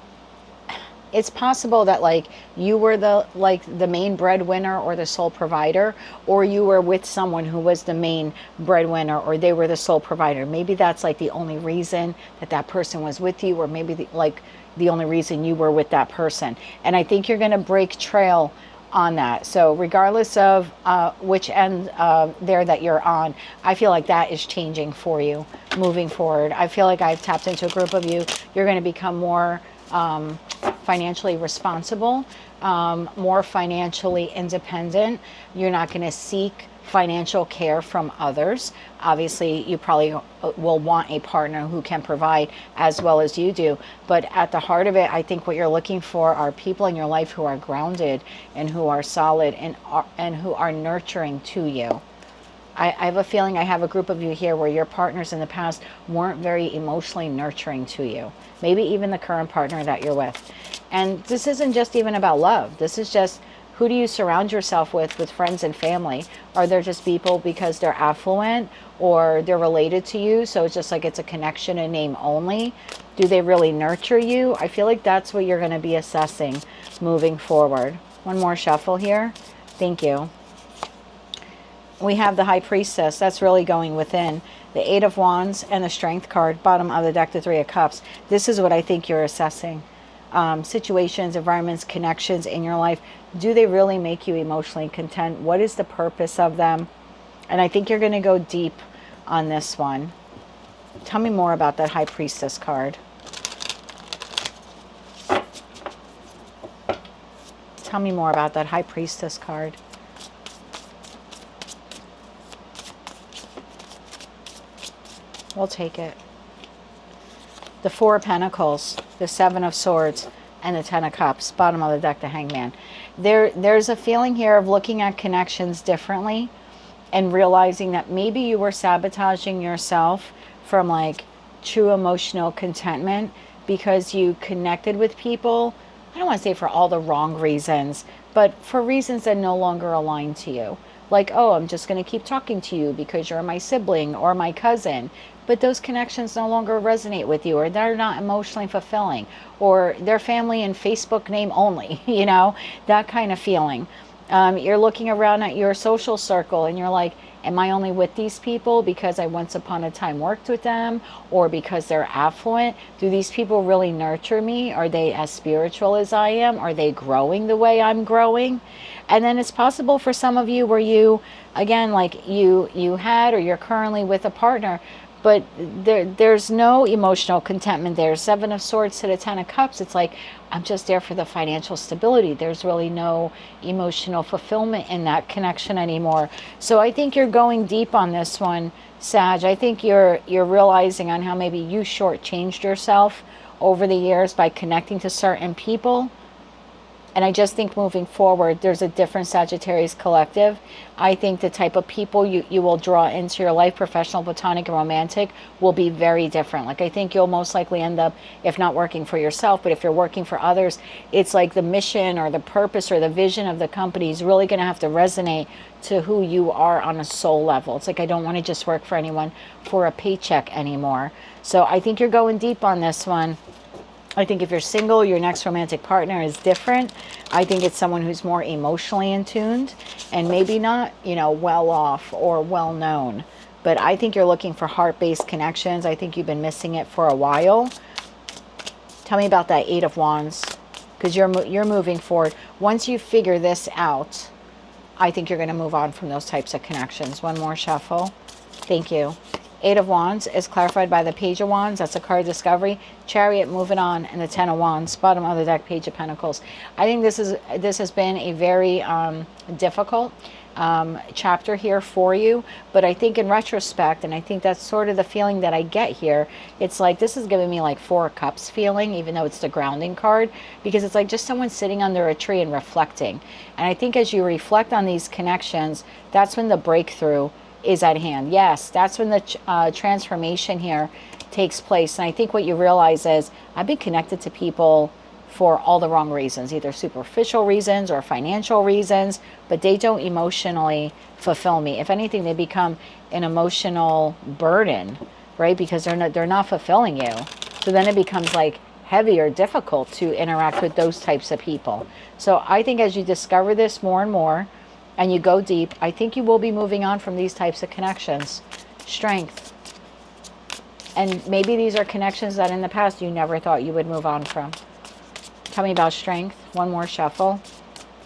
it's possible that like you were the main breadwinner or the sole provider, or you were with someone who was the main breadwinner or they were the sole provider. Maybe that's like the only reason that person was with you, or maybe the only reason you were with that person. And I think you're going to break trail on that. So regardless of which end there that you're on, I feel like that is changing for you moving forward. I feel like I've tapped into a group of you. You're going to become more financially responsible, more financially independent. You're not going to seek financial care from others. Obviously, you probably will want a partner who can provide as well as you do. But at the heart of it, I think what you're looking for are people in your life who are grounded and who are solid and who are nurturing to you. I have a feeling I have a group of you here where your partners in the past weren't very emotionally nurturing to you. Maybe even the current partner that you're with. And this isn't just even about love. This is just, who do you surround yourself with friends and family? Are there just people because they're affluent or they're related to you? So it's just like it's a connection in name only. Do they really nurture you? I feel like that's what you're going to be assessing moving forward. One more shuffle here. Thank you. We have the High Priestess. That's really going within. The Eight of Wands and the Strength card. Bottom of the deck, the Three of Cups. This is what I think you're assessing. Situations, environments, connections in your life. Do they really make you emotionally content? What is the purpose of them? And I think you're going to go deep on this one. Tell me more about that High Priestess card. Tell me more about that High Priestess card. We'll take it. The Four of Pentacles, the Seven of Swords, and the Ten of Cups. Bottom of the deck, the Hangman. There's a feeling here of looking at connections differently and realizing that maybe you were sabotaging yourself from like true emotional contentment because you connected with people, I don't want to say for all the wrong reasons, but for reasons that no longer align to you. like, oh, I'm just going to keep talking to you because you're my sibling or my cousin. But those connections no longer resonate with you, or they're not emotionally fulfilling, or they're family and Facebook name only, you know, that kind of feeling. You're looking around at your social circle and you're like, am I only with these people because I once upon a time worked with them, or because they're affluent? Do these people really nurture me? Are they as spiritual as I am? Are they growing the way I'm growing? And then it's possible for some of you where you, again, like you had or you're currently with a partner, but there's no emotional contentment there. Seven of Swords to the Ten of Cups. It's like, I'm just there for the financial stability. There's really no emotional fulfillment in that connection anymore. So I think you're going deep on this one, Sag. I think you're realizing on how maybe you shortchanged yourself over the years by connecting to certain people. And I just think moving forward, there's a different Sagittarius collective. I think the type of people you will draw into your life, professional, platonic, and romantic, will be very different. Like, I think you'll most likely end up, if not working for yourself, but if you're working for others, it's like the mission or the purpose or the vision of the company is really going to have to resonate to who you are on a soul level. It's like, I don't want to just work for anyone for a paycheck anymore. So I think you're going deep on this one. I think if you're single, your next romantic partner is different. I think it's someone who's more emotionally in tuned and maybe not, you know, well off or well known. But I think you're looking for heart-based connections. I think you've been missing it for a while. Tell me about that Eight of Wands, because you're moving forward. Once you figure this out, I think you're going to move on from those types of connections. One more shuffle. Thank you. Eight of Wands is clarified by the Page of Wands. That's a card discovery. Chariot, moving on, and the Ten of Wands. Bottom of the deck, Page of Pentacles. I think this has been a very difficult chapter here for you. But I think in retrospect, and I think that's sort of the feeling that I get here, it's like this is giving me like Four of Cups feeling, even though it's the grounding card, because it's like just someone sitting under a tree and reflecting. And I think as you reflect on these connections, that's when the breakthrough is at hand. Yes, that's when the transformation here takes place. And I think what you realize is I've been connected to people for all the wrong reasons, either superficial reasons or financial reasons, but they don't emotionally fulfill me. If anything, they become an emotional burden, right? Because they're not fulfilling you. So then it becomes like heavy or difficult to interact with those types of people. So I think as you discover this more and more, and you go deep, I think you will be moving on from these types of connections. Strength. And maybe these are connections that in the past you never thought you would move on from. Tell me about strength. One more shuffle.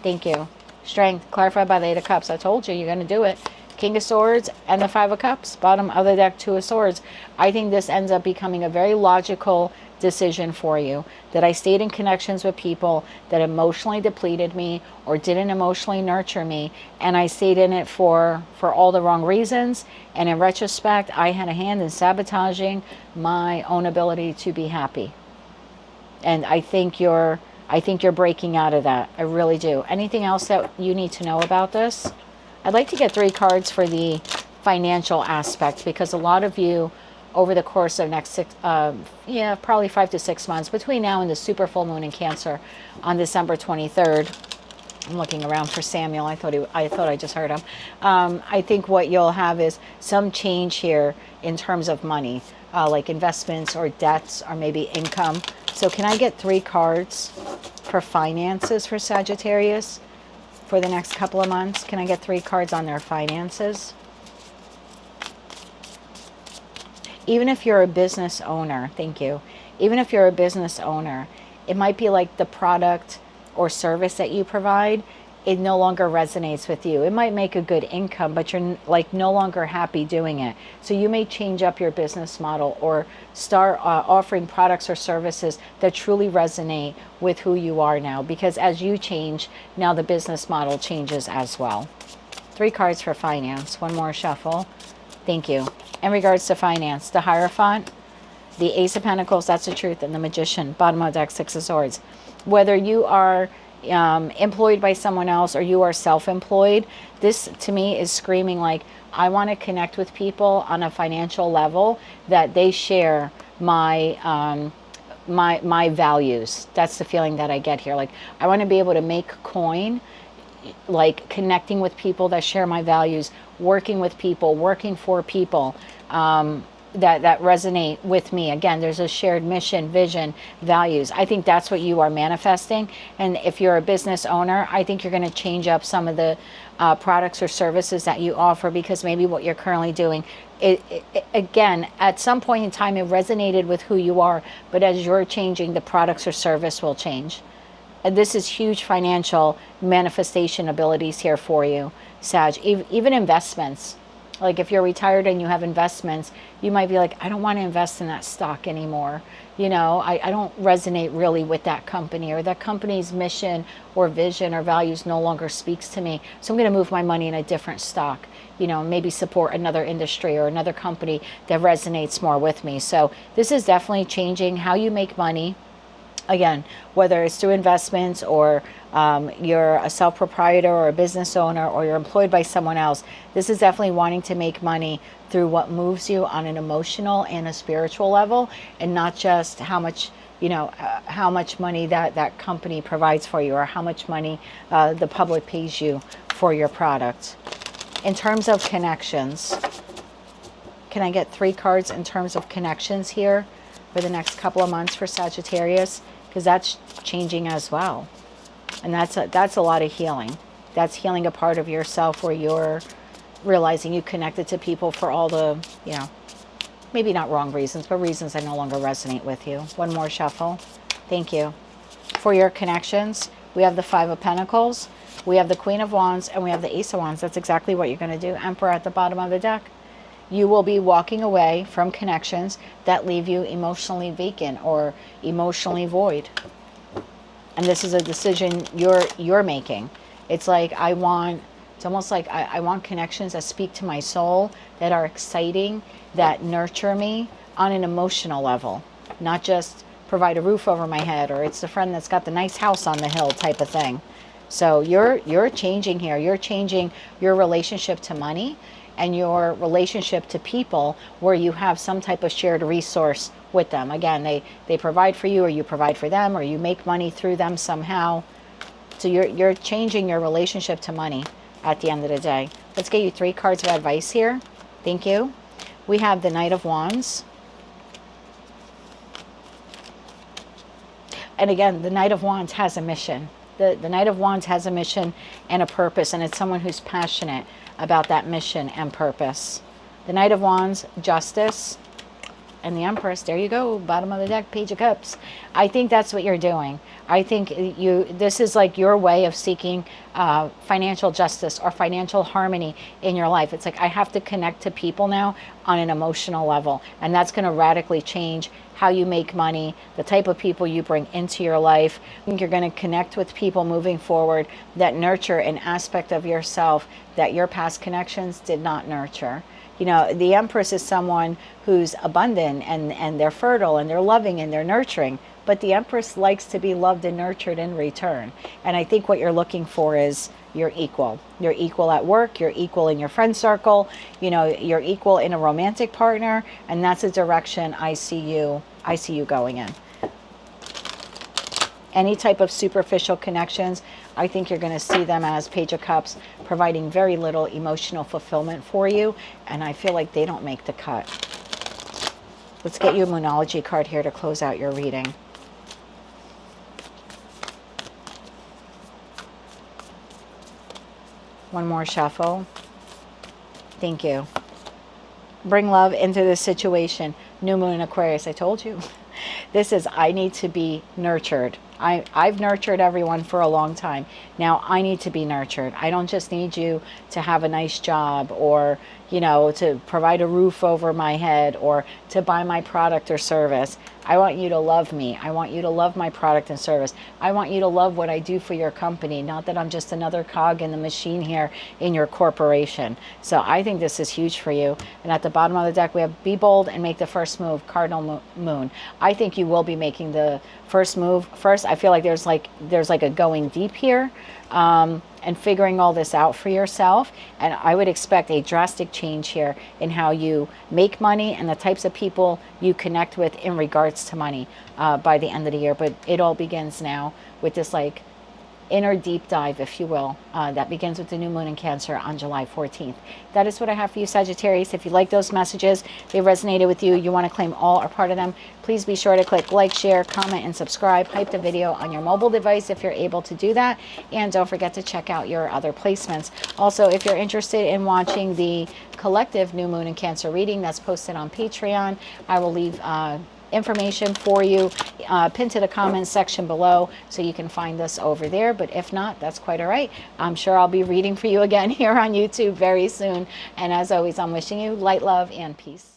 Thank you. Strength, clarified by the Eight of Cups. I told you, you're going to do it. King of Swords and the Five of Cups. Bottom of the deck, Two of Swords. I think this ends up becoming a very logical decision for you, that I stayed in connections with people that emotionally depleted me or didn't emotionally nurture me, and I stayed in it for all the wrong reasons. And in retrospect, I had a hand in sabotaging my own ability to be happy. And I think you're breaking out of that. I really do. Anything else that you need to know about this? I'd like to get 3 cards for the financial aspect, because a lot of you over the course of next probably 5 to 6 months, between now and the super full moon in Cancer on December 23rd. I'm looking around for Samuel. I thought I just heard him. I think what you'll have is some change here in terms of money, like investments or debts or maybe income. So can I get 3 cards for finances for Sagittarius for the next couple of months? Can I get 3 cards on their finances? Even if you're a business owner, thank you. Even if you're a business owner, it might be like the product or service that you provide, it no longer resonates with you. It might make a good income, but you're like no longer happy doing it. So you may change up your business model or start offering products or services that truly resonate with who you are now. Because as you change, now the business model changes as well. 3 cards for finance. One more shuffle. Thank you. In regards to finance, the Hierophant, the Ace of Pentacles, that's the Truth, and the Magician. Bottom of the deck, Six of Swords. Whether you are employed by someone else or you are self-employed, this to me is screaming like, I want to connect with people on a financial level that they share my my values. That's the feeling that I get here. Like, I want to be able to make coin like connecting with people that share my values, working with people, working for people that resonate with me. Again, there's a shared mission, vision, values. I think that's what you are manifesting. And if you're a business owner, I think you're going to change up some of the products or services that you offer, because maybe what you're currently doing, again, at some point in time, it resonated with who you are, but as you're changing, the products or service will change. And this is huge financial manifestation abilities here for you, Sag. Even investments. Like if you're retired and you have investments, you might be like, I don't want to invest in that stock anymore. You know, I don't resonate really with that company, or that company's mission or vision or values no longer speaks to me. So I'm going to move my money in a different stock, you know, maybe support another industry or another company that resonates more with me. So this is definitely changing how you make money. Again, whether it's through investments, or you're a self-proprietor or a business owner, or you're employed by someone else, this is definitely wanting to make money through what moves you on an emotional and a spiritual level, and not just how much, you know, how much money that company provides for you, or how much money the public pays you for your product. In terms of connections, can I get 3 cards in terms of connections here for the next couple of months for Sagittarius? Because that's changing as well. And that's a lot of healing. That's healing a part of yourself where you're realizing you connected to people for all the, you know, maybe not wrong reasons, but reasons that no longer resonate with you. One more shuffle. Thank you. For your connections, we have the 5 of Pentacles, we have the Queen of Wands, and we have the Ace of Wands. That's exactly what you're going to do. Emperor at the bottom of the deck. You will be walking away from connections that leave you emotionally vacant or emotionally void. And this is a decision you're making. It's like it's almost like I want connections that speak to my soul, that are exciting, that nurture me on an emotional level, not just provide a roof over my head, or it's the friend that's got the nice house on the hill type of thing. So you're changing here. You're changing your relationship to money and your relationship to people, where you have some type of shared resource with them. Again, they provide for you, or you provide for them, or you make money through them somehow. So you're changing your relationship to money at the end of the day. Let's get you 3 cards of advice here. Thank you. We have the Knight of Wands. And again, the Knight of Wands has a mission. The Knight of Wands has a mission and a purpose, and it's someone who's passionate about that mission and purpose. The Knight of Wands, Justice, and the Empress. There you go, bottom of the deck, Page of Cups. I think that's what you're doing. I think this is like your way of seeking financial justice or financial harmony in your life. It's like, I have to connect to people now on an emotional level, and that's going to radically change how you make money, the type of people you bring into your life. I think you're going to connect with people moving forward that nurture an aspect of yourself that your past connections did not nurture. You know, the Empress is someone who's abundant, and they're fertile, and they're loving, and they're nurturing. But the Empress likes to be loved and nurtured in return. And I think what you're looking for is you're equal. You're equal at work. You're equal in your friend circle. You know, you're equal in a romantic partner. And that's a direction I see you going in. Any type of superficial connections, I think you're going to see them as Page of Cups, providing very little emotional fulfillment for you. And I feel like they don't make the cut. Let's get you a Moonology card here to close out your reading. One more shuffle. Thank you. Bring love into this situation. New Moon in Aquarius, I told you. This is, I need to be nurtured. I've nurtured everyone for a long time. Now I need to be nurtured. I don't just need you to have a nice job, or, you know, to provide a roof over my head, or to buy my product or service. I want you to love me. I want you to love my product and service. I want you to love what I do for your company, not that I'm just another cog in the machine here in your corporation. So I think this is huge for you. And at the bottom of the deck, we have be bold and make the first move, Cardinal Moon. I think you will be making the first move first. I feel like there's like a going deep here, and figuring all this out for yourself. And I would expect a drastic change here in how you make money and the types of people you connect with in regards to money by the end of the year. But it all begins now with this like inner deep dive, if you will, that begins with the new moon in Cancer on July 14th. That is what I have for you, Sagittarius. If you like those messages, they resonated with you, you want to claim all or part of them, please be sure to click like, share, comment, and subscribe. Hype the video on your mobile device if you're able to do that. And don't forget to check out your other placements. Also, if you're interested in watching the collective new moon in Cancer reading that's posted on Patreon, I will leave information for you pinned to the comments section below, so you can find us over there. But if not, that's quite all right. I'm sure I'll be reading for you again here on YouTube very soon. And as always, I'm wishing you light, love, and peace.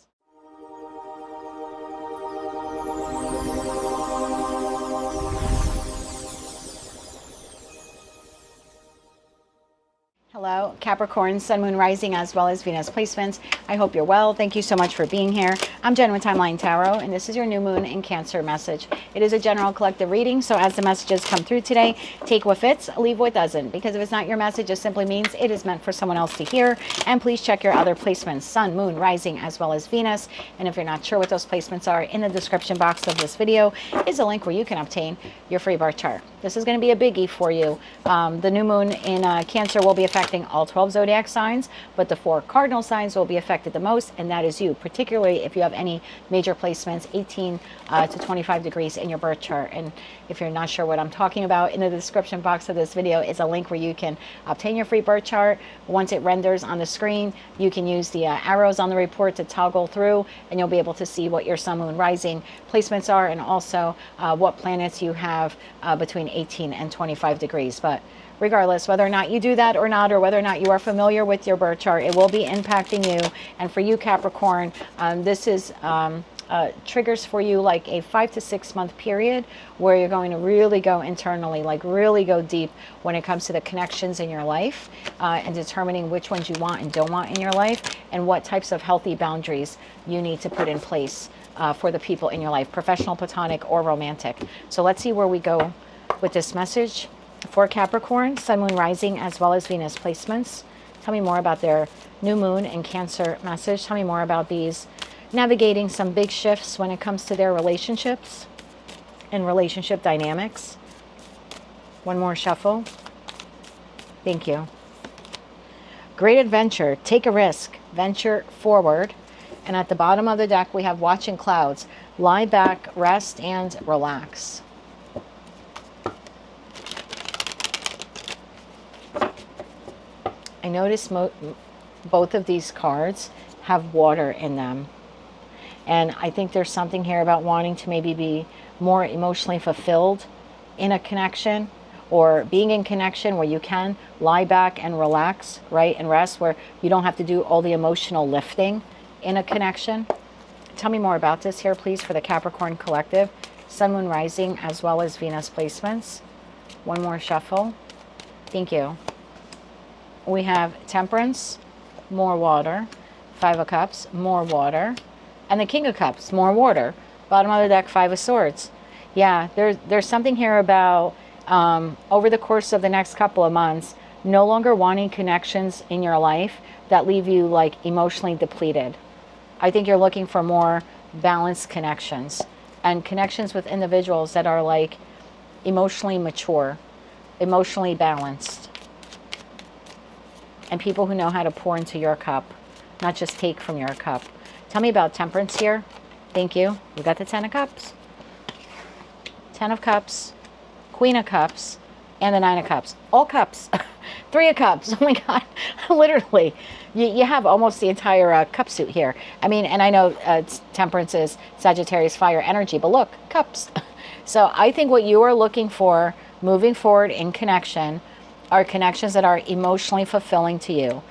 Hello, Capricorn, Sun, Moon, Rising, as well as Venus placements. I hope you're well. Thank you so much for being here. I'm Jen with Timeline Tarot, and this is your new moon in Cancer message. It is a general collective reading, so as the messages come through today, take what fits, leave what doesn't. Because if it's not your message, it simply means it is meant for someone else to hear. And please check your other placements, Sun, Moon, Rising, as well as Venus. And if you're not sure what those placements are, in the description box of this video is a link where you can obtain your free birth chart. This is going to be a biggie for you. The new moon in Cancer will be affecting all 12 zodiac signs, but the 4 cardinal signs will be affected the most, and that is you, particularly if you have any major placements 18 to 25 degrees in your birth chart. And if you're not sure what I'm talking about, in the description box of this video is a link where you can obtain your free birth chart. Once it renders on the screen, you can use the arrows on the report to toggle through, and you'll be able to see what your Sun, Moon, Rising placements are, and also what planets you have between 18 and 25 degrees. But regardless, whether or not you do that or not, or whether or not you are familiar with your birth chart, it will be impacting you. And for you, Capricorn, this is triggers for you like a 5 to 6 month period where you're going to really go internally, like really go deep when it comes to the connections in your life, and determining which ones you want and don't want in your life, and what types of healthy boundaries you need to put in place for the people in your life, professional, platonic, or romantic. So let's see where we go with this message for Capricorn, Sun, Moon, Rising, as well as Venus placements. Tell me more about their new moon and Cancer message. Tell me more about these navigating some big shifts when it comes to their relationships and relationship dynamics. One more shuffle. Thank you. Great adventure. Take a risk. Venture forward. And at the bottom of the deck, we have watching clouds. Lie back, rest, and relax. I noticed both of these cards have water in them. And I think there's something here about wanting to maybe be more emotionally fulfilled in a connection, or being in connection where you can lie back and relax, right? And rest, where you don't have to do all the emotional lifting in a connection. Tell me more about this here, please, for the Capricorn collective, Sun, Moon, Rising, as well as Venus placements. One more shuffle. Thank you. We have Temperance, more water, 5 of Cups, more water, and the King of Cups, more water. Bottom of the deck, 5 of Swords. Yeah, there's something here about over the course of the next couple of months, no longer wanting connections in your life that leave you like emotionally depleted. I think you're looking for more balanced connections, and connections with individuals that are like emotionally mature, emotionally balanced, and people who know how to pour into your cup, not just take from your cup. Tell me about Temperance here. Thank you. We got the 10 of Cups, 10 of Cups, Queen of Cups, and the 9 of Cups. All cups. 3 of Cups. Oh my God. Literally. You have almost the entire cup suit here. I mean, and I know Temperance is Sagittarius fire energy, but look, cups. So I think what you are looking for moving forward in connection are connections that are emotionally fulfilling to you.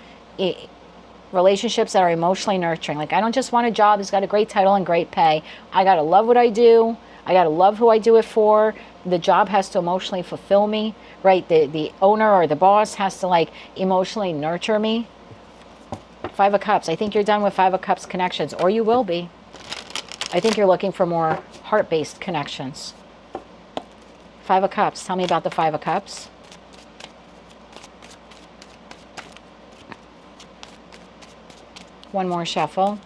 Relationships that are emotionally nurturing. Like, I don't just want a job that's got a great title and great pay. I got to love what I do. I got to love who I do it for. The job has to emotionally fulfill me, right? The owner or the boss has to like emotionally nurture me. 5 of Cups. I think you're done with 5 of Cups connections, or you will be. I think you're looking for more heart-based connections. 5 of Cups. Tell me about the 5 of Cups. One more shuffle.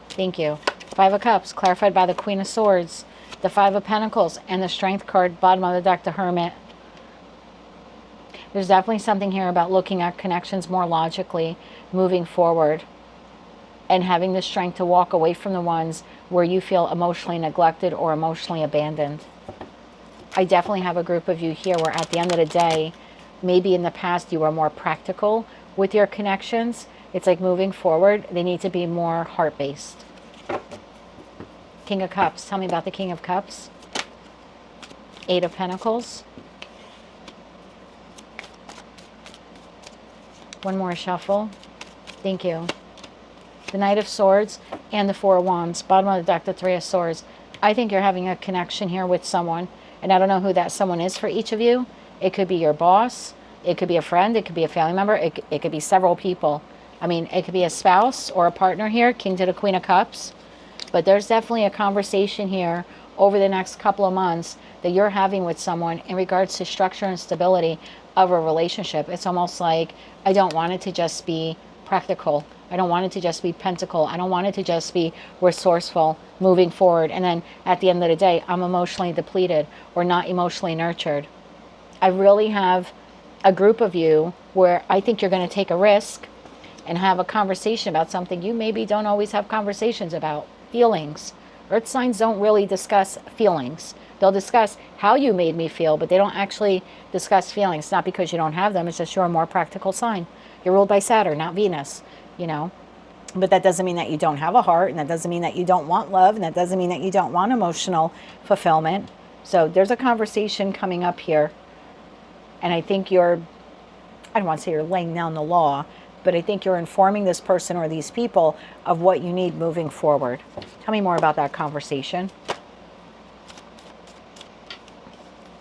Thank you. 5 of Cups, clarified by the Queen of Swords, the 5 of Pentacles, and the Strength card, bottom of the deck, the Hermit. There's definitely something here about looking at connections more logically, moving forward, and having the strength to walk away from the ones where you feel emotionally neglected or emotionally abandoned. I definitely have a group of you here where at the end of the day, maybe in the past you were more practical with your connections. It's like moving forward, they need to be more heart-based. King of Cups. Tell me about the King of Cups. Eight of Pentacles. One more shuffle. Thank you. The Knight of Swords and the Four of Wands. Bottom of the deck, the Three of Swords. I think you're having a connection here with someone. And I don't know who that someone is for each of you. It could be your boss. It could be a friend. It could be a family member. It could be several people. I mean, it could be a spouse or a partner here. King to the Queen of Cups. But there's definitely a conversation here over the next couple of months that you're having with someone in regards to structure and stability of a relationship. It's almost like, I don't want it to just be practical. I don't want it to just be pentacle. I don't want it to just be resourceful moving forward. And then at the end of the day, I'm emotionally depleted or not emotionally nurtured. I really have a group of you where I think you're going to take a risk and have a conversation about something you maybe don't always have conversations about. Feelings. Earth signs don't really discuss feelings. They'll discuss how you made me feel, but they don't actually discuss feelings. Not because you don't have them, it's just you're a more practical sign. You're ruled by Saturn, not Venus, you know. But that doesn't mean that you don't have a heart, and that doesn't mean that you don't want love, and that doesn't mean that you don't want emotional fulfillment. So there's a conversation coming up here, and I think I don't want to say you're laying down the law, but I think you're informing this person or these people of what you need moving forward. Tell me more about that conversation.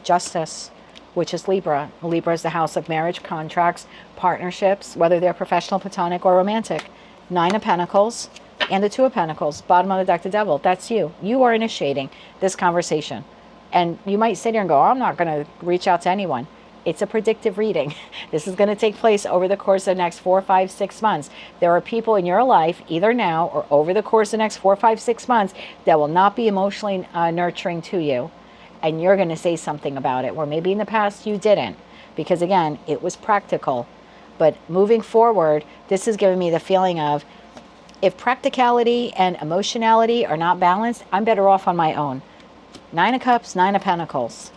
Justice, which is Libra. Libra is the house of marriage, contracts, partnerships, whether they're professional, platonic, or romantic. Nine of Pentacles and the Two of Pentacles. Bottom of the deck, the Devil. That's you. You are initiating this conversation. And you might sit here and go, oh, I'm not going to reach out to anyone. It's a predictive reading. This is going to take place over the course of the next 4, 5, 6 months. There are people in your life, either now or over the course of the next 4, 5, 6 months, that will not be emotionally nurturing to you. And you're going to say something about it, where maybe in the past you didn't. Because again, it was practical. But moving forward, this is giving me the feeling of, if practicality and emotionality are not balanced, I'm better off on my own. Nine of Cups, Nine of Pentacles.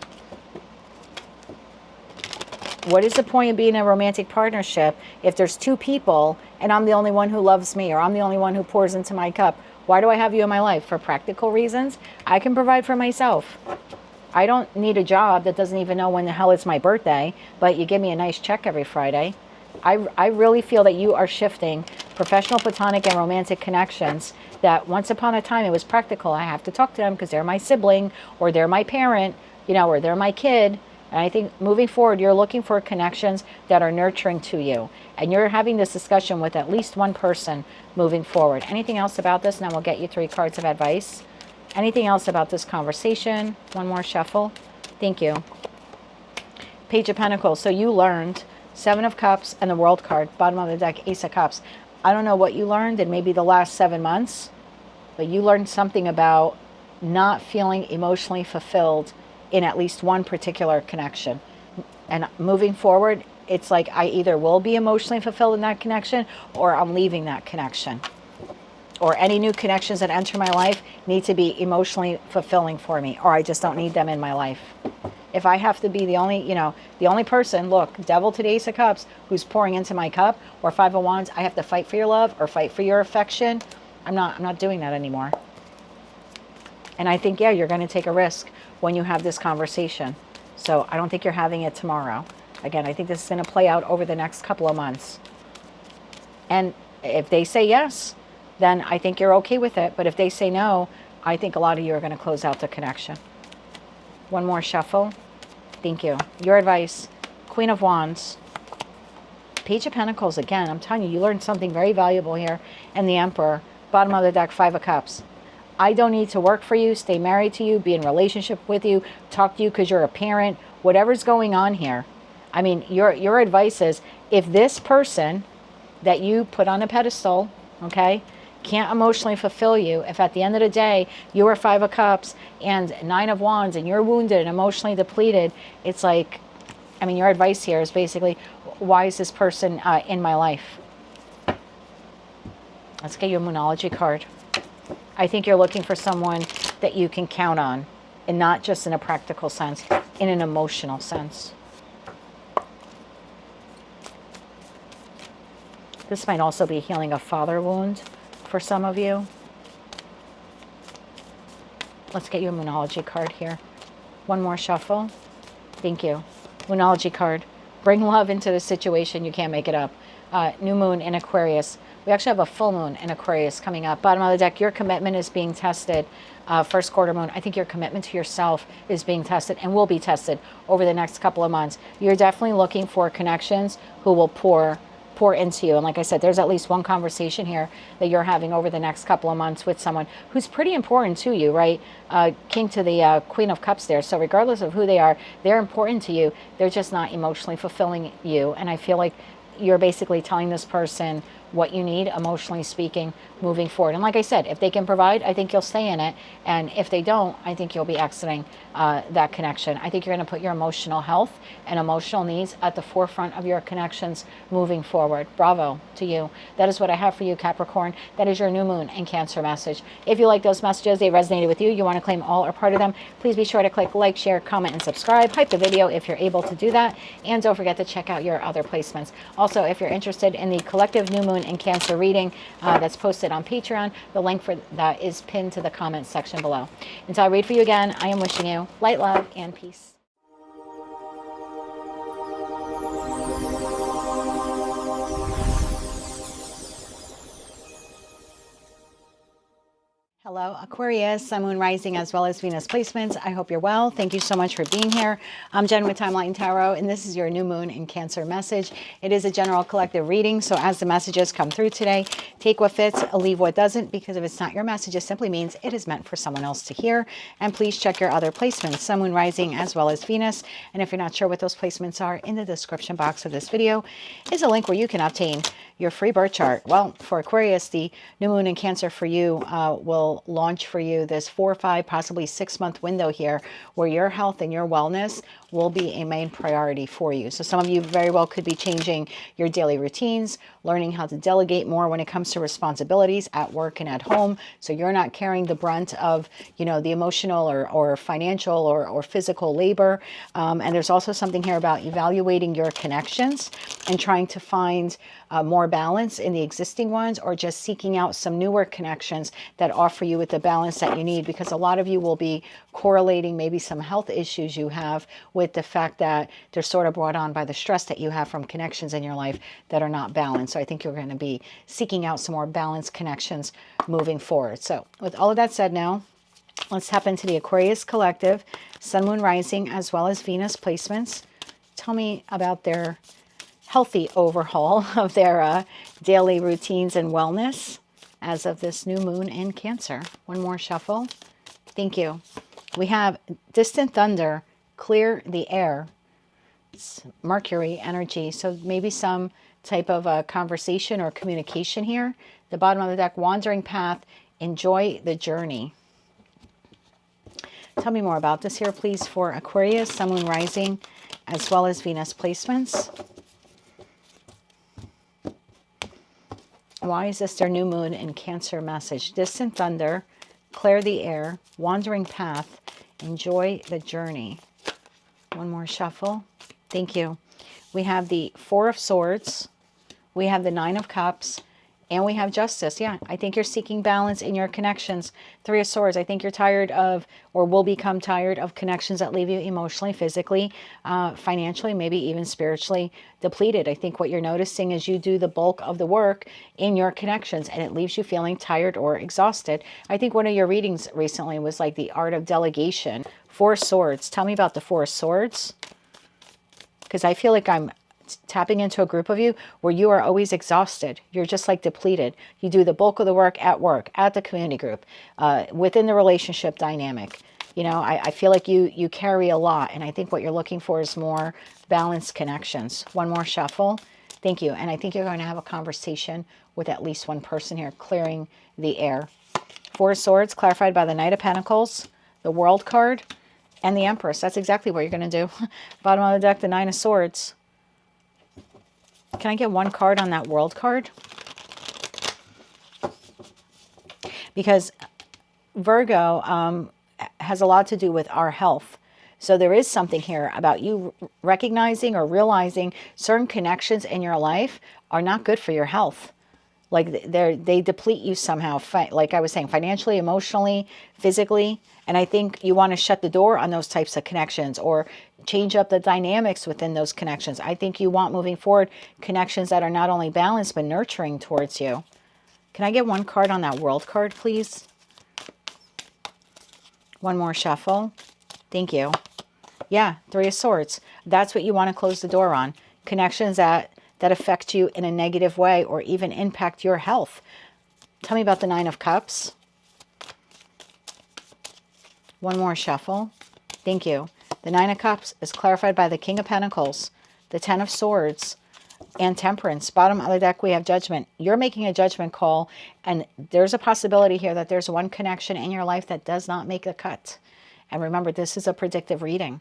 What is the point of being in a romantic partnership if there's two people and I'm the only one who loves me, or I'm the only one who pours into my cup? Why do I have you in my life? For practical reasons? I can provide for myself. I don't need a job that doesn't even know when the hell it's my birthday, but you give me a nice check every Friday. I really feel that you are shifting professional, platonic, and romantic connections that once upon a time it was practical. I have to talk to them because they're my sibling, or they're my parent, you know, or they're my kid. And I think moving forward, you're looking for connections that are nurturing to you. And you're having this discussion with at least one person moving forward. Anything else about this? And then we'll get you 3 cards of advice. Anything else about this conversation? One more shuffle. Thank you. Page of Pentacles. So you learned 7 of Cups and the World card. Bottom of the deck, Ace of Cups. I don't know what you learned in maybe the last 7 months, but you learned something about not feeling emotionally fulfilled in at least one particular connection. And moving forward, it's like I either will be emotionally fulfilled in that connection, or I'm leaving that connection. Or any new connections that enter my life need to be emotionally fulfilling for me, or I just don't need them in my life. If I have to be the only, the only person, look, Devil to the Ace of Cups, who's pouring into my cup, or 5 of Wands, I have to fight for your love or fight for your affection. I'm not doing that anymore. And I think, yeah, you're going to take a risk when you have this conversation. So I don't think you're having it tomorrow. Again, I think this is going to play out over the next couple of months. And if they say yes, then I think you're okay with it. But if they say no, I think a lot of you are going to close out the connection. One more shuffle. Thank you. Your advice, Queen of Wands. Page of Pentacles again. I'm telling you, you learned something very valuable here. And the Emperor. Bottom of the deck, 5 of Cups. I don't need to work for you, stay married to you, be in relationship with you, talk to you because you're a parent, whatever's going on here. I mean, your advice is, if this person that you put on a pedestal, okay, can't emotionally fulfill you, if at the end of the day you are 5 of Cups and 9 of Wands and you're wounded and emotionally depleted, it's like, I mean, your advice here is basically, why is this person in my life? Let's get you a Moonology card. I think you're looking for someone that you can count on, and not just in a practical sense, in an emotional sense. This might also be healing a father wound for some of you. Let's get you a Moonology card here. One more shuffle. Thank you. Moonology card. Bring love into the situation. You can't make it up. New moon in Aquarius. We actually have a full moon in Aquarius coming up. Bottom of the deck, your commitment is being tested. First quarter moon, I think your commitment to yourself is being tested and will be tested over the next couple of months. You're definitely looking for connections who will pour into you. And like I said, there's at least one conversation here that you're having over the next couple of months with someone who's pretty important to you, right? King to the Queen of Cups there. So regardless of who they are, they're important to you. They're just not emotionally fulfilling you. And I feel like you're basically telling this person what you need, emotionally speaking, moving forward. And like I said, if they can provide, I think you'll stay in it. And if they don't, I think you'll be exiting that connection. I think you're going to put your emotional health and emotional needs at the forefront of your connections moving forward. Bravo to you. That is what I have for you, Capricorn. That is your new moon and Cancer message. If you like those messages, they resonated with you, you want to claim all or part of them, please be sure to click like, share, comment, and subscribe. Hype the video if you're able to do that. And don't forget to check out your other placements. Also, if you're interested in the collective new moon and Cancer reading that's posted on Patreon, the link for that is pinned to the comments section below. Until I read for you again, I am wishing you light, love, and peace. Hello, Aquarius, Sun, Moon, Rising, as well as Venus placements. I hope you're well. Thank you so much for being here. I'm Jen with Timeline Tarot, and this is your new moon in Cancer message. It is a general collective reading, so as the messages come through today, take what fits, leave what doesn't, because if it's not your message, it simply means it is meant for someone else to hear. And please check your other placements, Sun, Moon, Rising, as well as Venus. And if you're not sure what those placements are, in the description box of this video is a link where you can obtain your free birth chart. Well, for Aquarius, the new moon in Cancer for you will launch for you this 4, 5, possibly 6-month window here where your health and your wellness will be a main priority for you. So some of you very well could be changing your daily routines, learning how to delegate more when it comes to responsibilities at work and at home. So you're not carrying the brunt of, you know, the emotional or financial or physical labor. And there's also something here about evaluating your connections and trying to find more balance in the existing ones, or just seeking out some newer connections that offer you with the balance that you need, because a lot of you will be correlating maybe some health issues you have with the fact that they're sort of brought on by the stress that you have from connections in your life that are not balanced. So I think you're going to be seeking out some more balanced connections moving forward. So with all of that said now, let's tap into the Aquarius collective, Sun, Moon, Rising, as well as Venus placements. Tell me about their healthy overhaul of their daily routines and wellness as of this new moon in Cancer. One more shuffle. Thank you. We have distant thunder, clear the air. It's Mercury energy, so maybe some type of a conversation or communication here. The bottom of the deck, wandering path, enjoy the journey. Tell me more about this here, please, for Aquarius, Sun, Moon, Rising, as well as Venus placements. Why is this their new moon in Cancer message? Distant thunder, clear the air, wandering path, enjoy the journey. One more shuffle. Thank you. We have the Four of Swords. We have the Nine of Cups. And we have Justice. Yeah, I think you're seeking balance in your connections. Three of Swords. I think you're tired of, or will become tired of, connections that leave you emotionally, physically, financially, maybe even spiritually depleted. I think what you're noticing is you do the bulk of the work in your connections and it leaves you feeling tired or exhausted. I think one of your readings recently was like the art of delegation. Four of Swords. Tell me about the Four of Swords. Because I feel like I'm tapping into a group of you where you are always exhausted. You're just like depleted. You do the bulk of the work, at the community group, within the relationship dynamic. You know, I feel like you carry a lot, and I think what you're looking for is more balanced connections. One more shuffle. Thank you. And I think you're going to have a conversation with at least one person here, clearing the air. Four of Swords, clarified by the Knight of Pentacles, the World card, And the Empress. That's exactly what you're going to do. Bottom of the deck, the Nine of Swords. Can I get one card on that World card? Because Virgo has a lot to do with our health. So there is something here about you recognizing or realizing certain connections in your life are not good for your health. Like they deplete you somehow, like I was saying, financially, emotionally, physically. And I think you want to shut the door on those types of connections or change up the dynamics within those connections. I think you want moving forward connections that are not only balanced but nurturing towards you. Can I get one card on that World card, please? One more shuffle. Thank you. Yeah, Three of Swords. That's what you want to close the door on. Connections that affect you in a negative way or even impact your health. Tell me about the Nine of Cups. One more shuffle. Thank you. The Nine of Cups is clarified by the King of Pentacles, the Ten of Swords, and Temperance. Bottom of the deck, we have Judgment. You're making a judgment call, and there's a possibility here that there's one connection in your life that does not make the cut. And remember, this is a predictive reading.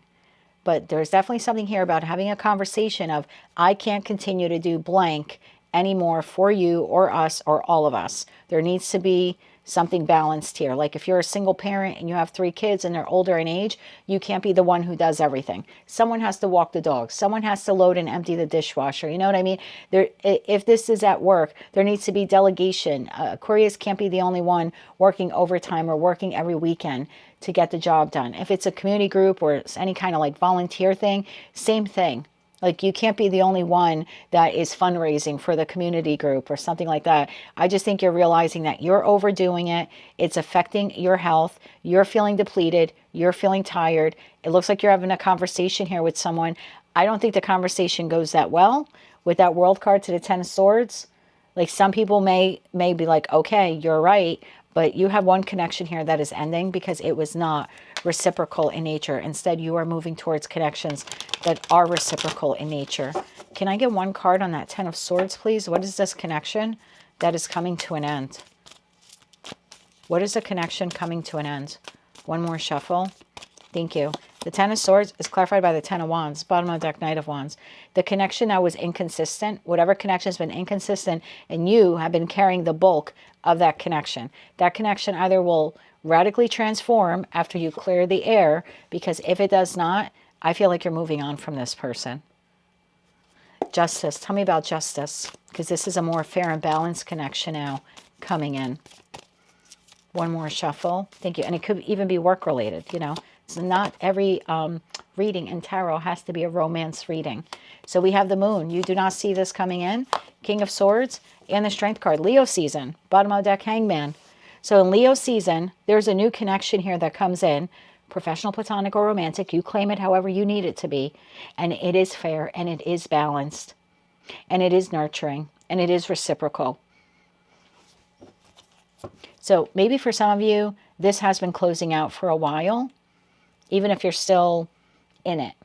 But there's definitely something here about having a conversation of, I can't continue to do blank anymore for you or us or all of us. There needs to be something balanced here. Like if you're a single parent and you have 3 kids and they're older in age, you can't be the one who does everything. Someone has to walk the dog. Someone has to load and empty the dishwasher. You know what I mean? If this is at work, there needs to be delegation. Aquarius can't be the only one working overtime or working every weekend to get the job done. If it's a community group or it's any kind of like volunteer thing, same thing. Like you can't be the only one that is fundraising for the community group or something like that. I just think you're realizing that you're overdoing it. It's affecting your health. You're feeling depleted. You're feeling tired. It looks like you're having a conversation here with someone. I don't think the conversation goes that well with that World card to the Ten of Swords. Like some people may be like, okay, you're right. But you have one connection here that is ending because it was not reciprocal in nature. Instead, you are moving towards connections that are reciprocal in nature. Can I get one card on that Ten of Swords, please? What is this connection that is coming to an end? What is a connection coming to an end? One more shuffle. Thank you. The Ten of Swords is clarified by the Ten of Wands. Bottom of the deck, Knight of Wands. The connection that was inconsistent, whatever connection has been inconsistent, and you have been carrying the bulk of that connection. That connection either will radically transform after you clear the air, because if it does not, I feel like you're moving on from this person. Justice. Tell me about justice, because this is a more fair and balanced connection now coming in. One more shuffle. Thank you. And it could even be work-related, you know. So not every reading in tarot has to be a romance reading. So we have the Moon. You do not see this coming in. King of Swords and the Strength card. Leo season. Bottom of the deck, Hangman. So in Leo season, there's a new connection here that comes in. Professional, platonic, or romantic. You claim it however you need it to be. And it is fair and it is balanced. And it is nurturing. And it is reciprocal. So maybe for some of you, this has been closing out for a while. Even if you're still in it,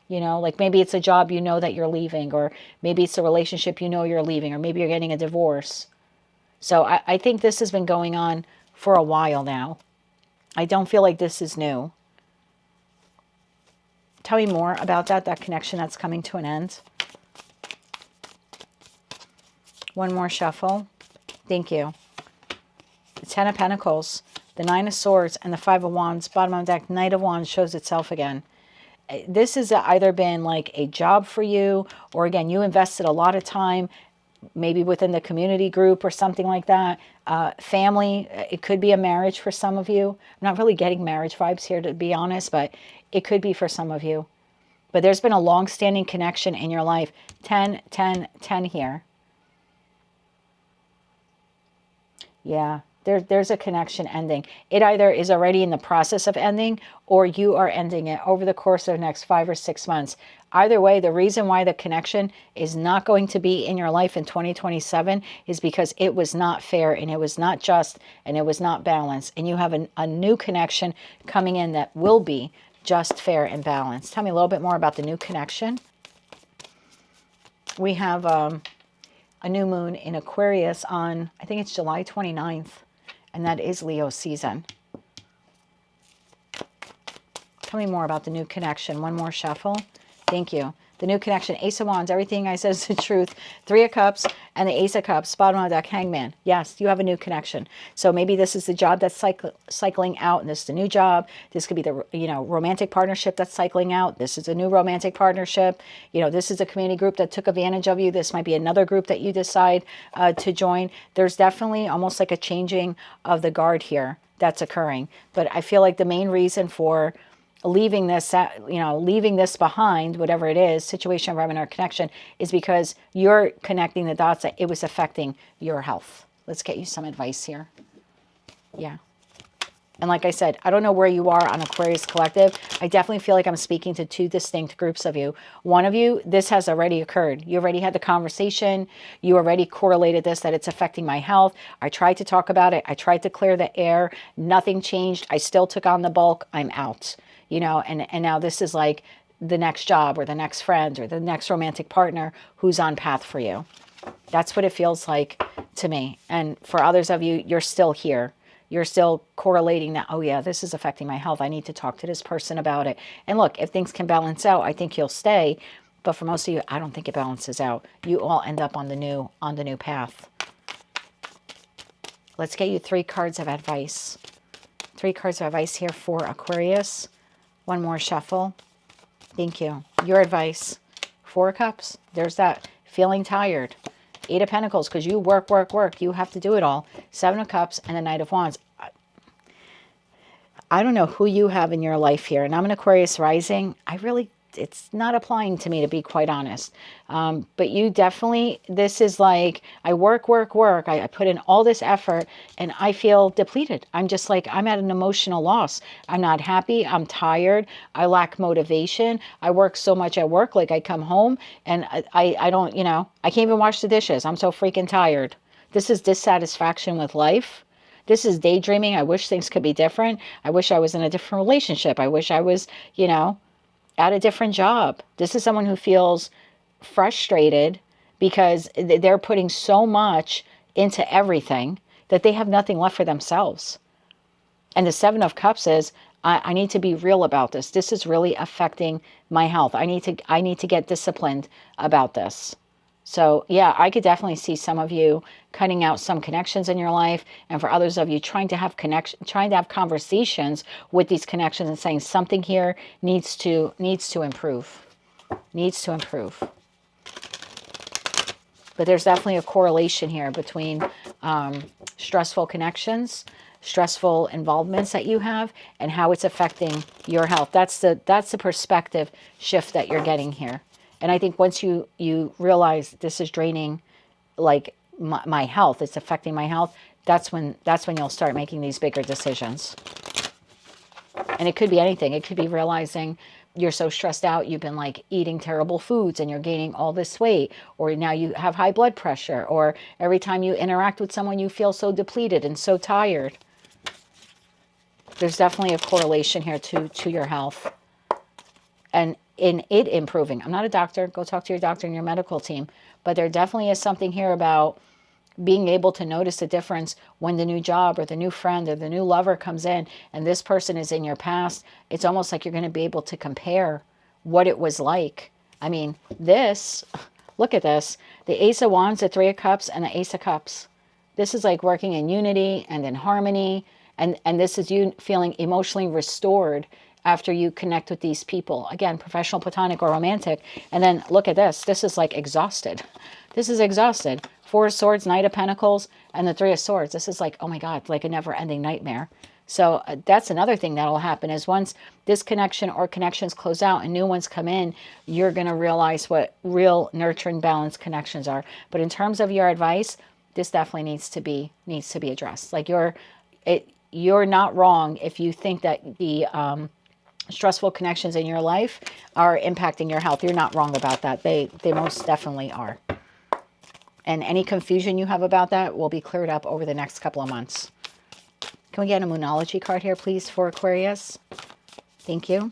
you know, like maybe it's a job you know that you're leaving, or maybe it's a relationship you know you're leaving, or maybe you're getting a divorce. So I think this has been going on for a while now. I don't feel like this is new. Tell me more about that connection that's coming to an end. One more shuffle. Thank you. The Ten of Pentacles. The Nine of Swords and the Five of Wands, bottom of the deck, Knight of Wands shows itself again. This has either been like a job for you, or again, you invested a lot of time, maybe within the community group or something like that. Family, it could be a marriage for some of you. I'm not really getting marriage vibes here, to be honest, but it could be for some of you. But there's been a long-standing connection in your life. 10, 10, 10 here. Yeah. There's a connection ending. It either is already in the process of ending, or you are ending it over the course of the next 5 or 6 months. Either way, the reason why the connection is not going to be in your life in 2027 is because it was not fair, and it was not just, and it was not balanced. And you have a new connection coming in that will be just, fair, and balanced. Tell me a little bit more about the new connection. We have a new moon in Aquarius on, I think it's July 29th. And that is Leo season. Tell me more about the new connection. One more shuffle. Thank you. The new connection, Ace of Wands, everything I said is the truth. Three of Cups and the Ace of Cups, bottom of the deck, Hangman. Yes, you have a new connection. So maybe this is the job that's cycling out, and this is the new job. This could be the romantic partnership that's cycling out. This is a new romantic partnership. This is a community group that took advantage of you. This might be another group that you decide to join. There's definitely almost like a changing of the guard here that's occurring. But I feel like the main reason for leaving this behind, whatever it is, situation, environment, or connection, is because you're connecting the dots that it was affecting your health. Let's get you some advice here. Yeah. And like I said, I don't know where you are on Aquarius Collective. I definitely feel like I'm speaking to two distinct groups of you. One of you, this has already occurred. You already had the conversation. You already correlated this, that it's affecting my health. I tried to talk about it. I tried to clear the air. Nothing changed. I still took on the bulk. I'm out. And now this is like the next job or the next friend or the next romantic partner who's on path for you. That's what it feels like to me. And for others of you, you're still here. You're still correlating that, oh yeah, this is affecting my health. I need to talk to this person about it. And look, if things can balance out, I think you'll stay. But for most of you, I don't think it balances out. You all end up on the new path. Let's get you 3 cards of advice. 3 cards of advice here for Aquarius. One more shuffle. Thank you. Your advice. 4 cups. There's that. Feeling tired. 8 of Pentacles, because you work. You have to do it all. 7 of Cups and the Knight of Wands. I don't know who you have in your life here. And I'm an Aquarius rising. It's not applying to me, to be quite honest. But you definitely, this is like, I work. I put in all this effort and I feel depleted. I'm just like, I'm at an emotional loss. I'm not happy. I'm tired. I lack motivation. I work so much at work. Like I come home and I don't, I can't even wash the dishes. I'm so freaking tired. This is dissatisfaction with life. This is daydreaming. I wish things could be different. I wish I was in a different relationship. I wish I was, at a different job. This is someone who feels frustrated because they're putting so much into everything that they have nothing left for themselves. And the 7 of Cups is, I need to be real about this. This is really affecting my health. I need to get disciplined about this. So yeah, I could definitely see some of you cutting out some connections in your life, and for others of you trying to have conversations with these connections and saying something here needs to improve. Needs to improve. But there's definitely a correlation here between stressful connections, stressful involvements that you have, and how it's affecting your health. That's the perspective shift that you're getting here. And I think once you realize this is draining, like my health, it's affecting my health, that's when you'll start making these bigger decisions. And it could be anything. It could be realizing you're so stressed out, you've been like eating terrible foods and you're gaining all this weight, or now you have high blood pressure, or every time you interact with someone you feel so depleted and so tired. There's definitely a correlation here to your health. And in it improving. I'm not a doctor. Go talk to your doctor and your medical team. But there definitely is something here about being able to notice the difference when the new job or the new friend or the new lover comes in and this person is in your past. It's almost like you're going to be able to compare what it was like. I mean, look at this. The Ace of Wands, the 3 of Cups, and the Ace of Cups. This is like working in unity and in harmony. And this is you feeling emotionally restored after you connect with these people. Again, professional, platonic, or romantic. And then look at this. This is like exhausted. This is exhausted. 4 of Swords, Knight of Pentacles, and the 3 of Swords. This is like, oh my God, like a never-ending nightmare. So that's another thing that'll happen is once this connection or connections close out and new ones come in, you're going to realize what real nurturing, balanced connections are. But in terms of your advice, this definitely needs to be addressed. Like you're not wrong if you think that the stressful connections in your life are impacting your health. You're not wrong about that. They most definitely are. And any confusion you have about that will be cleared up over the next couple of months. Can we get a Moonology card here, please, for Aquarius? Thank you.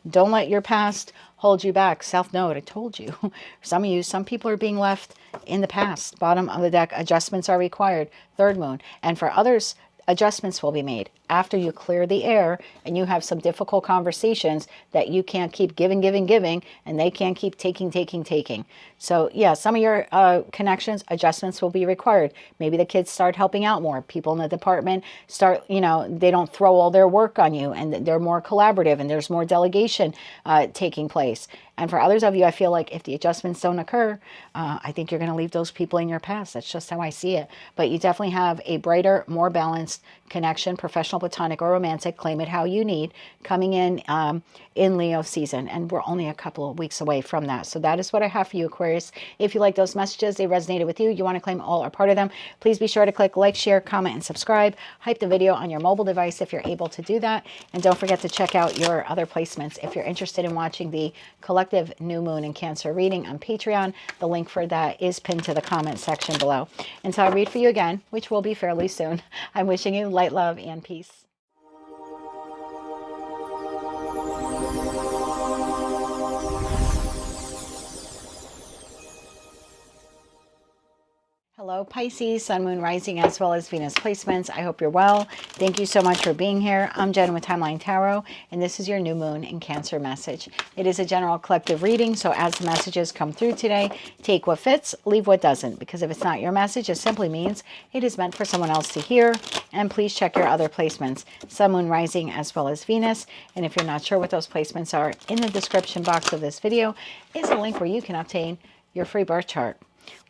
Don't let your past hold you back. Self-note, I told you. Some people are being left in the past. Bottom of the deck, adjustments are required. 3rd moon. And for others, adjustments will be made after you clear the air and you have some difficult conversations that you can't keep giving, and they can't keep taking. So yeah, some of your connections, adjustments will be required. Maybe the kids start helping out more. People in the department start, they don't throw all their work on you, and they're more collaborative, and there's more delegation taking place. And for others of you, I feel like if the adjustments don't occur, I think you're going to leave those people in your past. That's just how I see it. But you definitely have a brighter, more balanced connection, professional, platonic, or romantic, claim it how you need, coming in Leo season. And we're only a couple of weeks away from that. So that is what I have for you, Aquarius. If you like those messages, they resonated with you, you want to claim all or part of them, please be sure to click like, share, comment, and subscribe. Hype the video on your mobile device if you're able to do that. And don't forget to check out your other placements. If you're interested in watching the collective new moon and Cancer reading on Patreon, the link for that is pinned to the comment section below. Until I read for you again, which will be fairly soon, I'm wishing you light, love, and peace. Hello, Pisces, Sun, Moon, Rising, as well as Venus placements. I hope you're well. Thank you so much for being here. I'm Jen with Timeline Tarot, and this is your new moon in Cancer message. It is a general collective reading, so as the messages come through today, take what fits, leave what doesn't, because if it's not your message, it simply means it is meant for someone else to hear. And please check your other placements, Sun, Moon, Rising, as well as Venus. And if you're not sure what those placements are, in the description box of this video is a link where you can obtain your free birth chart.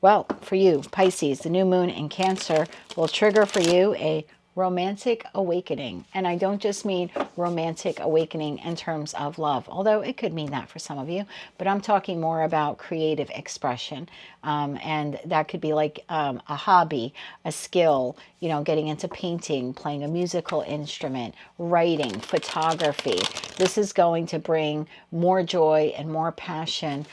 Well, for you, Pisces, the new moon in Cancer will trigger for you a romantic awakening. And I don't just mean romantic awakening in terms of love, although it could mean that for some of you, but I'm talking more about creative expression. And that could be like a hobby, a skill, getting into painting, playing a musical instrument, writing, photography. This is going to bring more joy and more passion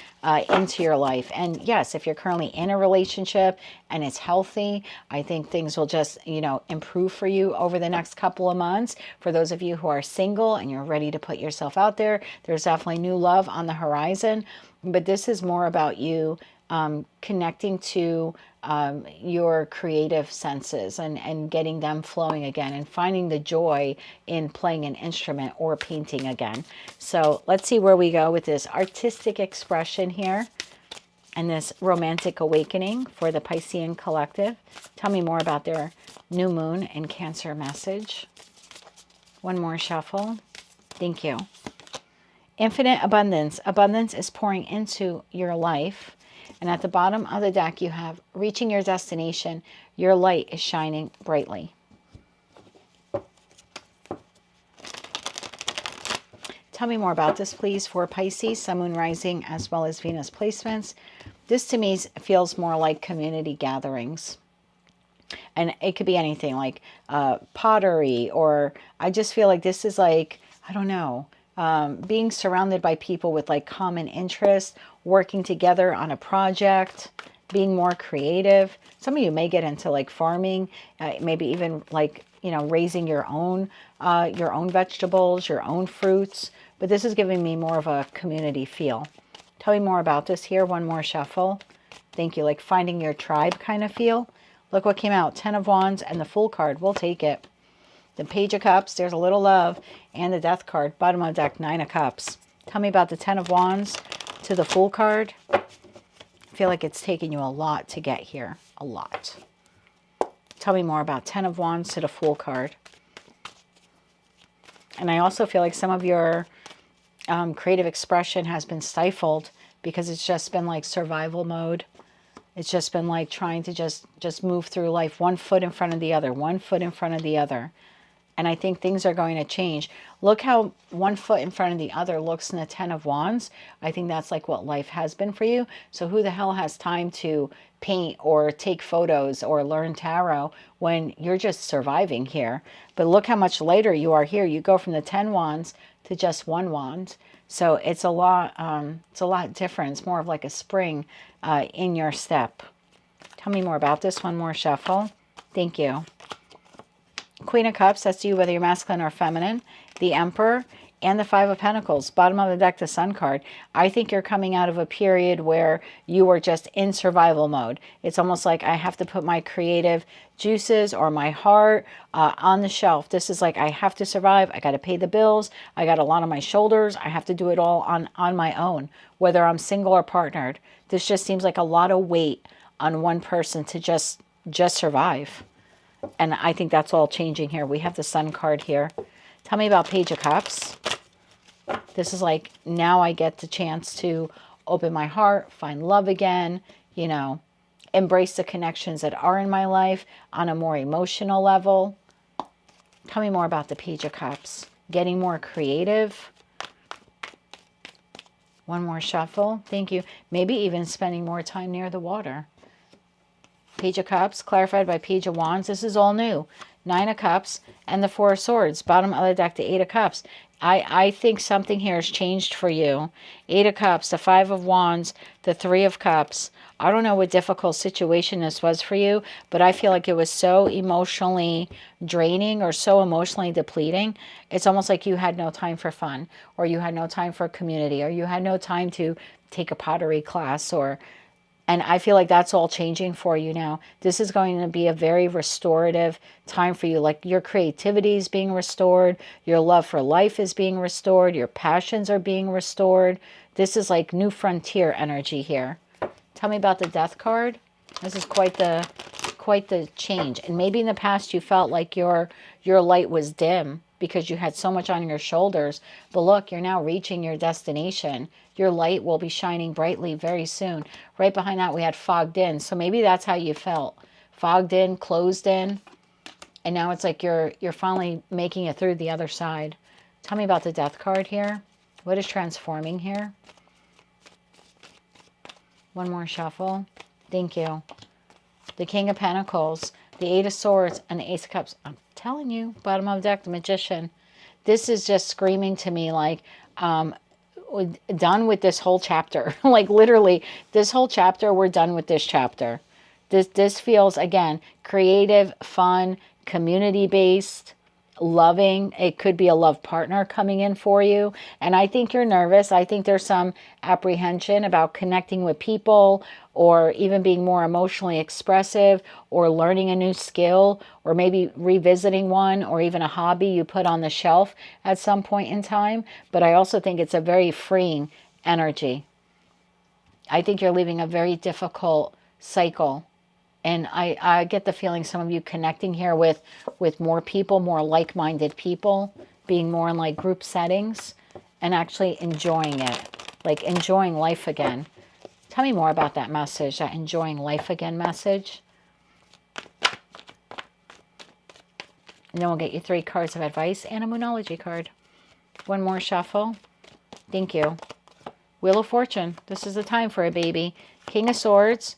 into your life. And yes, if you're currently in a relationship and it's healthy, I think things will just, improve for you over the next couple of months. For those of you who are single and you're ready to put yourself out there, there's definitely new love on the horizon. But this is more about you connecting to your creative senses and getting them flowing again, and finding the joy in playing an instrument or painting again. So let's see where we go with this artistic expression here and this romantic awakening for the Piscean collective. Tell me more about their new moon in Cancer message. One more shuffle. Thank you. Infinite abundance. Abundance is pouring into your life. And at the bottom of the deck, you have reaching your destination. Your light is shining brightly. Tell me more about this, please, for Pisces, Sun, Moon, Rising, as well as Venus placements. This to me feels more like community gatherings. And it could be anything like pottery, or I just feel like this is like, I don't know, being surrounded by people with like common interests, working together on a project, being more creative. Some of you may get into like farming, maybe even like, raising your own vegetables, your own fruits. But this is giving me more of a community feel. Tell me more about this here. One more shuffle. Thank you. Like finding your tribe kind of feel. Look what came out. 10 of Wands and the Fool card. We'll take it. The Page of Cups. There's a little love. And the Death card. Bottom of the deck. 9 of Cups. Tell me about the 10 of Wands to the Fool card. I feel like it's taken you a lot to get here. A lot. Tell me more about 10 of Wands to the Fool card. And I also feel like some of your creative expression has been stifled because it's just been like survival mode. It's just been like trying to just move through life one foot in front of the other, one foot in front of the other. And I think things are going to change. Look how one foot in front of the other looks in the 10 of Wands. I think that's like what life has been for you. So who the hell has time to paint or take photos or learn tarot when you're just surviving here? But look how much later you are here. You go from the 10 wands to just 1 wand. So it's a lot different. It's more of like a spring in your step. Tell me more about this. One more shuffle. Thank you. Queen of Cups, that's you, whether you're masculine or feminine. The Emperor and the Five of Pentacles. Bottom of the deck, the Sun card. I think you're coming out of a period where you were just in survival mode. It's almost like I have to put my creative juices or my heart on the shelf. This is like, I have to survive. I got to pay the bills. I got a lot on my shoulders. I have to do it all on my own, whether I'm single or partnered. This just seems like a lot of weight on one person to just survive. And I think that's all changing here. We have the Sun card here. Tell me about Page of Cups. This is like, now I get the chance to open my heart, find love again, you know, embrace the connections that are in my life on a more emotional level. Tell me more about the Page of Cups. Getting more creative. One more shuffle. Thank you. Maybe even spending more time near the water. Page of Cups, clarified by Page of Wands. This is all new. Nine of Cups and the Four of Swords. Bottom of the deck, the Eight of Cups. I think something here has changed for you. Eight of Cups, the Five of Wands, the Three of Cups. I don't know what difficult situation this was for you, but I feel like it was so emotionally draining or so emotionally depleting. It's almost like you had no time for fun, or you had no time for community, or you had no time to take a pottery class, and I feel like that's all changing for you now. This is going to be a very restorative time for you. Like, your creativity is being restored. Your love for life is being restored. Your passions are being restored. This is like new frontier energy here. Tell me about the Death card. This is quite the change. And maybe in the past you felt like your light was dim because you had so much on your shoulders. But look, you're now reaching your destination. Your light will be shining brightly very soon. Right behind that, we had fogged in. So maybe that's how you felt. Fogged in, closed in. And now it's like you're finally making it through the other side. Tell me about the Death card here. What is transforming here? One more shuffle. Thank you. The King of Pentacles, the Eight of Swords, and the Ace of Cups. I'm telling you, bottom of the deck, the Magician. This is just screaming to me like, done with this whole chapter. Like, literally, this whole chapter, we're done with this chapter. This feels, again, creative, fun, community-based, loving. It could be a love partner coming in for you. And I think you're nervous. I think there's some apprehension about connecting with people, or even being more emotionally expressive, or learning a new skill, or maybe revisiting one, or even a hobby you put on the shelf at some point in time. But I also think it's a very freeing energy. I think you're leaving a very difficult cycle. And I get the feeling some of you connecting here with more people, more like-minded people, being more in like group settings, and actually enjoying it, like enjoying life again. Tell me more about that message, that enjoying life again message. And then we'll get you 3 cards of advice and a Moonology card. One more shuffle. Thank you. Wheel of Fortune. This is the time for a baby. King of Swords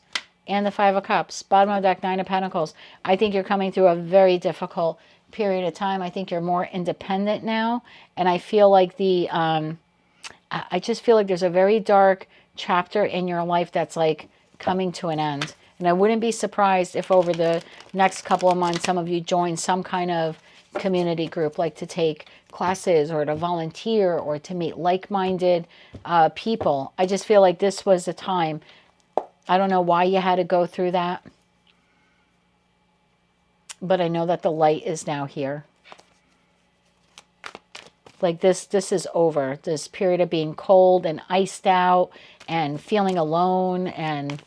and the Five of Cups. Bottom of the deck, Nine of Pentacles. I think you're coming through a very difficult period of time. I think you're more independent now. And I feel like I just feel like there's a very dark chapter in your life that's like coming to an end. And I wouldn't be surprised if over the next couple of months, some of you join some kind of community group, like to take classes or to volunteer or to meet like-minded people. I just feel like this was a time. I don't know why you had to go through that, but I know that the light is now here. Like this is over. This period of being cold and iced out and feeling alone. And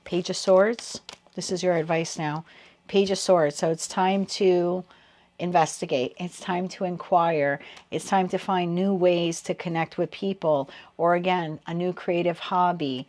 Page of Swords. This is your advice now. Page of Swords. So it's time to investigate. It's time to inquire. It's time to find new ways to connect with people, or again, a new creative hobby.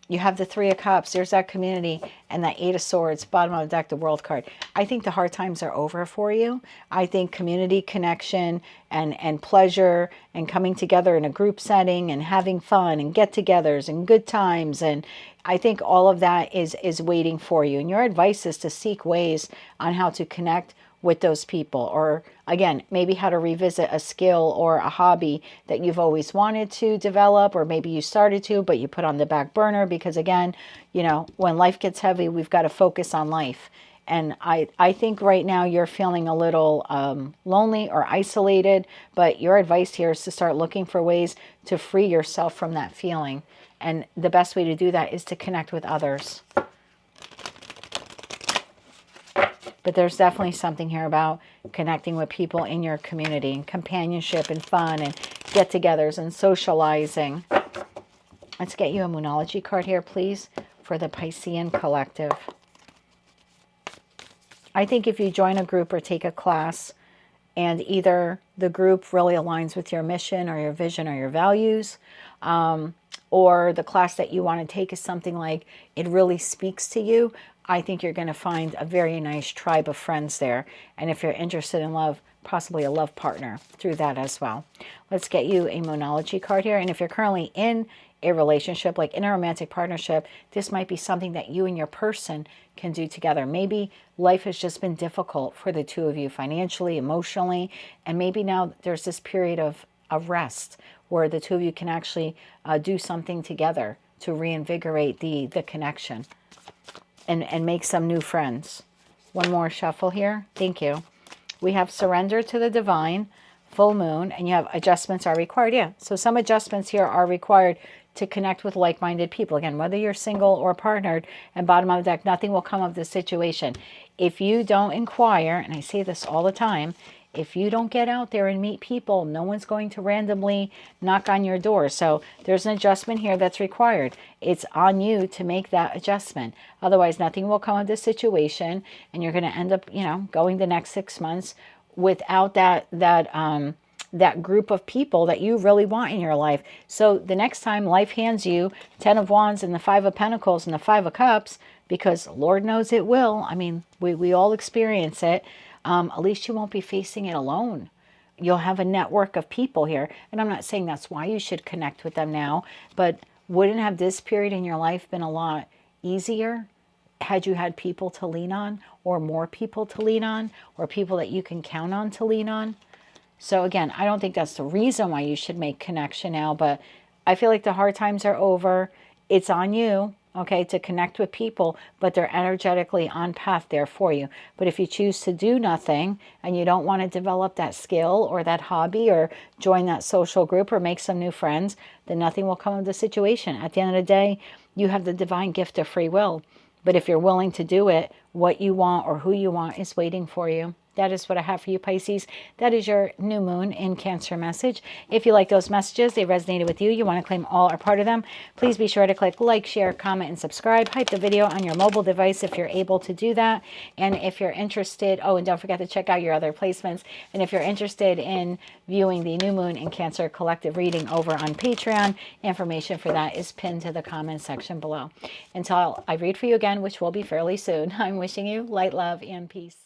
You have the Three of Cups. There's that community, and that Eight of Swords, bottom of the deck, the World card. I think the hard times are over for you. I think community connection and pleasure and coming together in a group setting and having fun and get-togethers and good times, and I think all of that is waiting for you. And your advice is to seek ways on how to connect with those people, or again, maybe how to revisit a skill or a hobby that you've always wanted to develop, or maybe you started to, but you put on the back burner because, again, you know, when life gets heavy, we've got to focus on life. And I think right now you're feeling a little lonely or isolated, but your advice here is to start looking for ways to free yourself from that feeling. And the best way to do that is to connect with others. But there's definitely something here about connecting with people in your community, and companionship and fun and get-togethers and socializing. Let's get you a Moonology card here, please, for the Piscean collective. I think if you join a group or take a class and either the group really aligns with your mission or your vision or your values, or the class that you want to take is something like it really speaks to you, I think you're going to find a very nice tribe of friends there. And if you're interested in love, possibly a love partner through that as well. Let's get you a Moonology card here. And if you're currently in a relationship, like in a romantic partnership, this might be something that you and your person can do together. Maybe life has just been difficult for the two of you financially, emotionally, and maybe now there's this period of rest where the two of you can actually do something together to reinvigorate the connection and make some new friends. One more shuffle here. Thank you. We have surrender to the divine, full moon, and you have adjustments are required. Yeah, so some adjustments here are required to connect with like-minded people. Again, whether you're single or partnered, and bottom of the deck, nothing will come of this situation. If you don't inquire, and I say this all the time, if you don't get out there and meet people, no one's going to randomly knock on your door. So there's an adjustment here that's required. It's on you to make that adjustment. Otherwise, nothing will come of this situation, and you're going to end up, you know, going the next 6 months without that group of people that you really want in your life. So the next time life hands you 10 of Wands and the 5 of Pentacles and the 5 of Cups, because Lord knows it will. I mean, we all experience it. At least you won't be facing it alone. You'll have a network of people here. And I'm not saying that's why you should connect with them now, but wouldn't have this period in your life been a lot easier had you had people to lean on, or more people to lean on, or people that you can count on to lean on? So again, I don't think that's the reason why you should make connection now, but I feel like the hard times are over. It's on you, okay, to connect with people, but they're energetically on path there for you. But if you choose to do nothing and you don't want to develop that skill or that hobby or join that social group or make some new friends, then nothing will come of the situation. At the end of the day, you have the divine gift of free will. But if you're willing to do it, what you want or who you want is waiting for you. That is what I have for you, Pisces. That is your new moon in Cancer message. If you like those messages, they resonated with you, you want to claim all or part of them, please be sure to click like, share, comment, and subscribe. Hype the video on your mobile device if you're able to do that. And if you're interested, oh, and don't forget to check out your other placements. And if you're interested in viewing the new moon in Cancer collective reading over on Patreon, information for that is pinned to the comment section below. Until I read for you again, which will be fairly soon, I'm wishing you light, love, and peace.